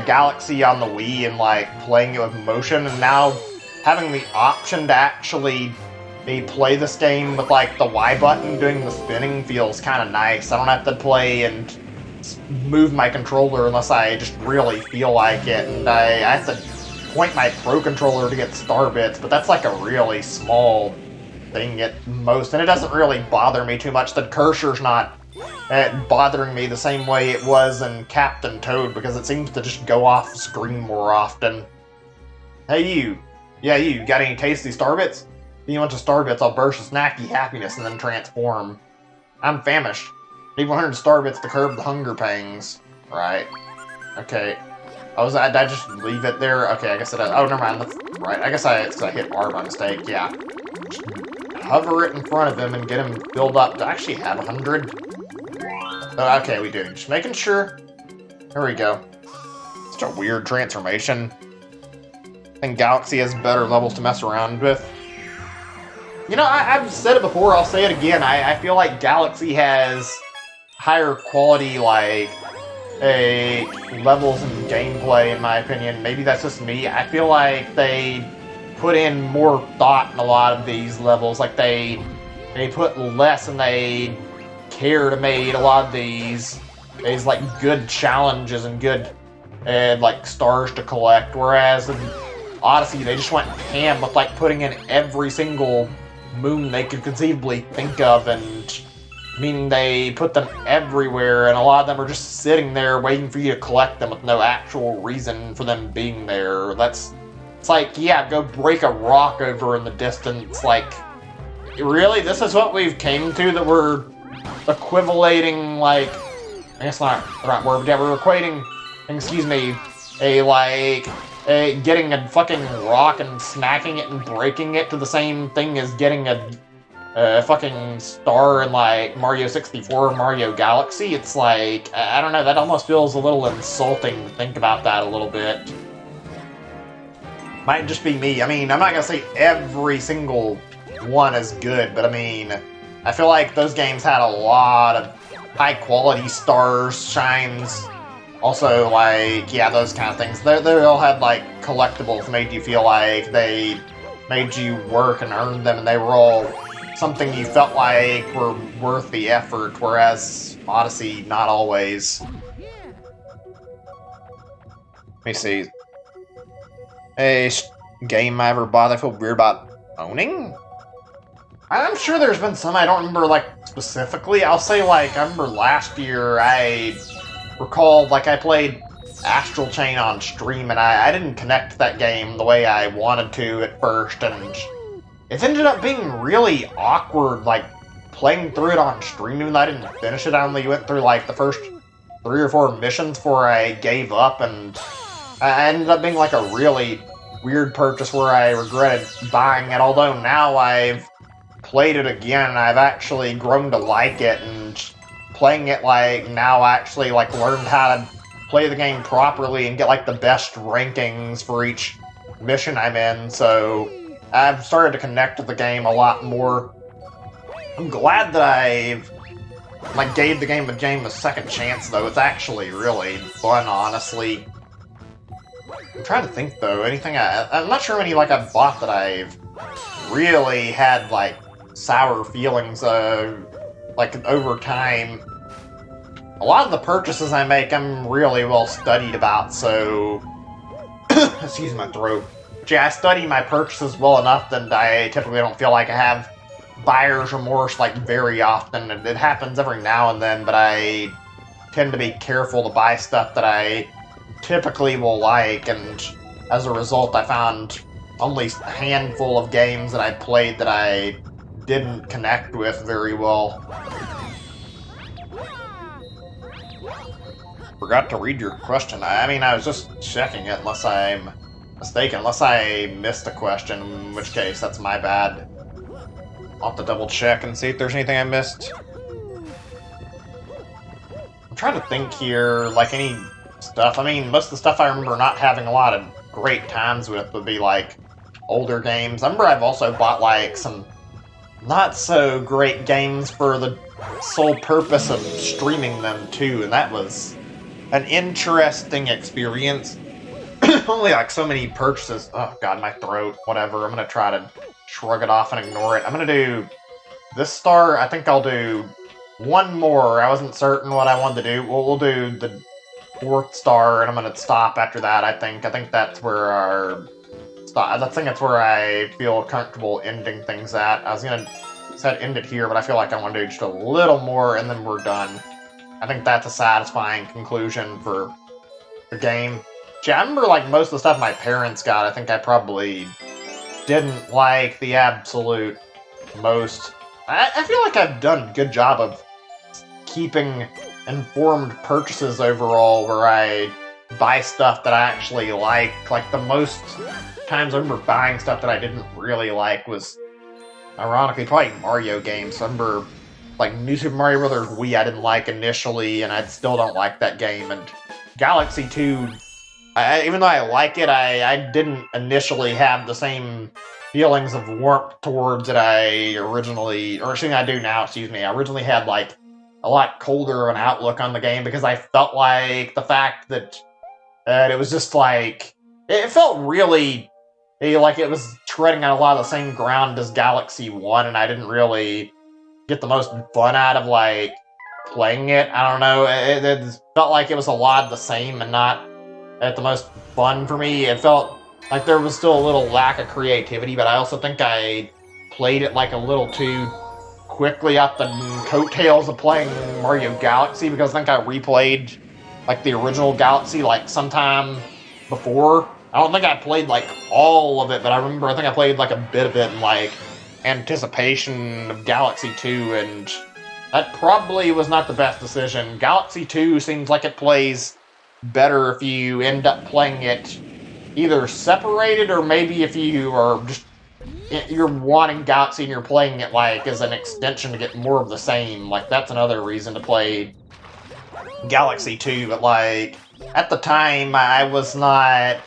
Galaxy on the Wii and like playing it with motion, and now having the option to actually play this game with like the Y button doing the spinning feels kind of nice. I don't have to play and move my controller unless I just really feel like it, and I have to point my Pro Controller to get star bits, but that's like a really small thing at most, and it doesn't really bother me too much. The cursor's not bothering me the same way it was in Captain Toad, because it seems to just go off screen more often. Hey you! Yeah, you got any tasty starbits? If you want to starbits, I'll burst with snacky happiness and then transform. I'm famished. Need 100 starbits to curb the hunger pangs. Right. Okay. Did I just leave it there? Okay, I guess it does. Oh, never mind. That's right. I guess I hit R by mistake. Yeah. Just hover it in front of him and get him filled up. Do I actually have 100? Oh, okay, we do. Just making sure. There we go. Such a weird transformation. I think Galaxy has better levels to mess around with. You know, I've said it before, I'll say it again. I feel like Galaxy has higher quality, like, levels and gameplay, in my opinion. Maybe that's just me. I feel like they put in more thought in a lot of these levels. Like, they put less and they care to make a lot of these like, good challenges and good, like, stars to collect. Whereas in Odyssey, they just went ham with, like, putting in every single moon they could conceivably think of, and meaning they put them everywhere, and a lot of them are just sitting there waiting for you to collect them with no actual reason for them being there. It's like, yeah, go break a rock over in the distance. Like, really? This is what we've came to, that we're equivalating, like, I guess not the right word, but yeah, we're equating, excuse me, a, like, getting a fucking rock and smacking it and breaking it to the same thing as getting a fucking star in, like, Mario 64 or Mario Galaxy. It's like, I don't know, that almost feels a little insulting to think about that a little bit. Might just be me. I mean, I'm not gonna say every single one is good, but I mean, I feel like those games had a lot of high-quality stars, shines, also, like, yeah, those kind of things. They all had, like, collectibles, made you feel like they made you work and earn them, and they were all something you felt like were worth the effort, whereas Odyssey, not always. Let me see. A game I ever bought I feel weird about owning? I'm sure there's been some I don't remember, like, specifically. I'll say, like, I remember last year I recalled, like, I played Astral Chain on stream, and I didn't connect that game the way I wanted to at first, and it ended up being really awkward, like, playing through it on stream, even though I didn't finish it. I only went through, like, the first 3 or 4 missions before I gave up, and I ended up being, like, a really weird purchase where I regretted buying it, although now I've played it again, and I've actually grown to like it, and playing it, like, now I actually, like, learned how to play the game properly and get, like, the best rankings for each mission I'm in, so I've started to connect with the game a lot more. I'm glad that I've, like, gave the game a second chance, though. It's actually really fun, honestly. I'm trying to think, though, anything I'm not sure any, like, I've bought that I've really had, like, sour feelings, like, over time. A lot of the purchases I make, I'm really well studied about, so... excuse my throat. But yeah, I study my purchases well enough that I typically don't feel like I have buyer's remorse, like, very often. It happens every now and then, but I tend to be careful to buy stuff that I typically will like, and as a result I found only a handful of games that I played that I didn't connect with very well. Forgot to read your question. I mean, I was just checking it, unless I'm mistaken, unless I missed a question, in which case that's my bad. I'll have to double check and see if there's anything I missed. I'm trying to think here, like, any stuff. I mean, most of the stuff I remember not having a lot of great times with would be, like, older games. I remember I've also bought, like, some not so great games for the sole purpose of streaming them, too, and that was an interesting experience. Only, like, so many purchases. Oh, God, my throat. Whatever. I'm gonna try to shrug it off and ignore it. I'm gonna do this star. I think I'll do one more. I wasn't certain what I wanted to do. We'll do the 4th star, and I'm gonna stop after that, I think. That's where our... I think that's where I feel comfortable ending things at. I was gonna say end it here, but I feel like I want to do just a little more, and then we're done. I think that's a satisfying conclusion for the game. Yeah, I remember, like, most of the stuff my parents got, I think I probably didn't like the absolute most. I feel like I've done a good job of keeping informed purchases overall, where I buy stuff that I actually like. Like, the most times I remember buying stuff that I didn't really like was, ironically, probably Mario games. I remember, like, New Super Mario Bros. Wii I didn't like initially, and I still don't like that game, and Galaxy 2, even though I like it, I didn't initially have the same feelings of warmth towards it I originally, or excuse me, I do now, excuse me. I originally had, like, a lot colder of an outlook on the game, because I felt like the fact that it was just, like, it felt really like it was treading on a lot of the same ground as Galaxy 1, and I didn't really get the most fun out of, like, playing it. I don't know, it felt like it was a lot of the same and not at the most fun for me. It felt like there was still a little lack of creativity, but I also think I played it, like, a little too quickly off the coattails of playing Mario Galaxy, because I think I replayed, like, the original Galaxy, like, sometime before. I don't think I played, like, all of it, but I think I played, like, a bit of it in, like, anticipation of Galaxy 2, and that probably was not the best decision. Galaxy 2 seems like it plays better if you end up playing it either separated or maybe if you are just you're wanting Galaxy and you're playing it like as an extension to get more of the same. Like that's another reason to play Galaxy 2. But like at the time, I was not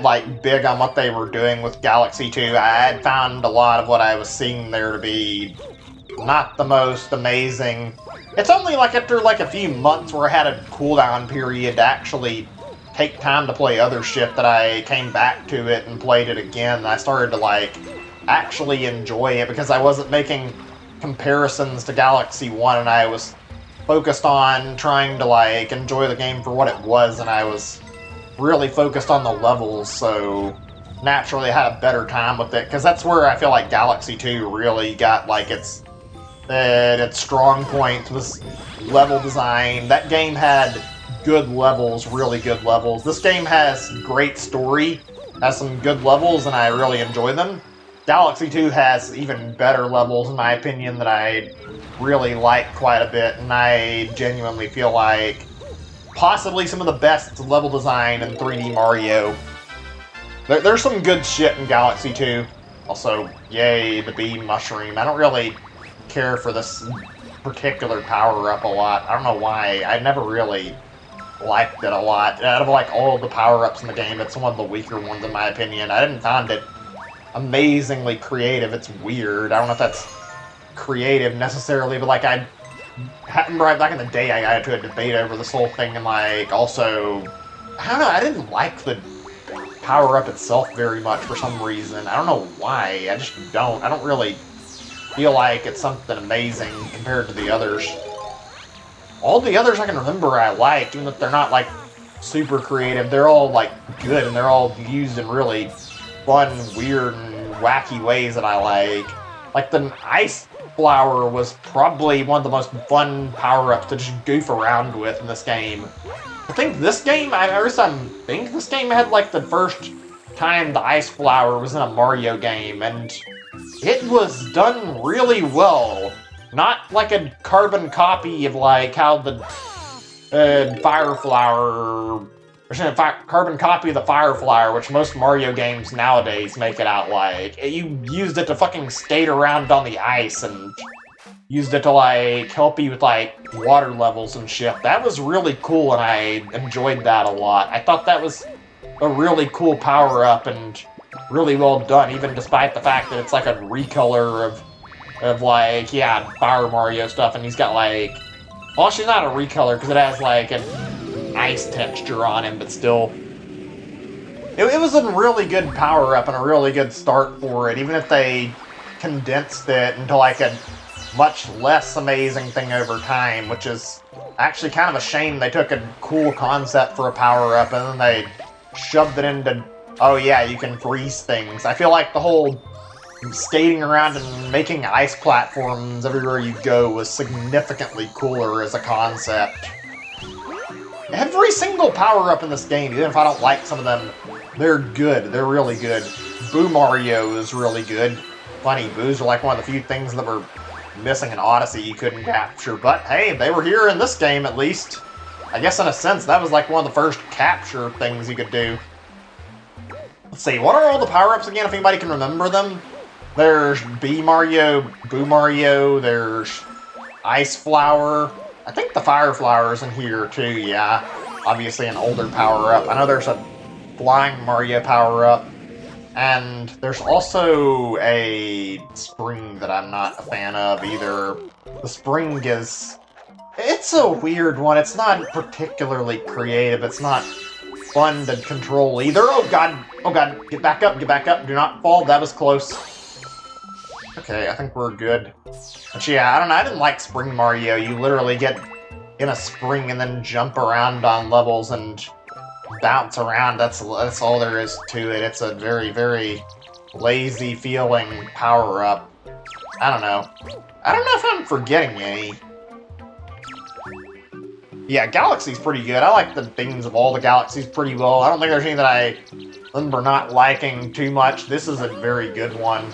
like big on what they were doing with Galaxy 2. I had found a lot of what I was seeing there to be not the most amazing. It's only like after like a few months where I had a cooldown period to actually take time to play other shit that I came back to it and played it again. I started to like actually enjoy it because I wasn't making comparisons to Galaxy 1 and I was focused on trying to like enjoy the game for what it was, and I was really focused on the levels, so naturally I had a better time with it, because that's where I feel like Galaxy 2 really got like its strong point was level design. That game had good levels, really good levels. This game has great story, has some good levels, and I really enjoy them. Galaxy 2 has even better levels, in my opinion, that I really like quite a bit, and I genuinely feel like possibly some of the best level design in 3D Mario. There's some good shit in Galaxy 2. Also, yay, the Beam Mushroom. I don't really care for this particular power-up a lot. I don't know why. I never really liked it a lot. Out of like all of the power-ups in the game, it's one of the weaker ones in my opinion. I didn't find it amazingly creative. It's weird. I don't know if that's creative necessarily, but like I remember right back in the day I got into a debate over this whole thing, and like also, I don't know, I didn't like the power-up itself very much for some reason. I don't know why. I just don't. I don't really feel like it's something amazing compared to the others. All the others I can remember I liked, even if they're not like super creative. They're all like good, and they're all used in really fun, weird, and wacky ways that I like. Like the ice flower was probably one of the most fun power-ups to just goof around with in this game. I think this game, I think this game had like the first time the ice flower was in a Mario game, and it was done really well. Not like a carbon copy of like how the fire flower, carbon copy of the fire flower, which most Mario games nowadays make it out like. You used it to fucking skate around on the ice and used it to like help you with like water levels and shit. That was really cool, and I enjoyed that a lot. I thought that was a really cool power-up and really well done, even despite the fact that it's like a recolor of like, yeah, Fire Mario stuff, and he's got like, well, actually not a recolor because it has like an ice texture on him, but still, it was a really good power-up and a really good start for it, even if they condensed it into like a much less amazing thing over time, which is actually kind of a shame. They took a cool concept for a power-up and then they shoved it into, oh yeah, you can freeze things. I feel like the whole skating around and making ice platforms everywhere you go was significantly cooler as a concept. Every single power-up in this game, even if I don't like some of them, they're good. They're really good. Boo Mario is really good. Funny, boos are like one of the few things that were missing in Odyssey you couldn't capture, but hey, they were here in this game at least. I guess in a sense, that was like one of the first capture things you could do. Let's see, what are all the power-ups again, if anybody can remember them? There's Bee Mario, Boo Mario, there's Ice Flower. I think the Fire Flower's in here too, yeah. Obviously an older power-up. I know there's a Flying Mario power-up. And there's also a spring that I'm not a fan of either. The spring is... it's a weird one. It's not particularly creative. It's not fun to control either. Oh god! Oh god! Get back up! Get back up! Do not fall. That was close. Okay, I think we're good. But yeah, I don't know. I didn't like Spring Mario. You literally get in a spring and then jump around on levels and bounce around. That's all there is to it. It's a very, very lazy feeling power-up. I don't know. I don't know if I'm forgetting any. Yeah, Galaxy's pretty good. I like the themes of all the Galaxies pretty well. I don't think there's any that I remember not liking too much. This is a very good one.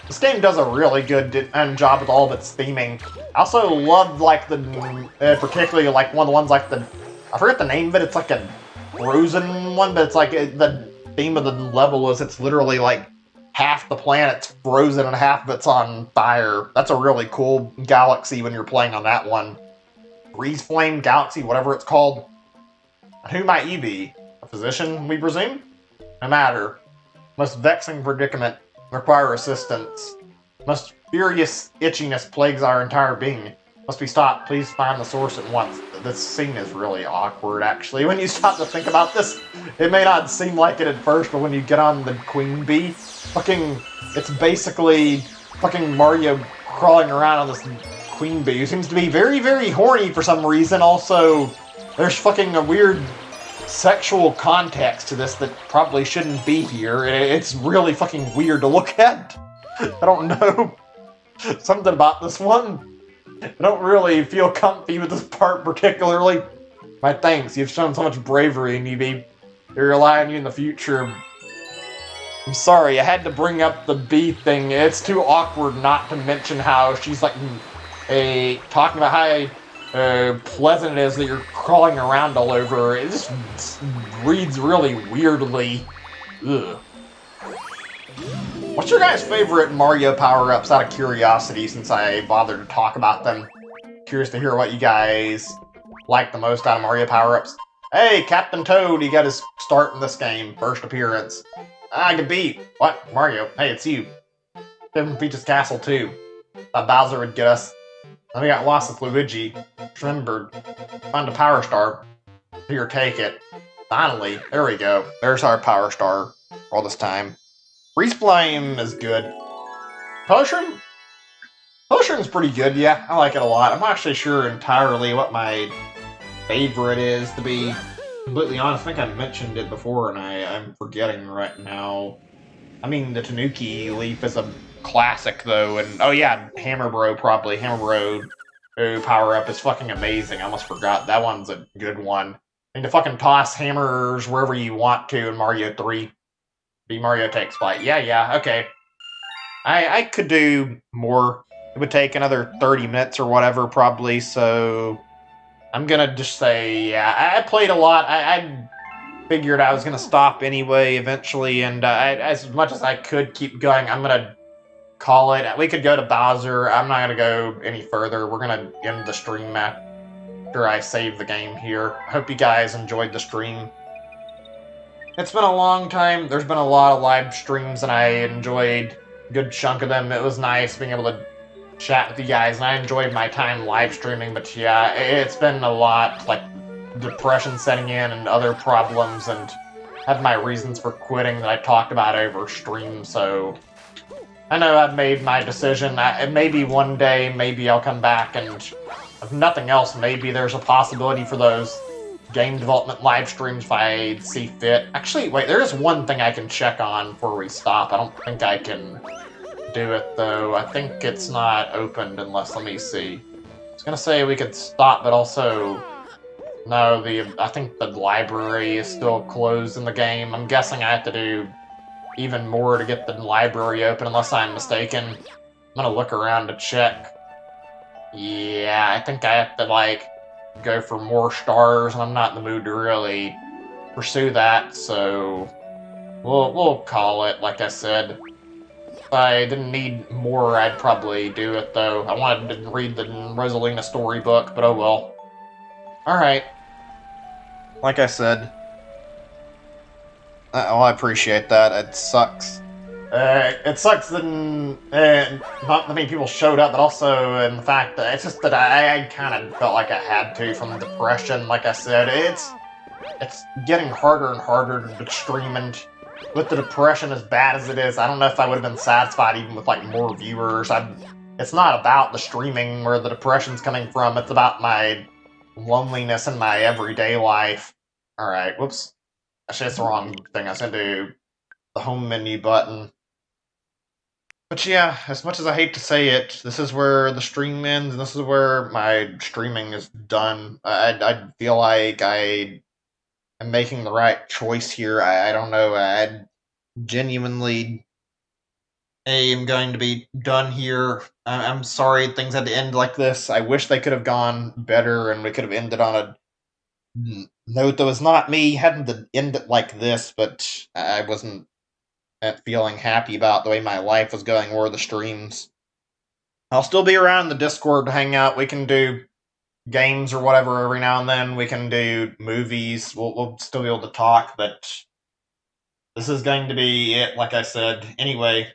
This game does a really good job with all of its theming. I also love, like, the particularly, like, one of the ones, like, I forget the name of it, it's like a frozen Livestream one, but it's like the theme of the level is it's literally like half the planet's frozen and half of it's on fire. That's a really cool galaxy when you're playing on that one. Breeze Flame Galaxy, whatever it's called. Who might you be? A physician, we presume? No matter. Most vexing predicament. Require assistance. Most furious itchiness plagues our entire being. Must be stopped. Please find the source at once. This scene is really awkward, actually. When you stop to think about this, it may not seem like it at first, but when you get on the Queen Bee, it's basically fucking Mario crawling around on this Queen Bee, who seems to be very, very horny for some reason. Also, there's fucking a weird sexual context to this that probably shouldn't be here. It's really fucking weird to look at. I don't know. Something about this one. I don't really feel comfy with this part particularly. My thanks, you've shown so much bravery, and we rely on you in the future. I'm sorry, I had to bring up the bee thing. It's too awkward not to mention how she's like talking about how pleasant it is that you're crawling around all over. It just reads really weirdly. Ugh. What's your guys' favorite Mario power-ups out of curiosity, since I bothered to talk about them? Curious to hear what you guys like the most out of Mario power-ups. Hey, Captain Toad, he got his start in this game. First appearance. I can beat. What? Mario? Hey, it's you. From Peach's Castle, too. Thought Bowser would get us. Then we got lost with Luigi. Remembered. Found a Power Star. Here, take it. Finally. There we go. There's our Power Star. All this time. Breeze Flame is good. Potion? Potion's pretty good, yeah. I like it a lot. I'm not actually sure entirely what my favorite is, to be completely honest. I think I mentioned it before and I'm forgetting right now. I mean, the Tanuki Leaf is a classic, though, and oh yeah, Hammer Bro probably. Hammer Bro power-up is fucking amazing. I almost forgot. That one's a good one. And to fucking toss hammers wherever you want to in Mario 3. Be Mario Takes Flight. Yeah, okay. I could do more. It would take another 30 minutes or whatever, probably, so I'm gonna just say, yeah, I played a lot. I figured I was gonna stop anyway, eventually, and as much as I could keep going, I'm gonna call it. We could go to Bowser. I'm not gonna go any further. We're gonna end the stream after I save the game here. I hope you guys enjoyed the stream. It's been a long time. There's been a lot of live streams, and I enjoyed a good chunk of them. It was nice being able to chat with you guys, and I enjoyed my time live streaming, but yeah, it's been a lot, like, depression setting in and other problems, and have my reasons for quitting that I talked about over stream, so I know I've made my decision. Maybe one day, maybe I'll come back, and if nothing else, maybe there's a possibility for those game development live streams if I see fit. Actually, wait, there is one thing I can check on before we stop. I don't think I can do it, though. I think it's not opened unless, let me see. I was gonna say we could stop, but also, no, I think the library is still closed in the game. I'm guessing I have to do even more to get the library open, unless I'm mistaken. I'm gonna look around to check. Yeah, I think I have to, like, go for more stars, and I'm not in the mood to really pursue that, so we'll call it, like I said. If I didn't need more, I'd probably do it, though. I wanted to read the Rosalina storybook, but oh well. Alright. Like I said. I appreciate that. It sucks. It sucks that not that many people showed up, but also in the fact that it's just that I kind of felt like I had to from the depression. Like I said, it's getting harder and harder to stream, and with the depression as bad as it is, I don't know if I would have been satisfied even with like more viewers. It's not about the streaming where the depression's coming from. It's about my loneliness in my everyday life. All right, whoops. Actually, that's the wrong thing. I was gonna do the home menu button. But yeah, as much as I hate to say it, this is where the stream ends, and this is where my streaming is done. I feel like I am making the right choice here. I don't know. I genuinely am going to be done here. I'm sorry things had to end like this. I wish they could have gone better, and we could have ended on a note that was not me having to end it like this, but I wasn't feeling happy about the way my life was going or the streams. I'll still be around the Discord to hang out. We can do games or whatever every now and then. We can do movies. We'll still be able to talk, but this is going to be it, like I said. Anyway,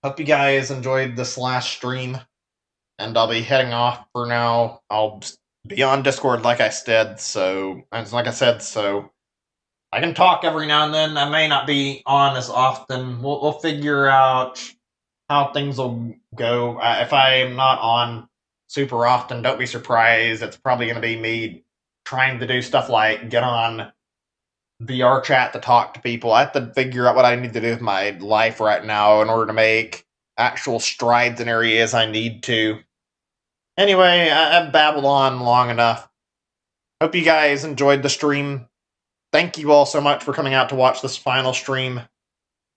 hope you guys enjoyed this last stream, and I'll be heading off for now. I'll be on Discord, like I said, so I can talk every now and then. I may not be on as often. We'll figure out how things will go. If I'm not on super often, don't be surprised. It's probably going to be me trying to do stuff like get on VR chat to talk to people. I have to figure out what I need to do with my life right now in order to make actual strides in areas I need to. Anyway, I've babbled on long enough. Hope you guys enjoyed the stream. Thank you all so much for coming out to watch this final stream.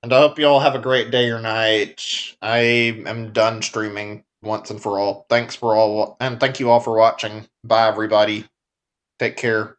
And I hope you all have a great day or night. I am done streaming once and for all. Thank you all for watching. Bye, everybody. Take care.